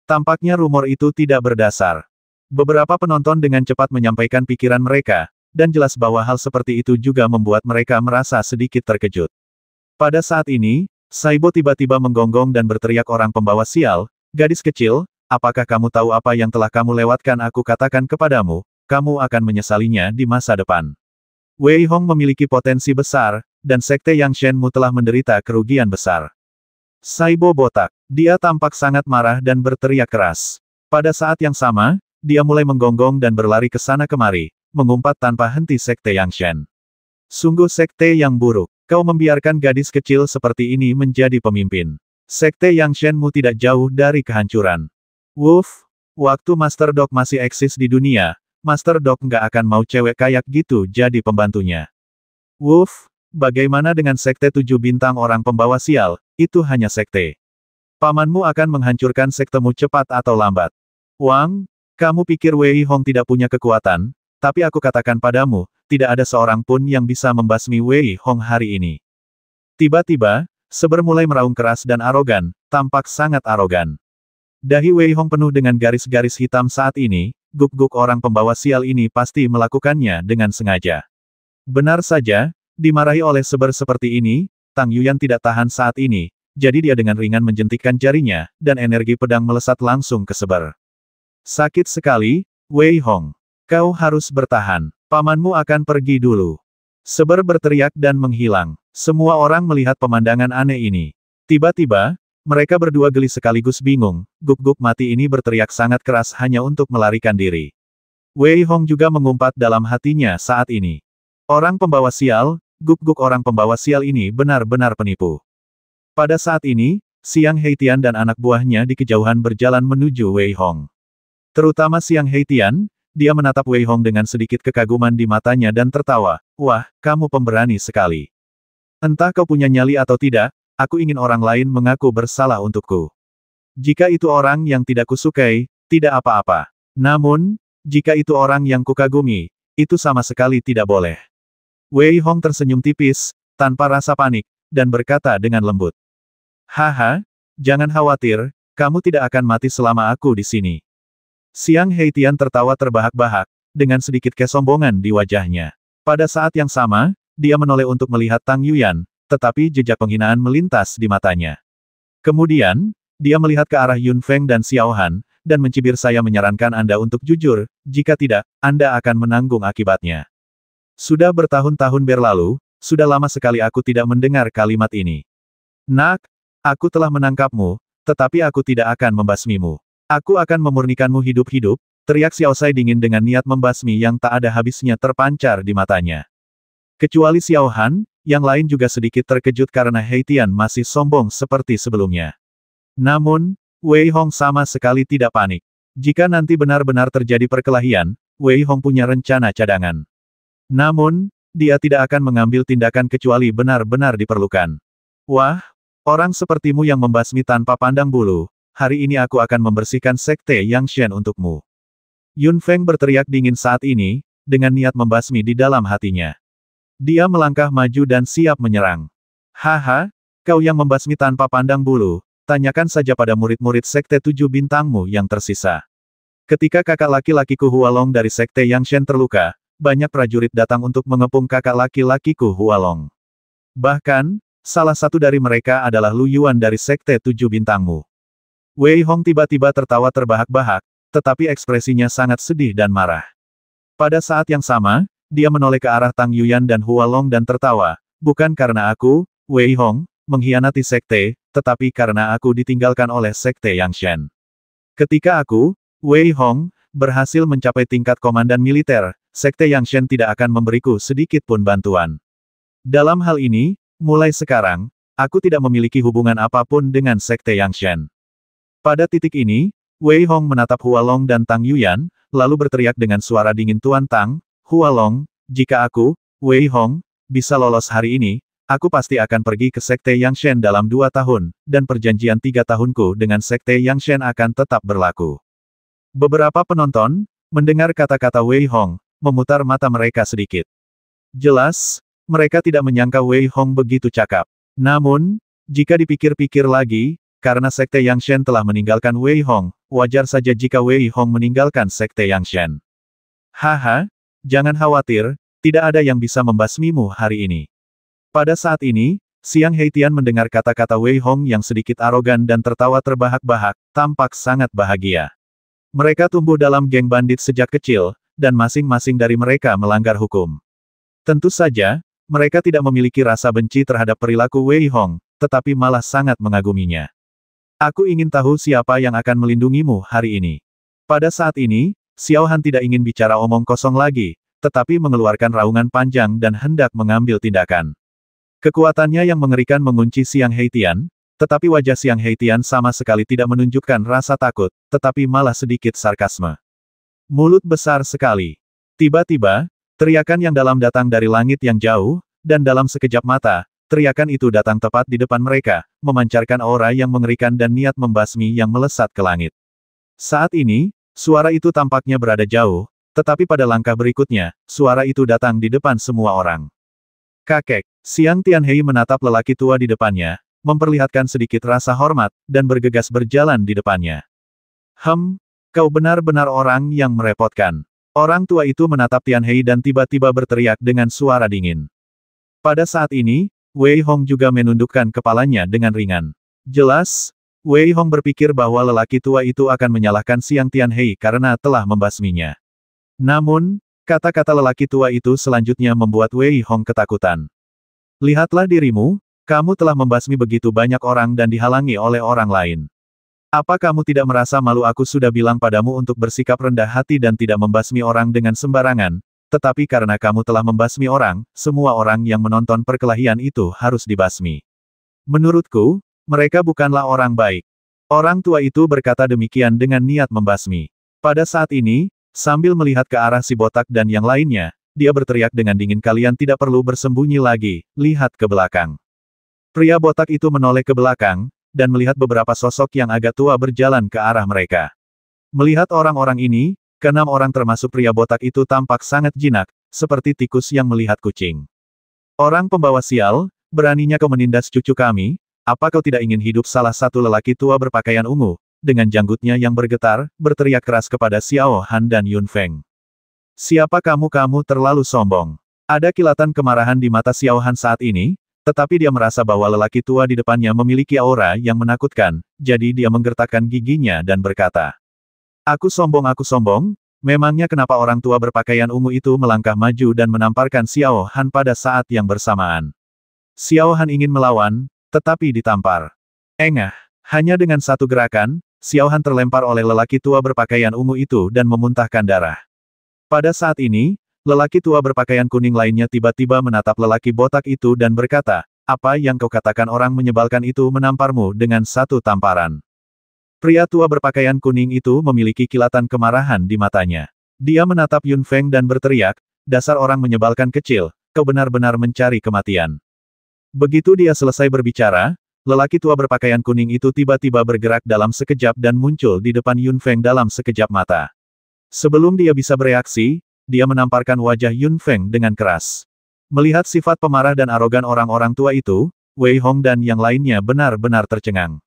Tampaknya rumor itu tidak berdasar. Beberapa penonton dengan cepat menyampaikan pikiran mereka, dan jelas bahwa hal seperti itu juga membuat mereka merasa sedikit terkejut. Pada saat ini, Saibo tiba-tiba menggonggong dan berteriak, "Orang pembawa sial, gadis kecil, apakah kamu tahu apa yang telah kamu lewatkan? Aku katakan kepadamu, kamu akan menyesalinya di masa depan." Wei Hong memiliki potensi besar, dan Sekte Yangshen-mu telah menderita kerugian besar. Saibo botak. Dia tampak sangat marah dan berteriak keras. Pada saat yang sama, dia mulai menggonggong dan berlari ke sana kemari, mengumpat tanpa henti Sekte Yangshen. Sungguh sekte yang buruk. Kau membiarkan gadis kecil seperti ini menjadi pemimpin. Sekte Yangshenmu tidak jauh dari kehancuran. Woof, waktu Master Dog masih eksis di dunia, Master Dog nggak akan mau cewek kayak gitu jadi pembantunya. Woof, bagaimana dengan sekte 7 bintang orang pembawa sial, itu hanya sekte. Pamanmu akan menghancurkan sektemu cepat atau lambat. Wang, kamu pikir Wei Hong tidak punya kekuatan, tapi aku katakan padamu, tidak ada seorang pun yang bisa membasmi Wei Hong hari ini. Tiba-tiba, Seber mulai meraung keras dan arogan, tampak sangat arogan. Dahi Wei Hong penuh dengan garis-garis hitam saat ini, guk-guk orang pembawa sial ini pasti melakukannya dengan sengaja. Benar saja, dimarahi oleh Seber seperti ini, Tang Yuyan tidak tahan saat ini, jadi dia dengan ringan menjentikkan jarinya, dan energi pedang melesat langsung ke Seber. Sakit sekali, Wei Hong. Kau harus bertahan. Pamanmu akan pergi dulu. Seber berteriak dan menghilang. Semua orang melihat pemandangan aneh ini. Tiba-tiba, mereka berdua geli sekaligus bingung, guk-guk mati ini berteriak sangat keras hanya untuk melarikan diri. Wei Hong juga mengumpat dalam hatinya saat ini. Orang pembawa sial, guk-guk orang pembawa sial ini benar-benar penipu. Pada saat ini, Xiang Heitian dan anak buahnya di kejauhan berjalan menuju Wei Hong. Terutama Xiang Heitian, dia menatap Wei Hong dengan sedikit kekaguman di matanya dan tertawa. Wah, kamu pemberani sekali. Entah kau punya nyali atau tidak, aku ingin orang lain mengaku bersalah untukku. Jika itu orang yang tidak kusukai, tidak apa-apa. Namun, jika itu orang yang kukagumi, itu sama sekali tidak boleh. Wei Hong tersenyum tipis, tanpa rasa panik, dan berkata dengan lembut. Haha, jangan khawatir, kamu tidak akan mati selama aku di sini. Xiang Heitian tertawa terbahak-bahak, dengan sedikit kesombongan di wajahnya. Pada saat yang sama, dia menoleh untuk melihat Tang Yuyan, tetapi jejak penghinaan melintas di matanya. Kemudian, dia melihat ke arah Yun Feng dan Xiao Han, dan mencibir. Saya menyarankan Anda untuk jujur, jika tidak, Anda akan menanggung akibatnya. Sudah bertahun-tahun berlalu, sudah lama sekali aku tidak mendengar kalimat ini. Nak, aku telah menangkapmu, tetapi aku tidak akan membasmimu. Aku akan memurnikanmu hidup-hidup, teriak Xiao Sai dingin dengan niat membasmi yang tak ada habisnya terpancar di matanya. Kecuali Xiao Han, yang lain juga sedikit terkejut karena Heitian masih sombong seperti sebelumnya. Namun, Wei Hong sama sekali tidak panik. Jika nanti benar-benar terjadi perkelahian, Wei Hong punya rencana cadangan. Namun, dia tidak akan mengambil tindakan kecuali benar-benar diperlukan. Wah, orang sepertimu yang membasmi tanpa pandang bulu. Hari ini aku akan membersihkan sekte Yangshen untukmu. Yun Feng berteriak dingin saat ini, dengan niat membasmi di dalam hatinya. Dia melangkah maju dan siap menyerang. Haha, kau yang membasmi tanpa pandang bulu, tanyakan saja pada murid-murid sekte 7 bintangmu yang tersisa. Ketika kakak laki-lakiku Hualong dari sekte Yangshen terluka, banyak prajurit datang untuk mengepung kakak laki-lakiku Hualong. Bahkan, salah satu dari mereka adalah Lu Yuan dari sekte 7 bintangmu. Wei Hong tiba-tiba tertawa terbahak-bahak, tetapi ekspresinya sangat sedih dan marah. Pada saat yang sama, dia menoleh ke arah Tang Yuyan dan Hualong dan tertawa, bukan karena aku, Wei Hong, mengkhianati sekte, tetapi karena aku ditinggalkan oleh sekte Yangshen. Ketika aku, Wei Hong, berhasil mencapai tingkat komandan militer, sekte Yangshen tidak akan memberiku sedikit pun bantuan. Dalam hal ini, mulai sekarang, aku tidak memiliki hubungan apapun dengan sekte Yangshen. Pada titik ini, Wei Hong menatap Hualong dan Tang Yuyan, lalu berteriak dengan suara dingin, Tuan Tang, Hualong, jika aku, Wei Hong, bisa lolos hari ini, aku pasti akan pergi ke sekte Yangshen dalam 2 tahun, dan perjanjian 3 tahunku dengan sekte Yangshen akan tetap berlaku. Beberapa penonton, mendengar kata-kata Wei Hong, memutar mata mereka sedikit. Jelas, mereka tidak menyangka Wei Hong begitu cakap. Namun, jika dipikir-pikir lagi, karena sekte Yangshen telah meninggalkan Wei Hong, wajar saja jika Wei Hong meninggalkan sekte Yangshen. Haha, jangan khawatir, tidak ada yang bisa membasmimu hari ini. Pada saat ini, Xiang Heitian mendengar kata-kata Wei Hong yang sedikit arogan dan tertawa terbahak-bahak, tampak sangat bahagia. Mereka tumbuh dalam geng bandit sejak kecil, dan masing-masing dari mereka melanggar hukum. Tentu saja, mereka tidak memiliki rasa benci terhadap perilaku Wei Hong, tetapi malah sangat mengaguminya. Aku ingin tahu siapa yang akan melindungimu hari ini. Pada saat ini, Xiao Han tidak ingin bicara omong kosong lagi, tetapi mengeluarkan raungan panjang dan hendak mengambil tindakan. Kekuatannya yang mengerikan mengunci Xiang Heitian, tetapi wajah Xiang Heitian sama sekali tidak menunjukkan rasa takut, tetapi malah sedikit sarkasme. Mulut besar sekali. Tiba-tiba, teriakan yang dalam datang dari langit yang jauh, dan dalam sekejap mata, teriakan itu datang tepat di depan mereka, memancarkan aura yang mengerikan dan niat membasmi yang melesat ke langit. Saat ini, suara itu tampaknya berada jauh, tetapi pada langkah berikutnya, suara itu datang di depan semua orang. Kakek, Xiang Tianhei menatap lelaki tua di depannya, memperlihatkan sedikit rasa hormat, dan bergegas berjalan di depannya. Kau benar-benar orang yang merepotkan. Orang tua itu menatap Tianhei dan tiba-tiba berteriak dengan suara dingin. Pada saat ini, Wei Hong juga menundukkan kepalanya dengan ringan. Jelas, Wei Hong berpikir bahwa lelaki tua itu akan menyalahkan Xiang Tianhei karena telah membasminya. Namun, kata-kata lelaki tua itu selanjutnya membuat Wei Hong ketakutan. Lihatlah dirimu, kamu telah membasmi begitu banyak orang dan dihalangi oleh orang lain. Apa kamu tidak merasa malu? Aku sudah bilang padamu untuk bersikap rendah hati dan tidak membasmi orang dengan sembarangan, tetapi karena kamu telah membasmi orang, semua orang yang menonton perkelahian itu harus dibasmi. Menurutku, mereka bukanlah orang baik. Orang tua itu berkata demikian dengan niat membasmi. Pada saat ini, sambil melihat ke arah si botak dan yang lainnya, dia berteriak dengan dingin, kalian tidak perlu bersembunyi lagi, lihat ke belakang. Pria botak itu menoleh ke belakang, dan melihat beberapa sosok yang agak tua berjalan ke arah mereka. Melihat orang-orang ini, keenam orang termasuk pria botak itu tampak sangat jinak, seperti tikus yang melihat kucing. Orang pembawa sial, beraninya kau menindas cucu kami, apa kau tidak ingin hidup? Salah satu lelaki tua berpakaian ungu, dengan janggutnya yang bergetar, berteriak keras kepada Xiao Han dan Yun Feng. Siapa kamu? Kamu terlalu sombong. Ada kilatan kemarahan di mata Xiao Han saat ini, tetapi dia merasa bahwa lelaki tua di depannya memiliki aura yang menakutkan, jadi dia menggertakkan giginya dan berkata, aku sombong, memangnya kenapa orang tua berpakaian ungu itu melangkah maju dan menamparkan Xiao Han pada saat yang bersamaan. Xiao Han ingin melawan, tetapi ditampar. Engah, hanya dengan satu gerakan, Xiao Han terlempar oleh lelaki tua berpakaian ungu itu dan memuntahkan darah. Pada saat ini, lelaki tua berpakaian kuning lainnya tiba-tiba menatap lelaki botak itu dan berkata, apa yang kau katakan? Orang menyebalkan itu menamparmu dengan satu tamparan. Pria tua berpakaian kuning itu memiliki kilatan kemarahan di matanya. Dia menatap Yun Feng dan berteriak, dasar orang menyebalkan kecil, kau benar-benar mencari kematian. Begitu dia selesai berbicara, lelaki tua berpakaian kuning itu tiba-tiba bergerak dalam sekejap dan muncul di depan Yun Feng dalam sekejap mata. Sebelum dia bisa bereaksi, dia menamparkan wajah Yun Feng dengan keras. Melihat sifat pemarah dan arogan orang-orang tua itu, Wei Hong dan yang lainnya benar-benar tercengang.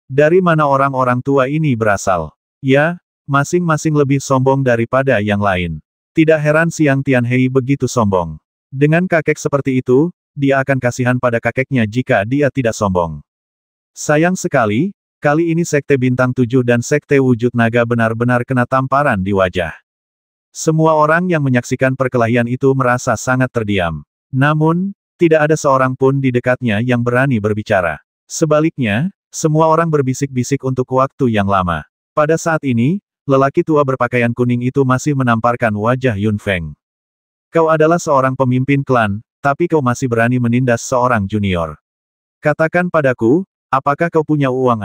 Dari mana orang-orang tua ini berasal? Ya, masing-masing lebih sombong daripada yang lain. Tidak heran Xiang Tianhei begitu sombong. Dengan kakek seperti itu, dia akan kasihan pada kakeknya jika dia tidak sombong. Sayang sekali, kali ini Sekte Bintang 7 dan Sekte Wujud Naga benar-benar kena tamparan di wajah. Semua orang yang menyaksikan perkelahian itu merasa sangat terdiam. Namun, tidak ada seorang pun di dekatnya yang berani berbicara. Sebaliknya, semua orang berbisik-bisik untuk waktu yang lama. Pada saat ini, lelaki tua berpakaian kuning itu masih menamparkan wajah Yun Feng. Kau adalah seorang pemimpin klan, tapi kau masih berani menindas seorang junior. Katakan padaku, apakah kau punya uang?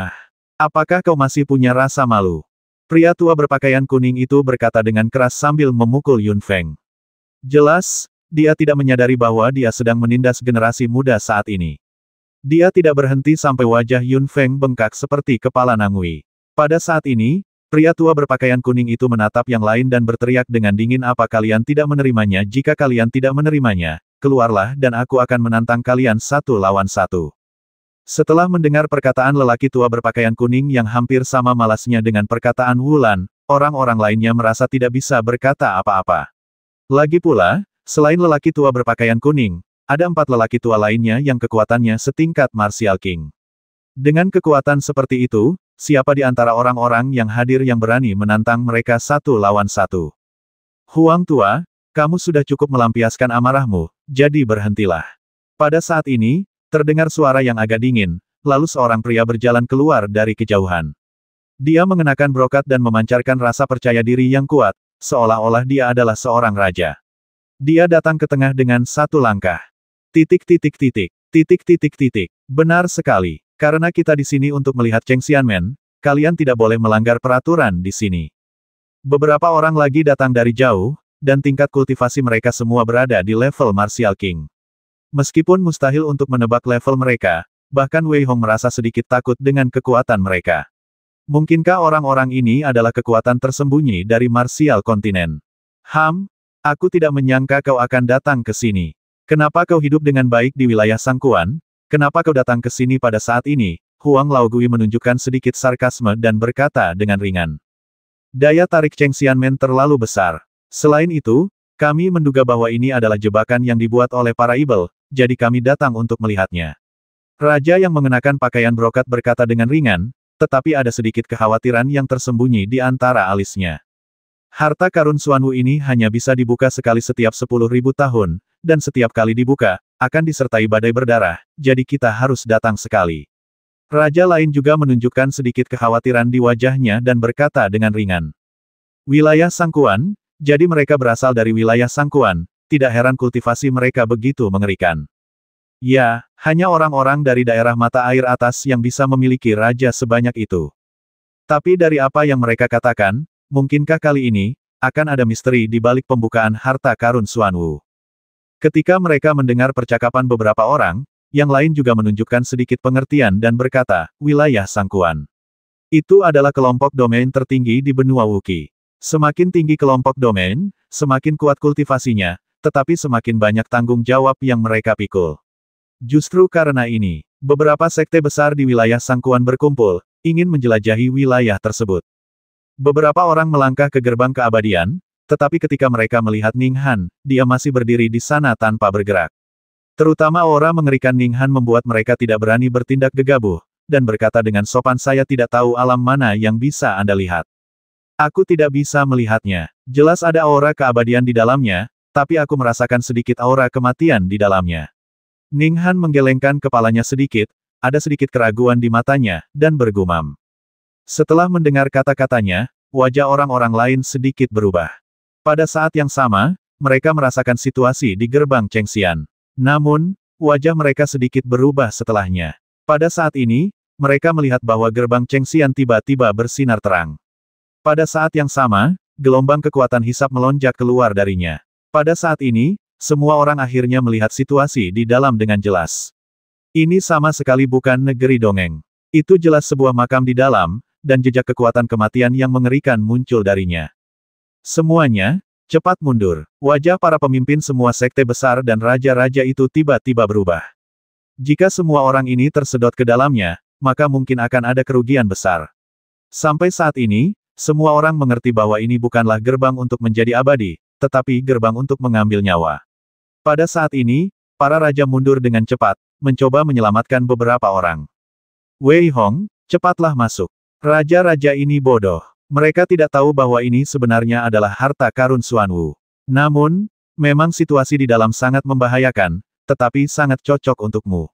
Apakah kau masih punya rasa malu? Pria tua berpakaian kuning itu berkata dengan keras sambil memukul Yun Feng. Jelas, dia tidak menyadari bahwa dia sedang menindas generasi muda saat ini. Dia tidak berhenti sampai wajah Yun Feng bengkak seperti kepala Nangui. Pada saat ini, pria tua berpakaian kuning itu menatap yang lain dan berteriak dengan dingin, apa kalian tidak menerimanya? Jika kalian tidak menerimanya, keluarlah dan aku akan menantang kalian 1 lawan 1. Setelah mendengar perkataan lelaki tua berpakaian kuning yang hampir sama malasnya dengan perkataan Wulan, orang-orang lainnya merasa tidak bisa berkata apa-apa. Lagi pula, selain lelaki tua berpakaian kuning, ada 4 lelaki tua lainnya yang kekuatannya setingkat Martial King. Dengan kekuatan seperti itu, siapa di antara orang-orang yang hadir yang berani menantang mereka 1 lawan 1? Huang tua, kamu sudah cukup melampiaskan amarahmu, jadi berhentilah. Pada saat ini, terdengar suara yang agak dingin, lalu seorang pria berjalan keluar dari kejauhan. Dia mengenakan brokat dan memancarkan rasa percaya diri yang kuat, seolah-olah dia adalah seorang raja. Dia datang ke tengah dengan 1 langkah. Titik titik titik. Benar sekali. Karena kita di sini untuk melihat Cheng Xianmen, kalian tidak boleh melanggar peraturan di sini. Beberapa orang lagi datang dari jauh, dan tingkat kultivasi mereka semua berada di level Martial King. Meskipun mustahil untuk menebak level mereka, bahkan Wei Hong merasa sedikit takut dengan kekuatan mereka. Mungkinkah orang-orang ini adalah kekuatan tersembunyi dari Martial Kontinen? Aku tidak menyangka kau akan datang ke sini. Kenapa kau hidup dengan baik di wilayah Sangkuan? Kenapa kau datang ke sini pada saat ini? Huang Laogui menunjukkan sedikit sarkasme dan berkata dengan ringan. Daya tarik Cheng Xianmen terlalu besar. Selain itu, kami menduga bahwa ini adalah jebakan yang dibuat oleh para ibel, jadi kami datang untuk melihatnya. Raja yang mengenakan pakaian brokat berkata dengan ringan, tetapi ada sedikit kekhawatiran yang tersembunyi di antara alisnya. Harta karun Xuanwu ini hanya bisa dibuka sekali setiap 10.000 tahun, dan setiap kali dibuka, akan disertai badai berdarah, jadi kita harus datang sekali. Raja lain juga menunjukkan sedikit kekhawatiran di wajahnya dan berkata dengan ringan. Wilayah Sangkuan, jadi mereka berasal dari wilayah Sangkuan, tidak heran kultivasi mereka begitu mengerikan. Ya, hanya orang-orang dari daerah mata air atas yang bisa memiliki raja sebanyak itu. Tapi dari apa yang mereka katakan, mungkinkah kali ini, akan ada misteri di balik pembukaan harta karun Xuanwu. Ketika mereka mendengar percakapan beberapa orang, yang lain juga menunjukkan sedikit pengertian dan berkata, wilayah Sangkuan. Itu adalah kelompok domain tertinggi di benua Wuqi. Semakin tinggi kelompok domain, semakin kuat kultivasinya, tetapi semakin banyak tanggung jawab yang mereka pikul. Justru karena ini, beberapa sekte besar di wilayah Sangkuan berkumpul, ingin menjelajahi wilayah tersebut. Beberapa orang melangkah ke gerbang keabadian, tetapi ketika mereka melihat Ning Han, dia masih berdiri di sana tanpa bergerak. Terutama aura mengerikan Ning Han membuat mereka tidak berani bertindak gegabah, dan berkata dengan sopan saya tidak tahu alam mana yang bisa Anda lihat. Aku tidak bisa melihatnya. Jelas ada aura keabadian di dalamnya, tapi aku merasakan sedikit aura kematian di dalamnya. Ning Han menggelengkan kepalanya sedikit, ada sedikit keraguan di matanya, dan bergumam. Setelah mendengar kata-katanya, wajah orang-orang lain sedikit berubah. Pada saat yang sama, mereka merasakan situasi di gerbang Chengxian. Namun, wajah mereka sedikit berubah setelahnya. Pada saat ini, mereka melihat bahwa gerbang Chengxian tiba-tiba bersinar terang. Pada saat yang sama, gelombang kekuatan hisap melonjak keluar darinya. Pada saat ini, semua orang akhirnya melihat situasi di dalam dengan jelas. Ini sama sekali bukan negeri dongeng. Itu jelas sebuah makam di dalam, dan jejak kekuatan kematian yang mengerikan muncul darinya. Semuanya, cepat mundur. Wajah para pemimpin semua sekte besar dan raja-raja itu tiba-tiba berubah. Jika semua orang ini tersedot ke dalamnya, maka mungkin akan ada kerugian besar. Sampai saat ini, semua orang mengerti bahwa ini bukanlah gerbang untuk menjadi abadi, tetapi gerbang untuk mengambil nyawa. Pada saat ini, para raja mundur dengan cepat, mencoba menyelamatkan beberapa orang. Wei Hong, cepatlah masuk. Raja-raja ini bodoh. Mereka tidak tahu bahwa ini sebenarnya adalah harta karun Xuanwu. Namun, memang situasi di dalam sangat membahayakan, tetapi sangat cocok untukmu.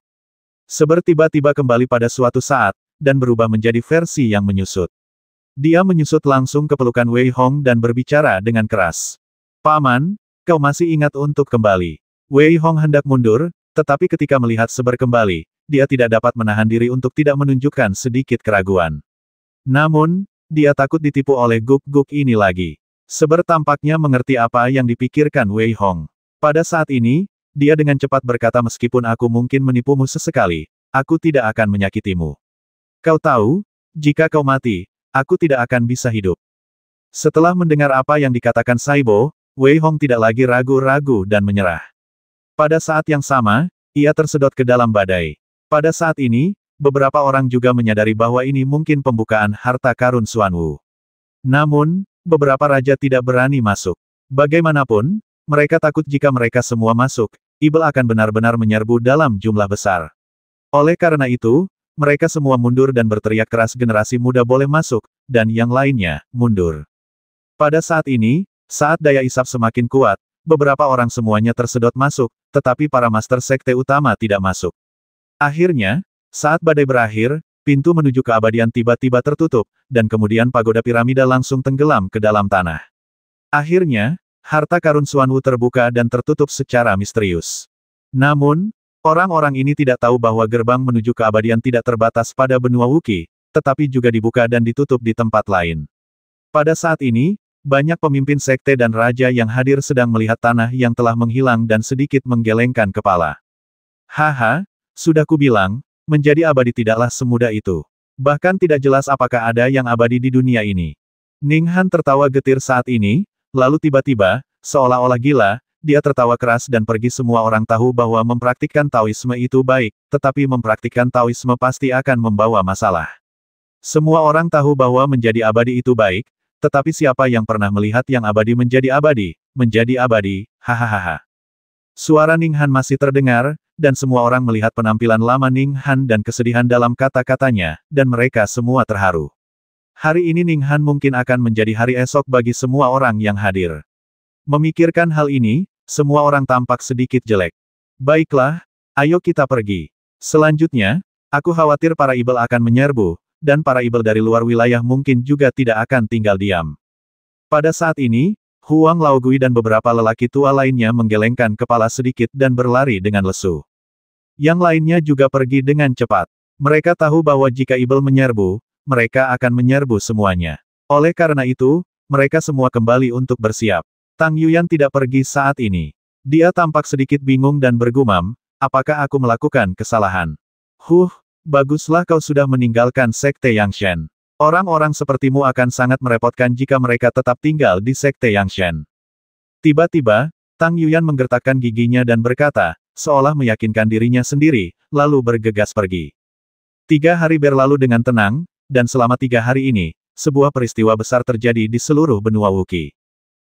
Seber tiba-tiba kembali pada suatu saat, dan berubah menjadi versi yang menyusut. Dia menyusut langsung ke pelukan Wei Hong dan berbicara dengan keras. Paman, kau masih ingat untuk kembali. Wei Hong hendak mundur, tetapi ketika melihat Seber kembali, dia tidak dapat menahan diri untuk tidak menunjukkan sedikit keraguan. Namun, dia takut ditipu oleh guk-guk ini lagi. Seber tampaknya mengerti apa yang dipikirkan Wei Hong. Pada saat ini, dia dengan cepat berkata meskipun aku mungkin menipumu sesekali, aku tidak akan menyakitimu. Kau tahu, jika kau mati, aku tidak akan bisa hidup. Setelah mendengar apa yang dikatakan Saibo, Wei Hong tidak lagi ragu-ragu dan menyerah. Pada saat yang sama, ia tersedot ke dalam badai. Pada saat ini, beberapa orang juga menyadari bahwa ini mungkin pembukaan harta karun Xuanwu. Namun, beberapa raja tidak berani masuk. Bagaimanapun, mereka takut jika mereka semua masuk, ibel akan benar-benar menyerbu dalam jumlah besar. Oleh karena itu, mereka semua mundur dan berteriak keras generasi muda boleh masuk, dan yang lainnya, mundur. Pada saat ini, saat daya isap semakin kuat, beberapa orang semuanya tersedot masuk, tetapi para master sekte utama tidak masuk. Akhirnya, saat badai berakhir, pintu menuju keabadian tiba-tiba tertutup, dan kemudian pagoda piramida langsung tenggelam ke dalam tanah. Akhirnya, harta karun Xuanwu terbuka dan tertutup secara misterius. Namun, Orang-orang ini tidak tahu bahwa gerbang menuju keabadian tidak terbatas pada benua Wookiee, tetapi juga dibuka dan ditutup di tempat lain. Pada saat ini, banyak pemimpin sekte dan raja yang hadir sedang melihat tanah yang telah menghilang dan sedikit menggelengkan kepala. Haha, sudah kubilang, menjadi abadi tidaklah semudah itu. Bahkan tidak jelas apakah ada yang abadi di dunia ini. Ning Han tertawa getir saat ini, lalu tiba-tiba, seolah-olah gila, dia tertawa keras dan pergi. Semua orang tahu bahwa mempraktikkan Taoisme itu baik, tetapi mempraktikkan Taoisme pasti akan membawa masalah. Semua orang tahu bahwa menjadi abadi itu baik, tetapi siapa yang pernah melihat yang abadi menjadi abadi? Menjadi abadi, hahaha. Suara Ning Han masih terdengar, dan semua orang melihat penampilan lama Ning Han dan kesedihan dalam kata-katanya, dan mereka semua terharu. Hari ini Ning Han mungkin akan menjadi hari esok bagi semua orang yang hadir. Memikirkan hal ini, semua orang tampak sedikit jelek. Baiklah, ayo kita pergi. Selanjutnya, aku khawatir para ibel akan menyerbu, dan para ibel dari luar wilayah mungkin juga tidak akan tinggal diam. Pada saat ini, Huang Laogui dan beberapa lelaki tua lainnya menggelengkan kepala sedikit dan berlari dengan lesu. Yang lainnya juga pergi dengan cepat. Mereka tahu bahwa jika ibel menyerbu, mereka akan menyerbu semuanya. Oleh karena itu, mereka semua kembali untuk bersiap. Tang Yuyan tidak pergi saat ini. Dia tampak sedikit bingung dan bergumam, apakah aku melakukan kesalahan? Baguslah kau sudah meninggalkan Sekte Yangshen. Orang-orang sepertimu akan sangat merepotkan jika mereka tetap tinggal di Sekte Yangshen. Tiba-tiba, Tang Yuyan menggertakkan giginya dan berkata, seolah meyakinkan dirinya sendiri, lalu bergegas pergi. 3 hari berlalu dengan tenang, dan selama 3 hari ini, sebuah peristiwa besar terjadi di seluruh benua Wookiee.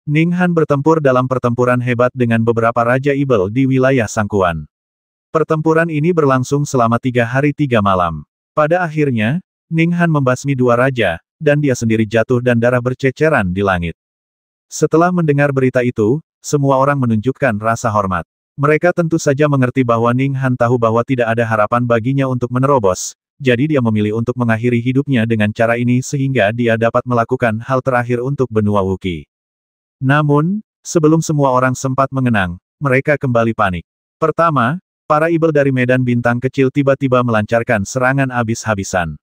Ning Han bertempur dalam pertempuran hebat dengan beberapa Raja Ibel di wilayah Sangkuan. Pertempuran ini berlangsung selama 3 hari 3 malam. Pada akhirnya, Ning Han membasmi 2 raja, dan dia sendiri jatuh dan darah berceceran di langit. Setelah mendengar berita itu, semua orang menunjukkan rasa hormat. Mereka tentu saja mengerti bahwa Ning Han tahu bahwa tidak ada harapan baginya untuk menerobos, jadi dia memilih untuk mengakhiri hidupnya dengan cara ini sehingga dia dapat melakukan hal terakhir untuk benua Wookiee. Namun, sebelum semua orang sempat mengenang, mereka kembali panik. Pertama, para ibel dari medan bintang kecil tiba-tiba melancarkan serangan habis-habisan.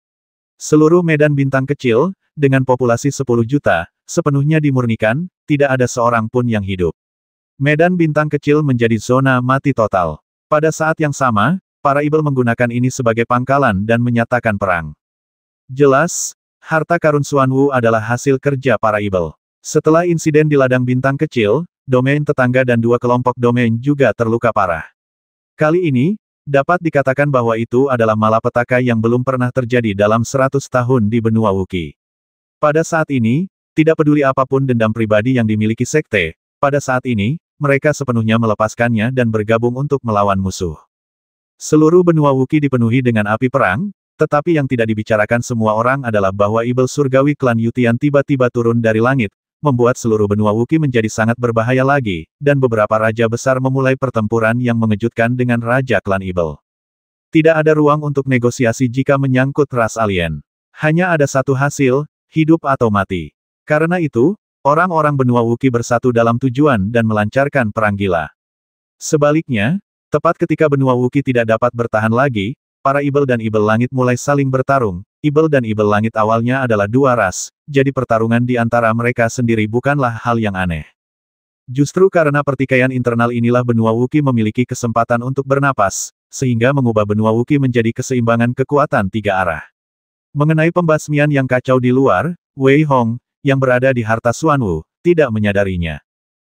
Seluruh medan bintang kecil, dengan populasi 10 juta, sepenuhnya dimurnikan, tidak ada seorang pun yang hidup. Medan bintang kecil menjadi zona mati total. Pada saat yang sama, para ibel menggunakan ini sebagai pangkalan dan menyatakan perang. Jelas, harta karun Xuanwu adalah hasil kerja para ibel. Setelah insiden di ladang bintang kecil, domain tetangga dan 2 kelompok domain juga terluka parah. Kali ini, dapat dikatakan bahwa itu adalah malapetaka yang belum pernah terjadi dalam 100 tahun di benua Wookiee. Pada saat ini, tidak peduli apapun dendam pribadi yang dimiliki sekte, pada saat ini, mereka sepenuhnya melepaskannya dan bergabung untuk melawan musuh. Seluruh benua Wookiee dipenuhi dengan api perang, tetapi yang tidak dibicarakan semua orang adalah bahwa ibel surgawi klan Yutian tiba-tiba turun dari langit, membuat seluruh benua Wookiee menjadi sangat berbahaya lagi, dan beberapa raja besar memulai pertempuran yang mengejutkan dengan raja klan Ibel. Tidak ada ruang untuk negosiasi jika menyangkut ras alien. Hanya ada satu hasil, hidup atau mati. Karena itu, orang-orang benua Wookiee bersatu dalam tujuan dan melancarkan perang gila. Sebaliknya, tepat ketika benua Wookiee tidak dapat bertahan lagi, para Ibel dan Ibel Langit mulai saling bertarung. Ibel dan Ibel Langit awalnya adalah 2 ras, jadi pertarungan di antara mereka sendiri bukanlah hal yang aneh. Justru karena pertikaian internal inilah benua Wookiee memiliki kesempatan untuk bernapas, sehingga mengubah benua Wookiee menjadi keseimbangan kekuatan 3 arah. Mengenai pembasmian yang kacau di luar, Wei Hong, yang berada di harta Xuanwu, tidak menyadarinya.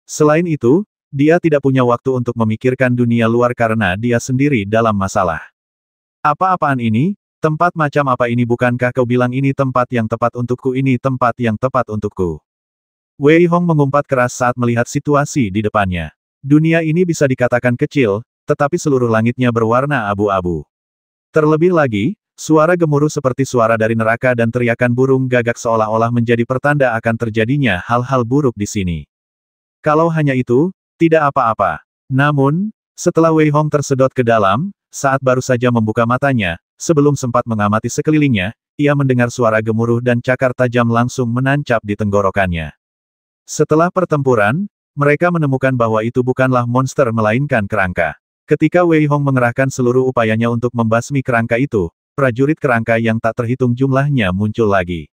Selain itu, dia tidak punya waktu untuk memikirkan dunia luar karena dia sendiri dalam masalah. Apa-apaan ini? Tempat macam apa ini? Bukankah kau bilang ini tempat yang tepat untukku? Ini tempat yang tepat untukku. Wei Hong mengumpat keras saat melihat situasi di depannya. Dunia ini bisa dikatakan kecil, tetapi seluruh langitnya berwarna abu-abu. Terlebih lagi, suara gemuruh seperti suara dari neraka dan teriakan burung gagak seolah-olah menjadi pertanda akan terjadinya hal-hal buruk di sini. Kalau hanya itu, tidak apa-apa. Namun, setelah Wei Hong tersedot ke dalam, saat baru saja membuka matanya, sebelum sempat mengamati sekelilingnya, ia mendengar suara gemuruh dan cakar tajam langsung menancap di tenggorokannya. Setelah pertempuran, mereka menemukan bahwa itu bukanlah monster melainkan kerangka. Ketika Wei Hong mengerahkan seluruh upayanya untuk membasmi kerangka itu, prajurit kerangka yang tak terhitung jumlahnya muncul lagi.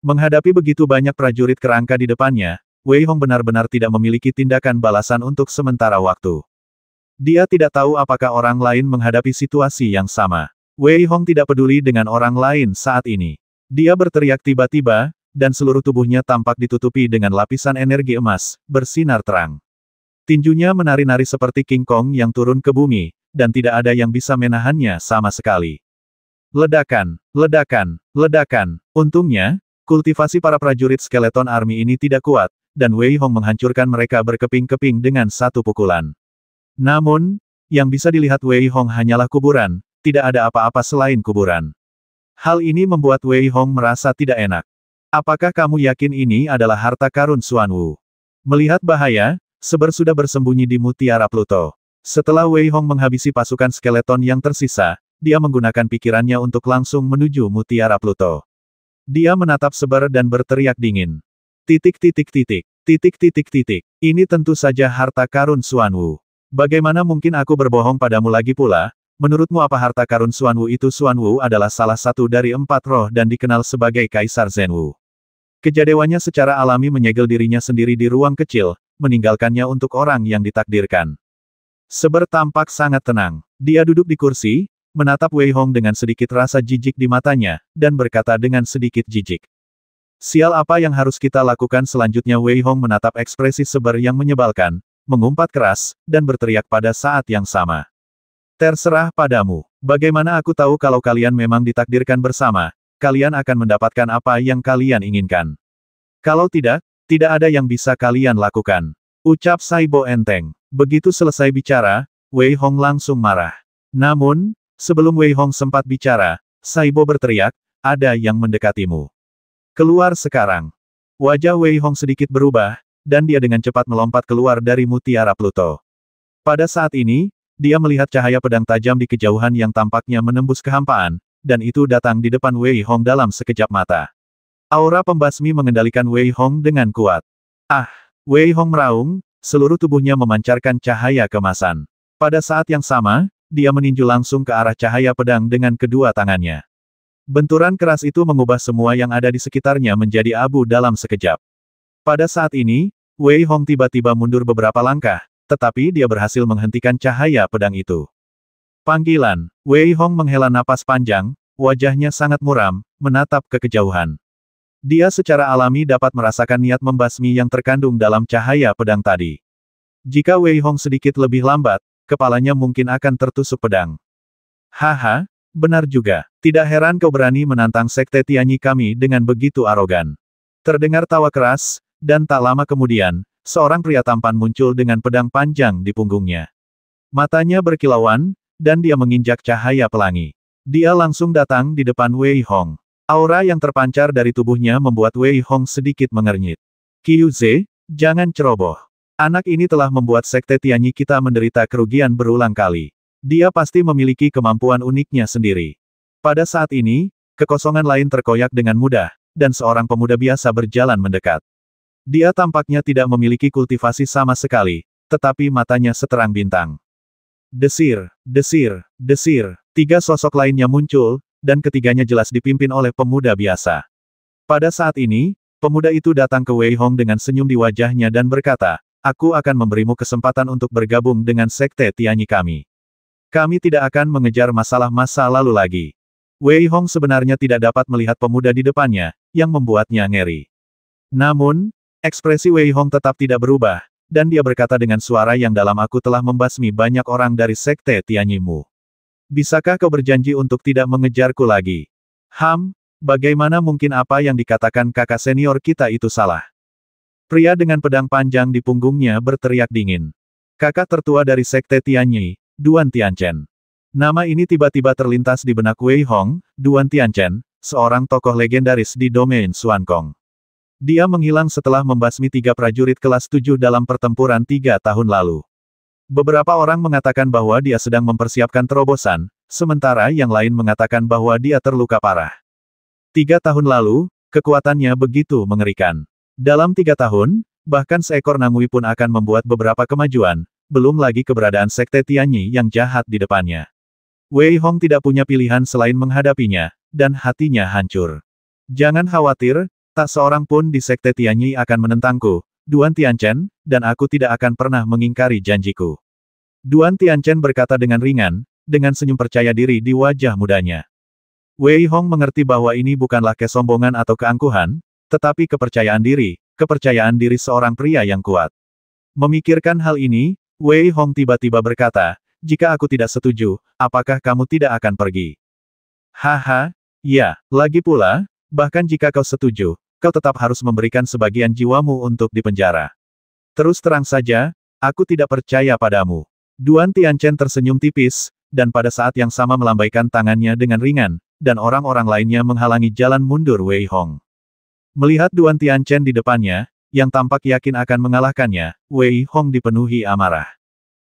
Menghadapi begitu banyak prajurit kerangka di depannya, Wei Hong benar-benar tidak memiliki tindakan balasan untuk sementara waktu. Dia tidak tahu apakah orang lain menghadapi situasi yang sama. Wei Hong tidak peduli dengan orang lain saat ini. Dia berteriak tiba-tiba, dan seluruh tubuhnya tampak ditutupi dengan lapisan energi emas, bersinar terang. Tinjunya menari-nari seperti King Kong yang turun ke bumi, dan tidak ada yang bisa menahannya sama sekali. Ledakan, ledakan, ledakan. Untungnya, kultivasi para prajurit skeleton army ini tidak kuat, dan Wei Hong menghancurkan mereka berkeping-keping dengan satu pukulan. Namun, yang bisa dilihat Wei Hong hanyalah kuburan, tidak ada apa-apa selain kuburan. Hal ini membuat Wei Hong merasa tidak enak. Apakah kamu yakin ini adalah harta karun Xuanwu? Melihat bahaya, Seber sudah bersembunyi di Mutiara Pluto. Setelah Wei Hong menghabisi pasukan skeleton yang tersisa, dia menggunakan pikirannya untuk langsung menuju Mutiara Pluto. Dia menatap Seber dan berteriak dingin. Titik titik titik, titik titik titik. Ini tentu saja harta karun Xuanwu. Bagaimana mungkin aku berbohong padamu lagi pula? Menurutmu apa harta karun Xuanwu itu? Xuanwu adalah salah satu dari 4 roh dan dikenal sebagai Kaisar Zhenwu. Kejadewannya secara alami menyegel dirinya sendiri di ruang kecil, meninggalkannya untuk orang yang ditakdirkan. Seber tampak sangat tenang. Dia duduk di kursi, menatap Wei Hong dengan sedikit rasa jijik di matanya, dan berkata dengan sedikit jijik. Sial, apa yang harus kita lakukan selanjutnya? Wei Hong menatap ekspresi Seber yang menyebalkan, mengumpat keras, dan berteriak pada saat yang sama. Terserah padamu. Bagaimana aku tahu kalau kalian memang ditakdirkan bersama, kalian akan mendapatkan apa yang kalian inginkan. Kalau tidak, tidak ada yang bisa kalian lakukan. Ucap Saibo enteng. Begitu selesai bicara, Wei Hong langsung marah. Namun, sebelum Wei Hong sempat bicara, Saibo berteriak, ada yang mendekatimu. Keluar sekarang. Wajah Wei Hong sedikit berubah, dan dia dengan cepat melompat keluar dari Mutiara Pluto. Pada saat ini, dia melihat cahaya pedang tajam di kejauhan yang tampaknya menembus kehampaan, dan itu datang di depan Wei Hong dalam sekejap mata. Aura pembasmi mengendalikan Wei Hong dengan kuat. Ah! Wei Hong meraung, seluruh tubuhnya memancarkan cahaya kemasan. Pada saat yang sama, dia meninju langsung ke arah cahaya pedang dengan kedua tangannya. Benturan keras itu mengubah semua yang ada di sekitarnya menjadi abu dalam sekejap. Pada saat ini, Wei Hong tiba-tiba mundur beberapa langkah, tetapi dia berhasil menghentikan cahaya pedang itu. Panggilan. Wei Hong menghela napas panjang, wajahnya sangat muram, menatap ke kejauhan. Dia secara alami dapat merasakan niat membasmi yang terkandung dalam cahaya pedang tadi. Jika Wei Hong sedikit lebih lambat, kepalanya mungkin akan tertusuk pedang. Haha, benar juga. Tidak heran kau berani menantang sekte Tianyi kami dengan begitu arogan. Terdengar tawa keras, dan tak lama kemudian, seorang pria tampan muncul dengan pedang panjang di punggungnya. Matanya berkilauan, dan dia menginjak cahaya pelangi. Dia langsung datang di depan Wei Hong. Aura yang terpancar dari tubuhnya membuat Wei Hong sedikit mengernyit. Qiu Ze, jangan ceroboh. Anak ini telah membuat sekte Tianyi kita menderita kerugian berulang kali. Dia pasti memiliki kemampuan uniknya sendiri. Pada saat ini, kekosongan lain terkoyak dengan mudah, dan seorang pemuda biasa berjalan mendekat. Dia tampaknya tidak memiliki kultivasi sama sekali, tetapi matanya seterang bintang. Desir, desir, desir. 3 sosok lainnya muncul, dan ketiganya jelas dipimpin oleh pemuda biasa. Pada saat ini, pemuda itu datang ke Wei Hong dengan senyum di wajahnya dan berkata, aku akan memberimu kesempatan untuk bergabung dengan sekte Tianyi kami. Kami tidak akan mengejar masalah masa lalu lagi. Wei Hong sebenarnya tidak dapat melihat pemuda di depannya, yang membuatnya ngeri. Namun, ekspresi Wei Hong tetap tidak berubah, dan dia berkata dengan suara yang dalam, aku telah membasmi banyak orang dari sekte Tianyi-mu. Bisakah kau berjanji untuk tidak mengejarku lagi? Bagaimana mungkin apa yang dikatakan kakak senior kita itu salah? Pria dengan pedang panjang di punggungnya berteriak dingin. Kakak tertua dari sekte Tianyi, Duan Tianchen. Nama ini tiba-tiba terlintas di benak Wei Hong. Duan Tianchen, seorang tokoh legendaris di domain Xuankong. Dia menghilang setelah membasmi 3 prajurit kelas 7 dalam pertempuran 3 tahun lalu. Beberapa orang mengatakan bahwa dia sedang mempersiapkan terobosan, sementara yang lain mengatakan bahwa dia terluka parah. 3 tahun lalu, kekuatannya begitu mengerikan. Dalam 3 tahun, bahkan seekor Nangui pun akan membuat beberapa kemajuan, belum lagi keberadaan Sekte Tianyi yang jahat di depannya. Wei Hong tidak punya pilihan selain menghadapinya, dan hatinya hancur. Jangan khawatir, tak seorang pun di Sekte Tianyi akan menentangku, Duan Tianchen, dan aku tidak akan pernah mengingkari janjiku. Duan Tianchen berkata dengan ringan, dengan senyum percaya diri di wajah mudanya. Wei Hong mengerti bahwa ini bukanlah kesombongan atau keangkuhan, tetapi kepercayaan diri seorang pria yang kuat. Memikirkan hal ini, Wei Hong tiba-tiba berkata, jika aku tidak setuju, apakah kamu tidak akan pergi? Haha, ya, lagi pula, bahkan jika kau setuju, kau tetap harus memberikan sebagian jiwamu untuk dipenjara. Terus terang saja, aku tidak percaya padamu. Duan Tianchen tersenyum tipis, dan pada saat yang sama melambaikan tangannya dengan ringan, dan orang-orang lainnya menghalangi jalan mundur Wei Hong. Melihat Duan Tianchen di depannya, yang tampak yakin akan mengalahkannya, Wei Hong dipenuhi amarah.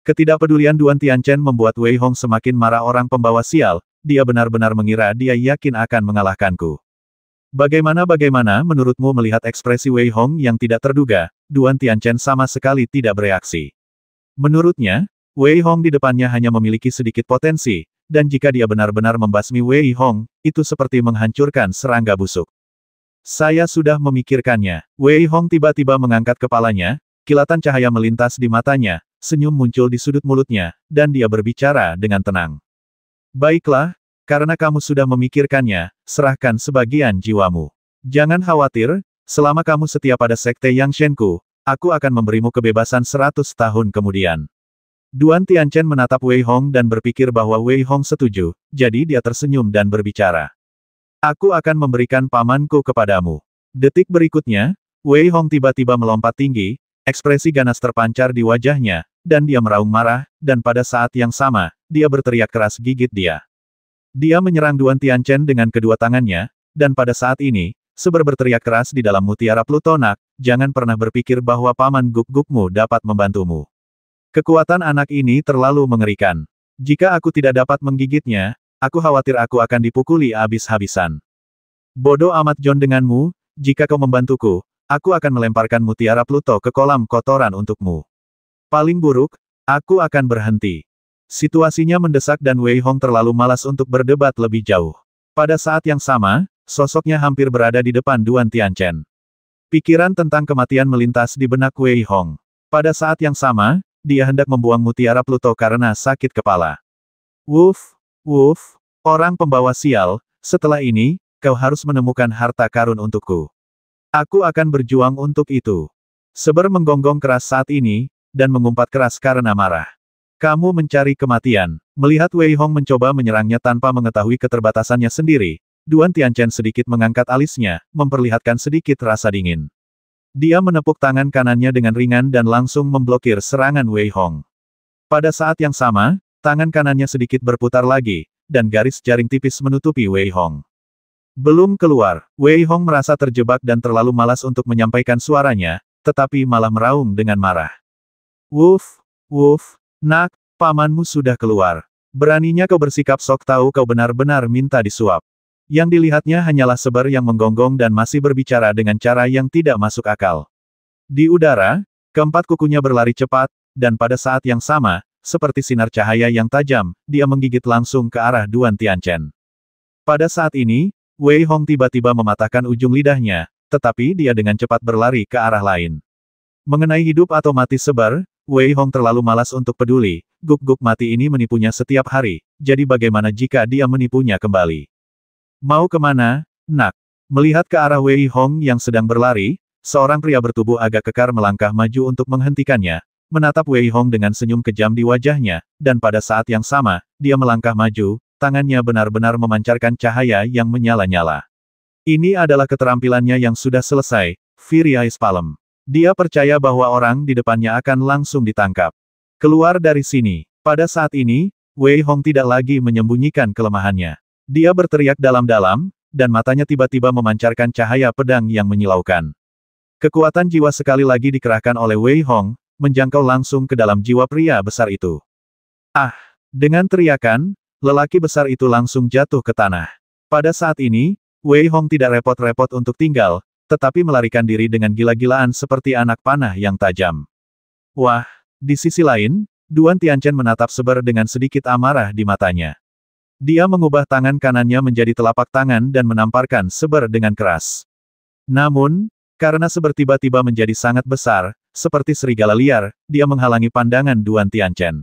Ketidakpedulian Duan Tianchen membuat Wei Hong semakin marah. Orang pembawa sial, dia benar-benar mengira dia yakin akan mengalahkanku. Bagaimana menurutmu melihat ekspresi Wei Hong yang tidak terduga, Duan Tianchen sama sekali tidak bereaksi. Menurutnya, Wei Hong di depannya hanya memiliki sedikit potensi, dan jika dia benar-benar membasmi Wei Hong, itu seperti menghancurkan serangga busuk. Saya sudah memikirkannya. Wei Hong tiba-tiba mengangkat kepalanya, kilatan cahaya melintas di matanya, senyum muncul di sudut mulutnya, dan dia berbicara dengan tenang. Baiklah, karena kamu sudah memikirkannya, serahkan sebagian jiwamu. Jangan khawatir, selama kamu setia pada Sekte Yang Shenku, aku akan memberimu kebebasan 100 tahun kemudian. Duan Tianchen menatap Wei Hong dan berpikir bahwa Wei Hong setuju, jadi dia tersenyum dan berbicara. Aku akan memberikan pamanku kepadamu. Detik berikutnya, Wei Hong tiba-tiba melompat tinggi, ekspresi ganas terpancar di wajahnya, dan dia meraung marah, dan pada saat yang sama, dia berteriak keras gigit dia. Dia menyerang Duan Tianchen dengan kedua tangannya, dan pada saat ini, Seber berteriak keras di dalam mutiara Plutonak, jangan pernah berpikir bahwa paman guk-gukmu dapat membantumu. Kekuatan anak ini terlalu mengerikan. Jika aku tidak dapat menggigitnya, aku khawatir aku akan dipukuli habis-habisan. Bodoh amat John denganmu, jika kau membantuku, aku akan melemparkan mutiara Pluto ke kolam kotoran untukmu. Paling buruk, aku akan berhenti. Situasinya mendesak dan Wei Hong terlalu malas untuk berdebat lebih jauh. Pada saat yang sama, sosoknya hampir berada di depan Duan Tianchen. Pikiran tentang kematian melintas di benak Wei Hong. Pada saat yang sama, dia hendak membuang mutiara Pluto karena sakit kepala. Woof, orang pembawa sial, setelah ini, kau harus menemukan harta karun untukku. Aku akan berjuang untuk itu. Seber menggonggong keras saat ini, dan mengumpat keras karena marah. Kamu mencari kematian. Melihat Wei Hong mencoba menyerangnya tanpa mengetahui keterbatasannya sendiri, Duan Tianchen sedikit mengangkat alisnya, memperlihatkan sedikit rasa dingin. Dia menepuk tangan kanannya dengan ringan dan langsung memblokir serangan Wei Hong. Pada saat yang sama, tangan kanannya sedikit berputar lagi, dan garis jaring tipis menutupi Wei Hong. Belum keluar, Wei Hong merasa terjebak dan terlalu malas untuk menyampaikan suaranya, tetapi malah meraung dengan marah. Woof, nak, pamanmu sudah keluar. Beraninya kau bersikap sok tahu kau benar-benar minta disuap. Yang dilihatnya hanyalah Seber yang menggonggong dan masih berbicara dengan cara yang tidak masuk akal. Di udara, keempat kukunya berlari cepat, dan pada saat yang sama, seperti sinar cahaya yang tajam, dia menggigit langsung ke arah Duan Tianchen. Pada saat ini, Wei Hong tiba-tiba mematahkan ujung lidahnya, tetapi dia dengan cepat berlari ke arah lain. Mengenai hidup atau mati Seber, Wei Hong terlalu malas untuk peduli, guk-guk mati ini menipunya setiap hari, jadi bagaimana jika dia menipunya kembali? Mau kemana, nak? Melihat ke arah Wei Hong yang sedang berlari, seorang pria bertubuh agak kekar melangkah maju untuk menghentikannya, menatap Wei Hong dengan senyum kejam di wajahnya, dan pada saat yang sama, dia melangkah maju, tangannya benar-benar memancarkan cahaya yang menyala-nyala. Ini adalah keterampilannya yang sudah selesai, Fury Ice Palm. Dia percaya bahwa orang di depannya akan langsung ditangkap. Keluar dari sini. Pada saat ini, Wei Hong tidak lagi menyembunyikan kelemahannya. Dia berteriak dalam-dalam, dan matanya tiba-tiba memancarkan cahaya pedang yang menyilaukan. Kekuatan jiwa sekali lagi dikerahkan oleh Wei Hong, menjangkau langsung ke dalam jiwa pria besar itu. Ah! Dengan teriakan, lelaki besar itu langsung jatuh ke tanah. Pada saat ini, Wei Hong tidak repot-repot untuk tinggal, tetapi melarikan diri dengan gila-gilaan seperti anak panah yang tajam. Wah! Di sisi lain, Duan Tianchen menatap Seber dengan sedikit amarah di matanya. Dia mengubah tangan kanannya menjadi telapak tangan dan menamparkan Seber dengan keras. Namun, karena Seber tiba-tiba menjadi sangat besar, seperti serigala liar, dia menghalangi pandangan Duan Tianchen.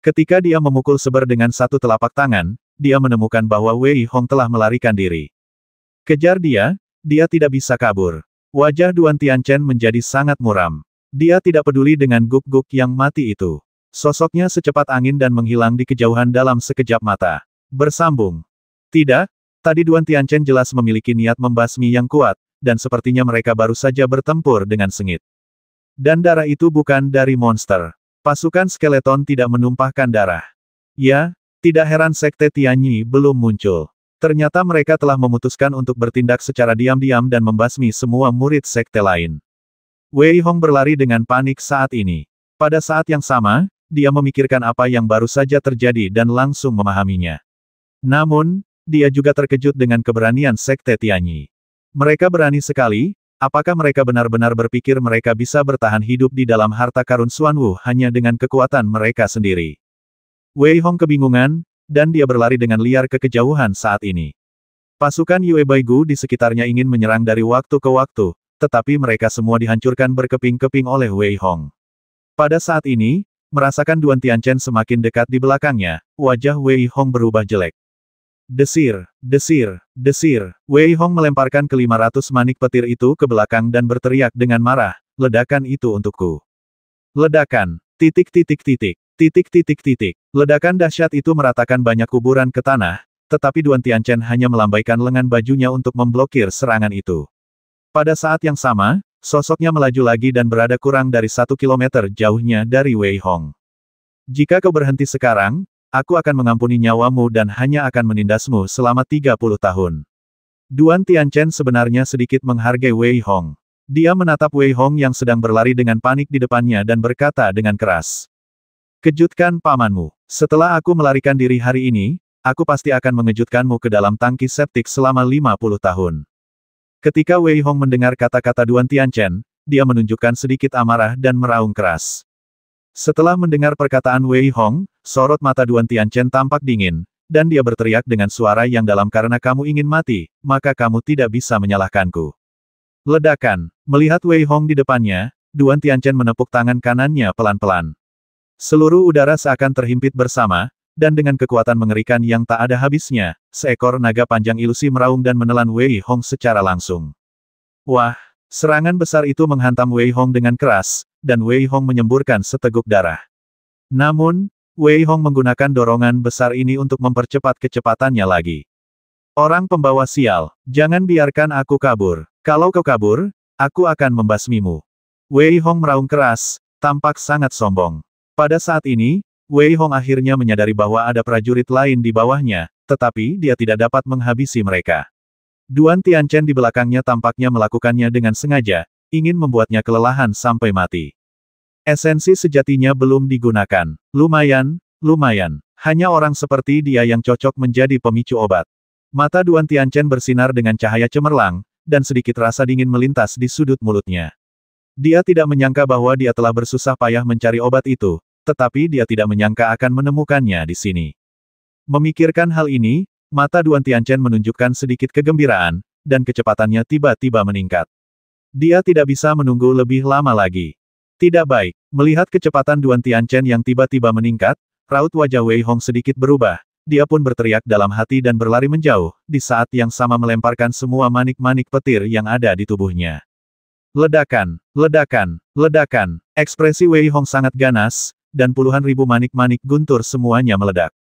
Ketika dia memukul Seber dengan satu telapak tangan, dia menemukan bahwa Wei Hong telah melarikan diri. Kejar dia, dia tidak bisa kabur. Wajah Duan Tianchen menjadi sangat muram. Dia tidak peduli dengan guk-guk yang mati itu. Sosoknya secepat angin dan menghilang di kejauhan dalam sekejap mata. Bersambung. Tidak, tadi Duan Tianchen jelas memiliki niat membasmi yang kuat, dan sepertinya mereka baru saja bertempur dengan sengit. Dan darah itu bukan dari monster. Pasukan skeleton tidak menumpahkan darah. Ya, tidak heran Sekte Tianyi belum muncul. Ternyata mereka telah memutuskan untuk bertindak secara diam-diam dan membasmi semua murid sekte lain. Wei Hong berlari dengan panik saat ini. Pada saat yang sama, dia memikirkan apa yang baru saja terjadi dan langsung memahaminya. Namun, dia juga terkejut dengan keberanian Sekte Tianyi. Mereka berani sekali, apakah mereka benar-benar berpikir mereka bisa bertahan hidup di dalam harta karun Xuanwu hanya dengan kekuatan mereka sendiri? Wei Hong kebingungan, dan dia berlari dengan liar ke kejauhan saat ini. Pasukan Yue Baigu di sekitarnya ingin menyerang dari waktu ke waktu, tetapi mereka semua dihancurkan berkeping-keping oleh Wei Hong. Pada saat ini, merasakan Duan Tianchen semakin dekat di belakangnya, wajah Wei Hong berubah jelek. Desir, desir, desir. Wei Hong melemparkan ke-500 manik petir itu ke belakang dan berteriak dengan marah, ledakan itu untukku. Ledakan, titik titik titik, titik titik titik. Ledakan dahsyat itu meratakan banyak kuburan ke tanah, tetapi Duan Tianchen hanya melambaikan lengan bajunya untuk memblokir serangan itu. Pada saat yang sama, sosoknya melaju lagi dan berada kurang dari 1 kilometer jauhnya dari Wei Hong. Jika kau berhenti sekarang, aku akan mengampuni nyawamu dan hanya akan menindasmu selama 30 tahun. Duan Tianchen sebenarnya sedikit menghargai Wei Hong. Dia menatap Wei Hong yang sedang berlari dengan panik di depannya dan berkata dengan keras. Kejutkan pamanmu. Setelah aku melarikan diri hari ini, aku pasti akan mengejutkanmu ke dalam tangki septik selama 50 tahun. Ketika Wei Hong mendengar kata-kata Duan Tianchen, dia menunjukkan sedikit amarah dan meraung keras. Setelah mendengar perkataan Wei Hong, sorot mata Duan Tianchen tampak dingin, dan dia berteriak dengan suara yang dalam karena kamu ingin mati, maka kamu tidak bisa menyalahkanku. Ledakan. Melihat Wei Hong di depannya, Duan Tianchen menepuk tangan kanannya pelan-pelan. Seluruh udara seakan terhimpit bersama, dan dengan kekuatan mengerikan yang tak ada habisnya, seekor naga panjang ilusi meraung dan menelan Wei Hong secara langsung. Wah, serangan besar itu menghantam Wei Hong dengan keras, dan Wei Hong menyemburkan seteguk darah. Namun, Wei Hong menggunakan dorongan besar ini untuk mempercepat kecepatannya lagi. Orang pembawa sial, jangan biarkan aku kabur. Kalau kau kabur, aku akan membasmimu. Wei Hong meraung keras, tampak sangat sombong. Pada saat ini, Wei Hong akhirnya menyadari bahwa ada prajurit lain di bawahnya, tetapi dia tidak dapat menghabisi mereka. Duan Tianchen di belakangnya tampaknya melakukannya dengan sengaja, ingin membuatnya kelelahan sampai mati. Esensi sejatinya belum digunakan. Lumayan, lumayan. Hanya orang seperti dia yang cocok menjadi pemicu obat. Mata Duan Tianchen bersinar dengan cahaya cemerlang, dan sedikit rasa dingin melintas di sudut mulutnya. Dia tidak menyangka bahwa dia telah bersusah payah mencari obat itu, tetapi dia tidak menyangka akan menemukannya di sini. Memikirkan hal ini, mata Duan Tianchen menunjukkan sedikit kegembiraan, dan kecepatannya tiba-tiba meningkat. Dia tidak bisa menunggu lebih lama lagi. Tidak baik. Melihat kecepatan Duan Tianchen yang tiba-tiba meningkat, raut wajah Wei Hong sedikit berubah. Dia pun berteriak dalam hati dan berlari menjauh, di saat yang sama melemparkan semua manik-manik petir yang ada di tubuhnya. Ledakan, ledakan, ledakan. Ekspresi Wei Hong sangat ganas, dan puluhan ribu manik-manik guntur semuanya meledak.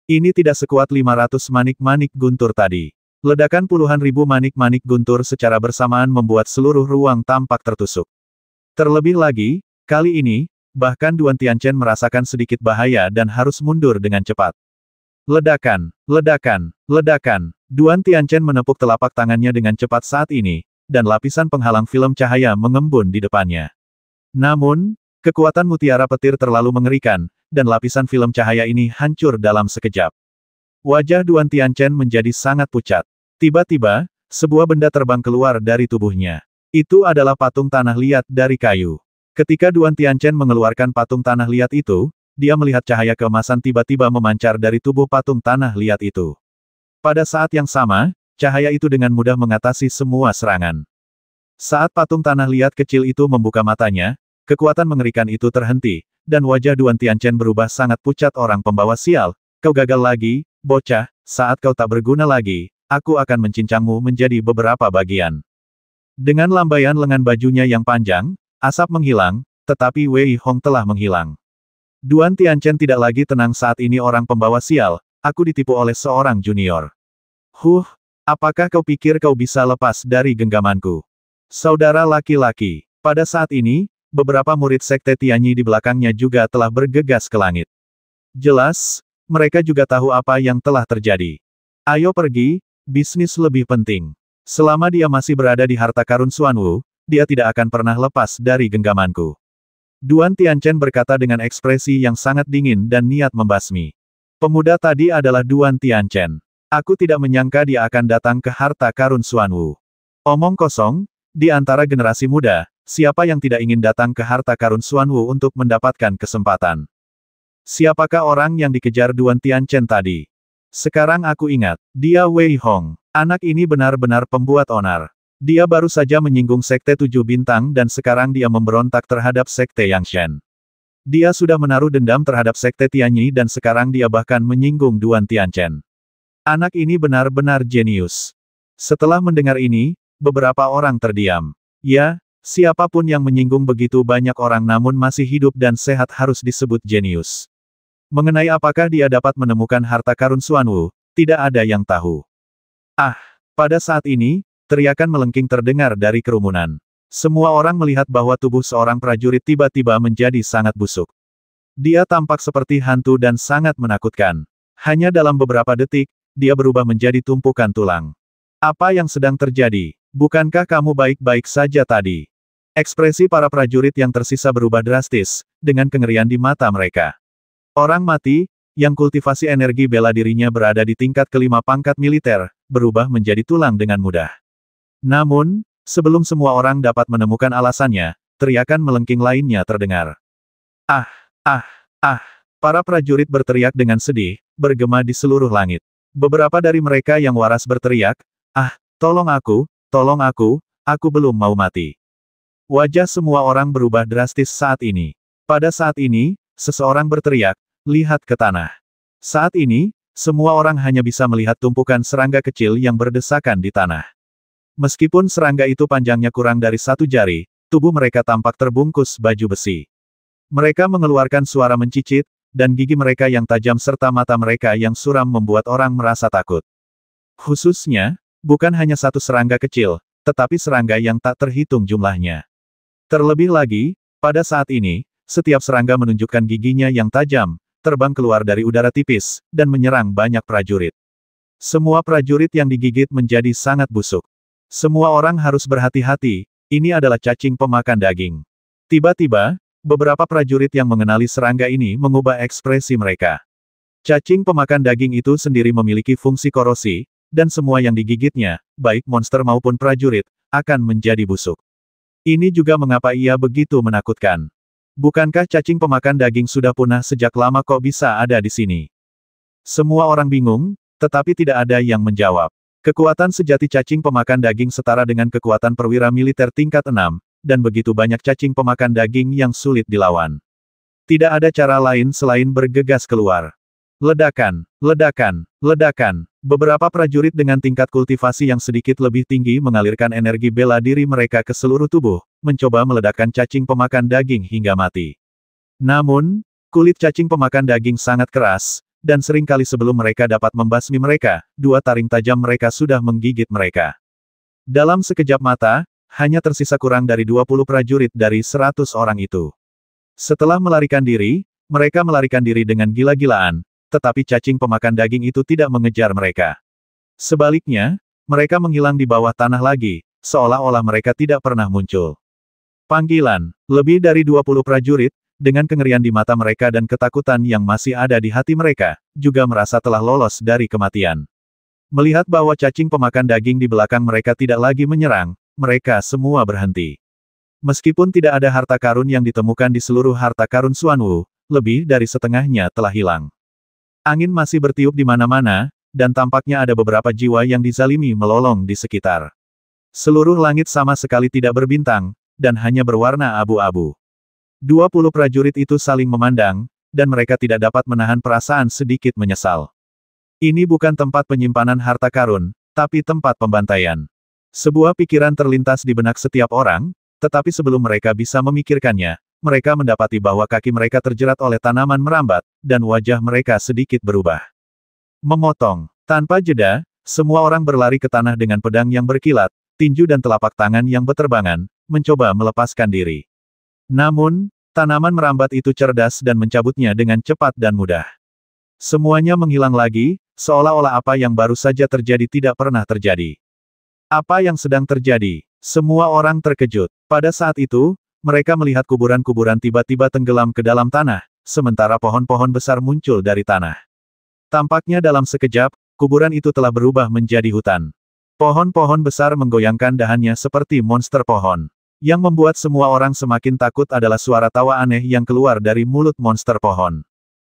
Ini tidak sekuat 500 manik-manik guntur tadi. Ledakan puluhan ribu manik-manik guntur secara bersamaan membuat seluruh ruang tampak tertusuk. Terlebih lagi, kali ini, bahkan Duan Tianchen merasakan sedikit bahaya dan harus mundur dengan cepat. Ledakan, ledakan, ledakan. Duan Tianchen menepuk telapak tangannya dengan cepat saat ini, dan lapisan penghalang film cahaya mengembun di depannya. Namun, kekuatan mutiara petir terlalu mengerikan, dan lapisan film cahaya ini hancur dalam sekejap. Wajah Duan Tianchen menjadi sangat pucat. Tiba-tiba, sebuah benda terbang keluar dari tubuhnya. Itu adalah patung tanah liat dari kayu. Ketika Duan Tianchen mengeluarkan patung tanah liat itu, dia melihat cahaya keemasan tiba-tiba memancar dari tubuh patung tanah liat itu. Pada saat yang sama, cahaya itu dengan mudah mengatasi semua serangan. Saat patung tanah liat kecil itu membuka matanya, kekuatan mengerikan itu terhenti, dan wajah Duan Tianchen berubah sangat pucat. Orang pembawa sial, kau gagal lagi, bocah, saat kau tak berguna lagi, aku akan mencincangmu menjadi beberapa bagian. Dengan lambaian lengan bajunya yang panjang, asap menghilang, tetapi Wei Hong telah menghilang. Duan Tianchen tidak lagi tenang saat ini. Orang pembawa sial, aku ditipu oleh seorang junior. Apakah kau pikir kau bisa lepas dari genggamanku? Saudara laki-laki, pada saat ini, beberapa murid Sekte Tianyi di belakangnya juga telah bergegas ke langit. Jelas, mereka juga tahu apa yang telah terjadi. Ayo pergi, bisnis lebih penting. Selama dia masih berada di harta karun Xuanwu, dia tidak akan pernah lepas dari genggamanku. Duan Tianchen berkata dengan ekspresi yang sangat dingin dan niat membasmi. Pemuda tadi adalah Duan Tianchen. Aku tidak menyangka dia akan datang ke harta karun Xuanwu. Omong kosong, di antara generasi muda, siapa yang tidak ingin datang ke harta karun Xuanwu untuk mendapatkan kesempatan? Siapakah orang yang dikejar Duan Tianchen tadi? Sekarang aku ingat, dia Wei Hong. Anak ini benar-benar pembuat onar. Dia baru saja menyinggung Sekte 7 Bintang dan sekarang dia memberontak terhadap Sekte Yangshan. Dia sudah menaruh dendam terhadap Sekte Tianyi dan sekarang dia bahkan menyinggung Duan Tianchen. Anak ini benar-benar jenius. Setelah mendengar ini, beberapa orang terdiam. Ya, siapapun yang menyinggung begitu banyak orang namun masih hidup dan sehat harus disebut jenius. Mengenai apakah dia dapat menemukan harta karun Xuanwu, tidak ada yang tahu. Pada saat ini, teriakan melengking terdengar dari kerumunan. Semua orang melihat bahwa tubuh seorang prajurit tiba-tiba menjadi sangat busuk. Dia tampak seperti hantu dan sangat menakutkan. Hanya dalam beberapa detik, dia berubah menjadi tumpukan tulang. Apa yang sedang terjadi? Bukankah kamu baik-baik saja tadi? Ekspresi para prajurit yang tersisa berubah drastis, dengan kengerian di mata mereka. Orang mati, yang kultivasi energi bela dirinya berada di tingkat kelima pangkat militer, berubah menjadi tulang dengan mudah. Namun, sebelum semua orang dapat menemukan alasannya, teriakan melengking lainnya terdengar. Para prajurit berteriak dengan sedih, bergema di seluruh langit. Beberapa dari mereka yang waras berteriak, tolong aku belum mau mati. Wajah semua orang berubah drastis saat ini. Pada saat ini, seseorang berteriak, lihat ke tanah. Saat ini, semua orang hanya bisa melihat tumpukan serangga kecil yang berdesakan di tanah. Meskipun serangga itu panjangnya kurang dari 1 jari, tubuh mereka tampak terbungkus baju besi. Mereka mengeluarkan suara mencicit, dan gigi mereka yang tajam serta mata mereka yang suram membuat orang merasa takut. Khususnya, bukan hanya satu serangga kecil, tetapi serangga yang tak terhitung jumlahnya. Terlebih lagi, pada saat ini, setiap serangga menunjukkan giginya yang tajam, terbang keluar dari udara tipis, dan menyerang banyak prajurit. Semua prajurit yang digigit menjadi sangat busuk. Semua orang harus berhati-hati, ini adalah cacing pemakan daging. Tiba-tiba, beberapa prajurit yang mengenali serangga ini mengubah ekspresi mereka. Cacing pemakan daging itu sendiri memiliki fungsi korosi, dan semua yang digigitnya, baik monster maupun prajurit, akan menjadi busuk. Ini juga mengapa ia begitu menakutkan. Bukankah cacing pemakan daging sudah punah sejak lama kok bisa ada di sini? Semua orang bingung, tetapi tidak ada yang menjawab. Kekuatan sejati cacing pemakan daging setara dengan kekuatan perwira militer tingkat 6, dan begitu banyak cacing pemakan daging yang sulit dilawan. Tidak ada cara lain selain bergegas keluar. Ledakan, ledakan, ledakan. Beberapa prajurit dengan tingkat kultivasi yang sedikit lebih tinggi mengalirkan energi bela diri mereka ke seluruh tubuh, mencoba meledakkan cacing pemakan daging hingga mati. Namun, kulit cacing pemakan daging sangat keras, dan seringkali sebelum mereka dapat membasmi mereka, 2 taring tajam mereka sudah menggigit mereka. Dalam sekejap mata, hanya tersisa kurang dari 20 prajurit dari 100 orang itu. Setelah melarikan diri, mereka melarikan diri dengan gila-gilaan, tetapi cacing pemakan daging itu tidak mengejar mereka. Sebaliknya, mereka menghilang di bawah tanah lagi, seolah-olah mereka tidak pernah muncul. Panggilan, lebih dari 20 prajurit, dengan kengerian di mata mereka dan ketakutan yang masih ada di hati mereka, juga merasa telah lolos dari kematian. Melihat bahwa cacing pemakan daging di belakang mereka tidak lagi menyerang, mereka semua berhenti. Meskipun tidak ada harta karun yang ditemukan di seluruh harta karun Xuanwu, lebih dari setengahnya telah hilang. Angin masih bertiup di mana-mana, dan tampaknya ada beberapa jiwa yang dizalimi melolong di sekitar. Seluruh langit sama sekali tidak berbintang, dan hanya berwarna abu-abu. 20 prajurit itu saling memandang, dan mereka tidak dapat menahan perasaan sedikit menyesal. Ini bukan tempat penyimpanan harta karun, tapi tempat pembantaian. Sebuah pikiran terlintas di benak setiap orang, tetapi sebelum mereka bisa memikirkannya, mereka mendapati bahwa kaki mereka terjerat oleh tanaman merambat, dan wajah mereka sedikit berubah. Memotong. Tanpa jeda, semua orang berlari ke tanah dengan pedang yang berkilat, tinju dan telapak tangan yang beterbangan, mencoba melepaskan diri. Namun, tanaman merambat itu cerdas dan mencabutnya dengan cepat dan mudah. Semuanya menghilang lagi, seolah-olah apa yang baru saja terjadi tidak pernah terjadi. Apa yang sedang terjadi? Semua orang terkejut. Pada saat itu, mereka melihat kuburan-kuburan tiba-tiba tenggelam ke dalam tanah, sementara pohon-pohon besar muncul dari tanah. Tampaknya dalam sekejap, kuburan itu telah berubah menjadi hutan. Pohon-pohon besar menggoyangkan dahannya seperti monster pohon. Yang membuat semua orang semakin takut adalah suara tawa aneh yang keluar dari mulut monster pohon.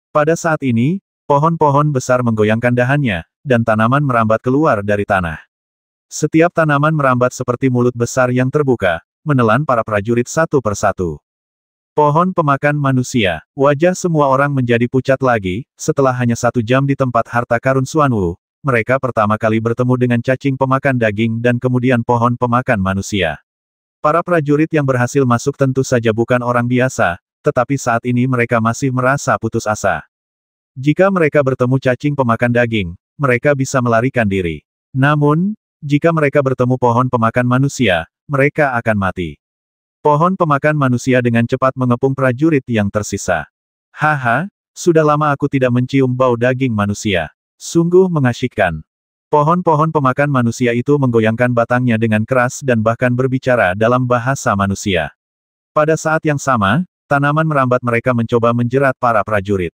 Pada saat ini, pohon-pohon besar menggoyangkan dahannya, dan tanaman merambat keluar dari tanah. Setiap tanaman merambat seperti mulut besar yang terbuka, menelan para prajurit satu persatu. Pohon pemakan manusia. Wajah semua orang menjadi pucat lagi, setelah hanya 1 jam di tempat harta karun Xuanwu, mereka pertama kali bertemu dengan cacing pemakan daging dan kemudian pohon pemakan manusia. Para prajurit yang berhasil masuk tentu saja bukan orang biasa, tetapi saat ini mereka masih merasa putus asa. Jika mereka bertemu cacing pemakan daging, mereka bisa melarikan diri. Namun, jika mereka bertemu pohon pemakan manusia, mereka akan mati. Pohon pemakan manusia dengan cepat mengepung prajurit yang tersisa. Haha, sudah lama aku tidak mencium bau daging manusia. Sungguh mengasyikkan. Pohon-pohon pemakan manusia itu menggoyangkan batangnya dengan keras dan bahkan berbicara dalam bahasa manusia. Pada saat yang sama, tanaman merambat mereka mencoba menjerat para prajurit.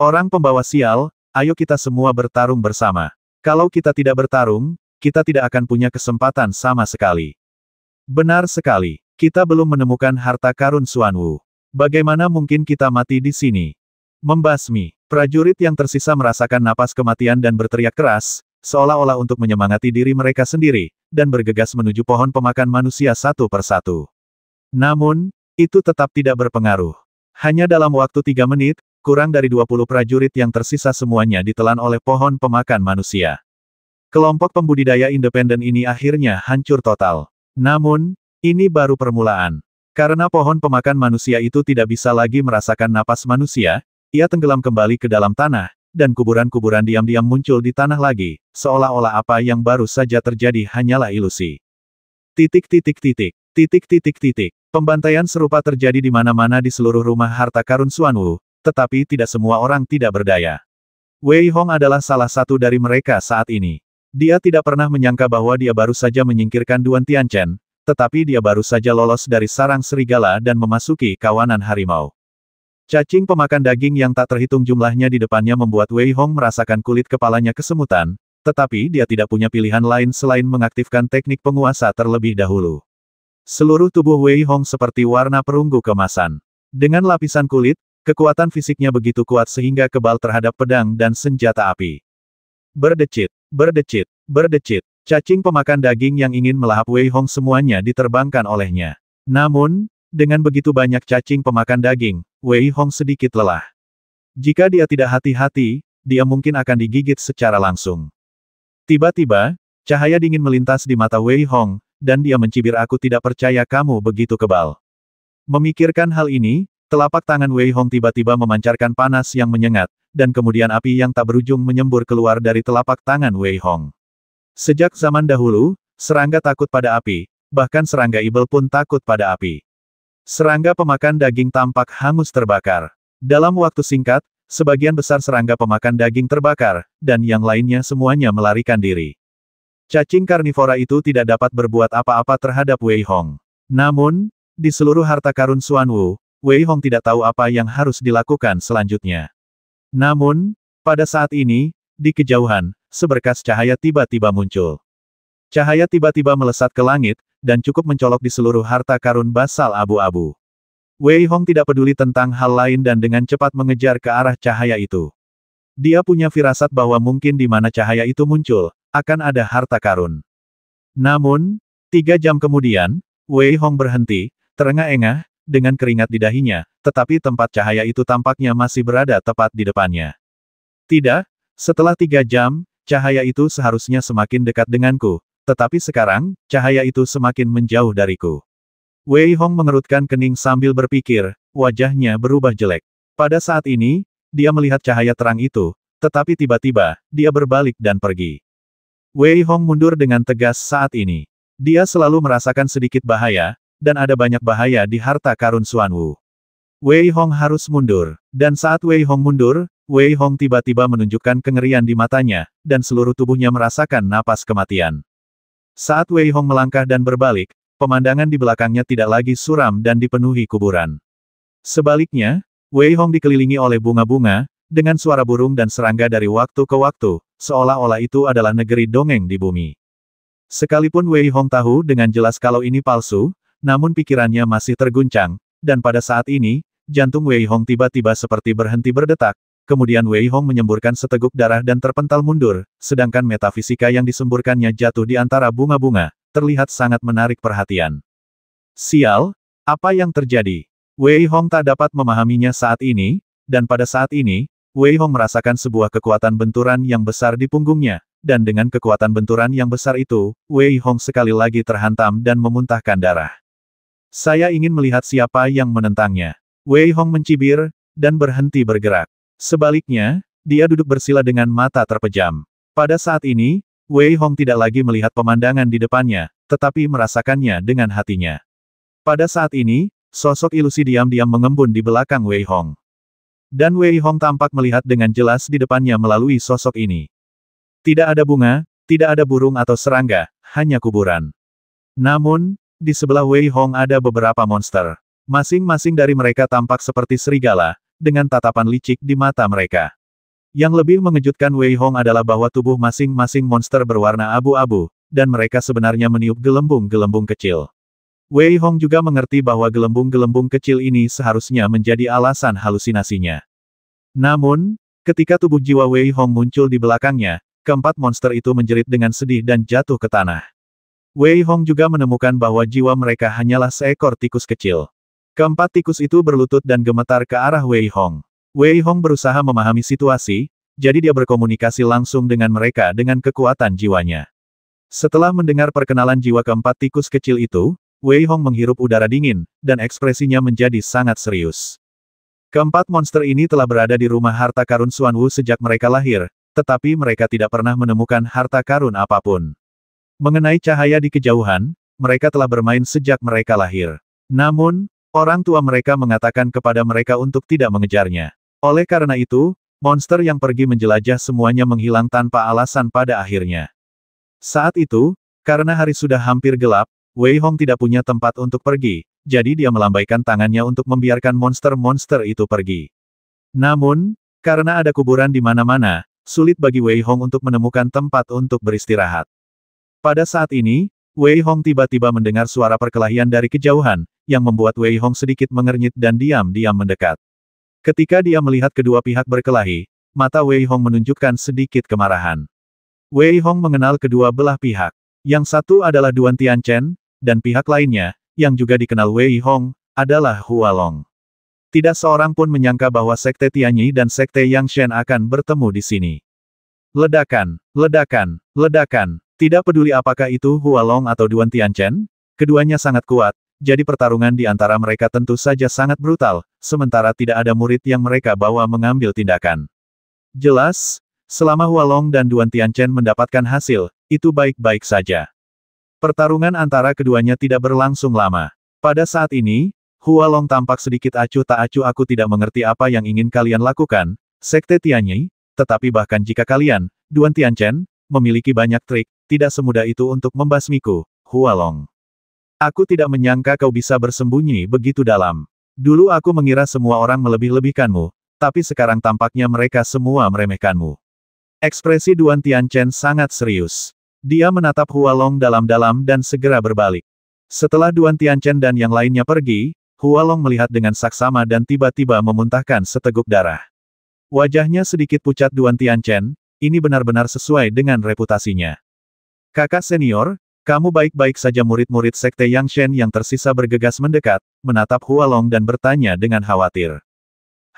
Orang pembawa sial, ayo kita semua bertarung bersama. Kalau kita tidak bertarung, kita tidak akan punya kesempatan sama sekali. Benar sekali. Kita belum menemukan harta karun Xuanwu. Bagaimana mungkin kita mati di sini? Membasmi. Prajurit yang tersisa merasakan napas kematian dan berteriak keras, seolah-olah untuk menyemangati diri mereka sendiri, dan bergegas menuju pohon pemakan manusia satu persatu. Namun, itu tetap tidak berpengaruh. Hanya dalam waktu 3 menit, kurang dari 20 prajurit yang tersisa semuanya ditelan oleh pohon pemakan manusia. Kelompok pembudidaya independen ini akhirnya hancur total. Namun, ini baru permulaan. Karena pohon pemakan manusia itu tidak bisa lagi merasakan napas manusia, ia tenggelam kembali ke dalam tanah, dan kuburan-kuburan diam-diam muncul di tanah lagi, seolah-olah apa yang baru saja terjadi hanyalah ilusi. Titik. Pembantaian serupa terjadi di mana-mana di seluruh rumah harta karun Xuanwu, tetapi tidak semua orang tidak berdaya. Wei Hong adalah salah satu dari mereka saat ini. Dia tidak pernah menyangka bahwa dia baru saja menyingkirkan Duan Tianchen, tetapi dia baru saja lolos dari sarang serigala dan memasuki kawanan harimau. Cacing pemakan daging yang tak terhitung jumlahnya di depannya membuat Wei Hong merasakan kulit kepalanya kesemutan, tetapi dia tidak punya pilihan lain selain mengaktifkan teknik penguasa terlebih dahulu. Seluruh tubuh Wei Hong seperti warna perunggu kemasan. Dengan lapisan kulit, kekuatan fisiknya begitu kuat sehingga kebal terhadap pedang dan senjata api. Berdecit. Cacing pemakan daging yang ingin melahap Wei Hong semuanya diterbangkan olehnya. Namun, dengan begitu banyak cacing pemakan daging, Wei Hong sedikit lelah. Jika dia tidak hati-hati, dia mungkin akan digigit secara langsung. Tiba-tiba, cahaya dingin melintas di mata Wei Hong, dan dia mencibir, aku tidak percaya kamu begitu kebal. Memikirkan hal ini, telapak tangan Wei Hong tiba-tiba memancarkan panas yang menyengat, dan kemudian api yang tak berujung menyembur keluar dari telapak tangan Wei Hong. Sejak zaman dahulu, serangga takut pada api, bahkan serangga ibel pun takut pada api. Serangga pemakan daging tampak hangus terbakar. Dalam waktu singkat, sebagian besar serangga pemakan daging terbakar, dan yang lainnya semuanya melarikan diri. Cacing karnivora itu tidak dapat berbuat apa-apa terhadap Wei Hong. Namun, di seluruh harta karun Xuanwu, Wei Hong tidak tahu apa yang harus dilakukan selanjutnya. Namun, pada saat ini, di kejauhan, seberkas cahaya tiba-tiba muncul. Cahaya tiba-tiba melesat ke langit, dan cukup mencolok di seluruh harta karun basal abu-abu. Wei Hong tidak peduli tentang hal lain dan dengan cepat mengejar ke arah cahaya itu. Dia punya firasat bahwa mungkin di mana cahaya itu muncul, akan ada harta karun. Namun, 3 jam kemudian, Wei Hong berhenti, terengah-engah, dengan keringat di dahinya, tetapi tempat cahaya itu tampaknya masih berada tepat di depannya. Tidak, setelah 3 jam, cahaya itu seharusnya semakin dekat denganku, tetapi sekarang, cahaya itu semakin menjauh dariku. Wei Hong mengerutkan kening sambil berpikir, wajahnya berubah jelek. Pada saat ini, dia melihat cahaya terang itu, tetapi tiba-tiba, dia berbalik dan pergi. Wei Hong mundur dengan tegas saat ini. Dia selalu merasakan sedikit bahaya, dan ada banyak bahaya di harta karun Xuanwu. Wei Hong harus mundur. Dan saat Wei Hong mundur, Wei Hong tiba-tiba menunjukkan kengerian di matanya, dan seluruh tubuhnya merasakan napas kematian. Saat Wei Hong melangkah dan berbalik, pemandangan di belakangnya tidak lagi suram dan dipenuhi kuburan. Sebaliknya, Wei Hong dikelilingi oleh bunga-bunga, dengan suara burung dan serangga dari waktu ke waktu, seolah-olah itu adalah negeri dongeng di bumi. Sekalipun Wei Hong tahu dengan jelas kalau ini palsu, namun pikirannya masih terguncang, dan pada saat ini, jantung Wei Hong tiba-tiba seperti berhenti berdetak, kemudian Wei Hong menyemburkan seteguk darah dan terpental mundur, sedangkan metafisika yang disemburkannya jatuh di antara bunga-bunga, terlihat sangat menarik perhatian. Sial, apa yang terjadi? Wei Hong tak dapat memahaminya saat ini, dan pada saat ini, Wei Hong merasakan sebuah kekuatan benturan yang besar di punggungnya, dan dengan kekuatan benturan yang besar itu, Wei Hong sekali lagi terhantam dan memuntahkan darah. Saya ingin melihat siapa yang menentangnya. Wei Hong mencibir, dan berhenti bergerak. Sebaliknya, dia duduk bersila dengan mata terpejam. Pada saat ini, Wei Hong tidak lagi melihat pemandangan di depannya, tetapi merasakannya dengan hatinya. Pada saat ini, sosok ilusi diam-diam mengembun di belakang Wei Hong. Dan Wei Hong tampak melihat dengan jelas di depannya melalui sosok ini. Tidak ada bunga, tidak ada burung atau serangga, hanya kuburan. Namun, di sebelah Wei Hong ada beberapa monster. Masing-masing dari mereka tampak seperti serigala, dengan tatapan licik di mata mereka. Yang lebih mengejutkan Wei Hong adalah bahwa tubuh masing-masing monster berwarna abu-abu, dan mereka sebenarnya meniup gelembung-gelembung kecil. Wei Hong juga mengerti bahwa gelembung-gelembung kecil ini seharusnya menjadi alasan halusinasinya. Namun, ketika tubuh jiwa Wei Hong muncul di belakangnya, keempat monster itu menjerit dengan sedih dan jatuh ke tanah. Wei Hong juga menemukan bahwa jiwa mereka hanyalah seekor tikus kecil. Keempat tikus itu berlutut dan gemetar ke arah Wei Hong. Wei Hong berusaha memahami situasi, jadi dia berkomunikasi langsung dengan mereka dengan kekuatan jiwanya. Setelah mendengar perkenalan jiwa keempat tikus kecil itu, Wei Hong menghirup udara dingin, dan ekspresinya menjadi sangat serius. Keempat monster ini telah berada di rumah harta karun Xuanwu sejak mereka lahir, tetapi mereka tidak pernah menemukan harta karun apapun. Mengenai cahaya di kejauhan, mereka telah bermain sejak mereka lahir. Namun, orang tua mereka mengatakan kepada mereka untuk tidak mengejarnya. Oleh karena itu, monster yang pergi menjelajah semuanya menghilang tanpa alasan pada akhirnya. Saat itu, karena hari sudah hampir gelap, Wei Hong tidak punya tempat untuk pergi, jadi dia melambaikan tangannya untuk membiarkan monster-monster itu pergi. Namun, karena ada kuburan di mana-mana, sulit bagi Wei Hong untuk menemukan tempat untuk beristirahat. Pada saat ini, Wei Hong tiba-tiba mendengar suara perkelahian dari kejauhan, yang membuat Wei Hong sedikit mengernyit dan diam-diam mendekat. Ketika dia melihat kedua pihak berkelahi, mata Wei Hong menunjukkan sedikit kemarahan. Wei Hong mengenal kedua belah pihak. Yang satu adalah Duan Tianchen, dan pihak lainnya, yang juga dikenal Wei Hong, adalah Hua Long. Tidak seorang pun menyangka bahwa Sekte Tianyi dan Sekte Yangshen akan bertemu di sini. Ledakan, ledakan, ledakan. Tidak peduli apakah itu Hua Long atau Duan Tianchen, keduanya sangat kuat, jadi pertarungan di antara mereka tentu saja sangat brutal, sementara tidak ada murid yang mereka bawa mengambil tindakan. Jelas, selama Hua Long dan Duan Tianchen mendapatkan hasil, itu baik-baik saja. Pertarungan antara keduanya tidak berlangsung lama. Pada saat ini, Hua Long tampak sedikit acuh tak acuh. Aku tidak mengerti apa yang ingin kalian lakukan, Sekte Tianyi, tetapi bahkan jika kalian, Duan Tianchen, memiliki banyak trik, tidak semudah itu untuk membasmiku, Hua Long. Aku tidak menyangka kau bisa bersembunyi begitu dalam. Dulu aku mengira semua orang melebih-lebihkanmu, tapi sekarang tampaknya mereka semua meremehkanmu. Ekspresi Duan Tianchen sangat serius. Dia menatap Hua Long dalam-dalam dan segera berbalik. Setelah Duan Tianchen dan yang lainnya pergi, Hua Long melihat dengan saksama dan tiba-tiba memuntahkan seteguk darah. Wajahnya sedikit pucat. Duan Tianchen, ini benar-benar sesuai dengan reputasinya. Kakak senior, kamu baik-baik saja? Murid-murid Sekte Yang Shen yang tersisa bergegas mendekat, menatap Hua Long dan bertanya dengan khawatir.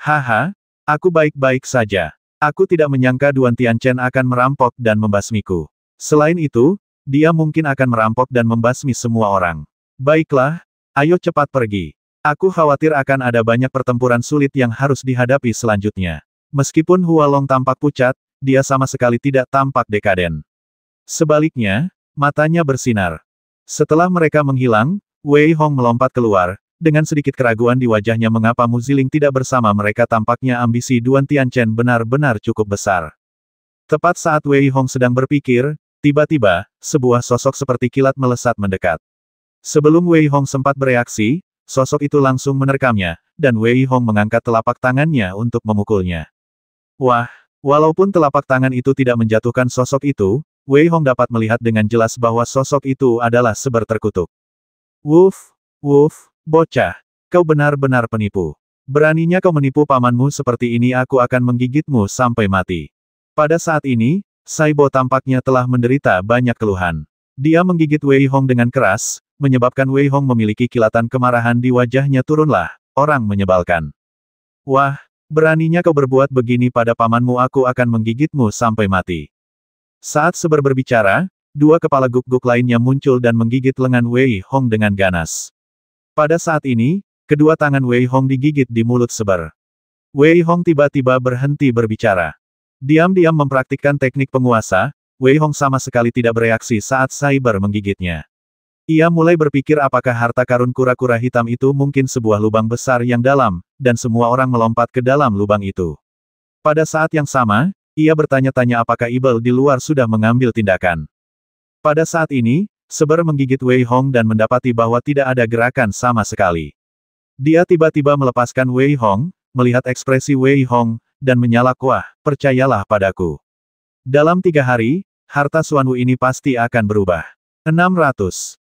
Haha, aku baik-baik saja. Aku tidak menyangka Duan Tianchen akan merampok dan membasmiku. Selain itu, dia mungkin akan merampok dan membasmi semua orang. Baiklah, ayo cepat pergi. Aku khawatir akan ada banyak pertempuran sulit yang harus dihadapi selanjutnya. Meskipun Hua Long tampak pucat, dia sama sekali tidak tampak dekaden. Sebaliknya, matanya bersinar. Setelah mereka menghilang, Wei Hong melompat keluar, dengan sedikit keraguan di wajahnya. Mengapa Mu Ziling tidak bersama mereka? Tampaknya ambisi Duan Tianchen benar-benar cukup besar. Tepat saat Wei Hong sedang berpikir, tiba-tiba, sebuah sosok seperti kilat melesat mendekat. Sebelum Wei Hong sempat bereaksi, sosok itu langsung menerkamnya, dan Wei Hong mengangkat telapak tangannya untuk memukulnya. Wah, walaupun telapak tangan itu tidak menjatuhkan sosok itu, Wei Hong dapat melihat dengan jelas bahwa sosok itu adalah Seber terkutuk. Wuf, bocah, kau benar-benar penipu. Beraninya kau menipu pamanmu seperti ini? Aku akan menggigitmu sampai mati. Pada saat ini, Saibo tampaknya telah menderita banyak keluhan. Dia menggigit Wei Hong dengan keras, menyebabkan Wei Hong memiliki kilatan kemarahan di wajahnya. Turunlah, orang menyebalkan. Wah, beraninya kau berbuat begini pada pamanmu? Aku akan menggigitmu sampai mati. Saat Seber berbicara, dua kepala guk-guk lainnya muncul dan menggigit lengan Wei Hong dengan ganas. Pada saat ini, kedua tangan Wei Hong digigit di mulut Seber. Wei Hong tiba-tiba berhenti berbicara. Diam-diam mempraktikkan teknik penguasa, Wei Hong sama sekali tidak bereaksi saat Saber menggigitnya. Ia mulai berpikir apakah harta karun kura-kura hitam itu mungkin sebuah lubang besar yang dalam, dan semua orang melompat ke dalam lubang itu. Pada saat yang sama, ia bertanya-tanya apakah Ibel di luar sudah mengambil tindakan. Pada saat ini, Seber menggigit Wei Hong dan mendapati bahwa tidak ada gerakan sama sekali. Dia tiba-tiba melepaskan Wei Hong, melihat ekspresi Wei Hong, dan menyalak. Wah, percayalah padaku. Dalam 3 hari, harta Xuanwu ini pasti akan berubah. 600.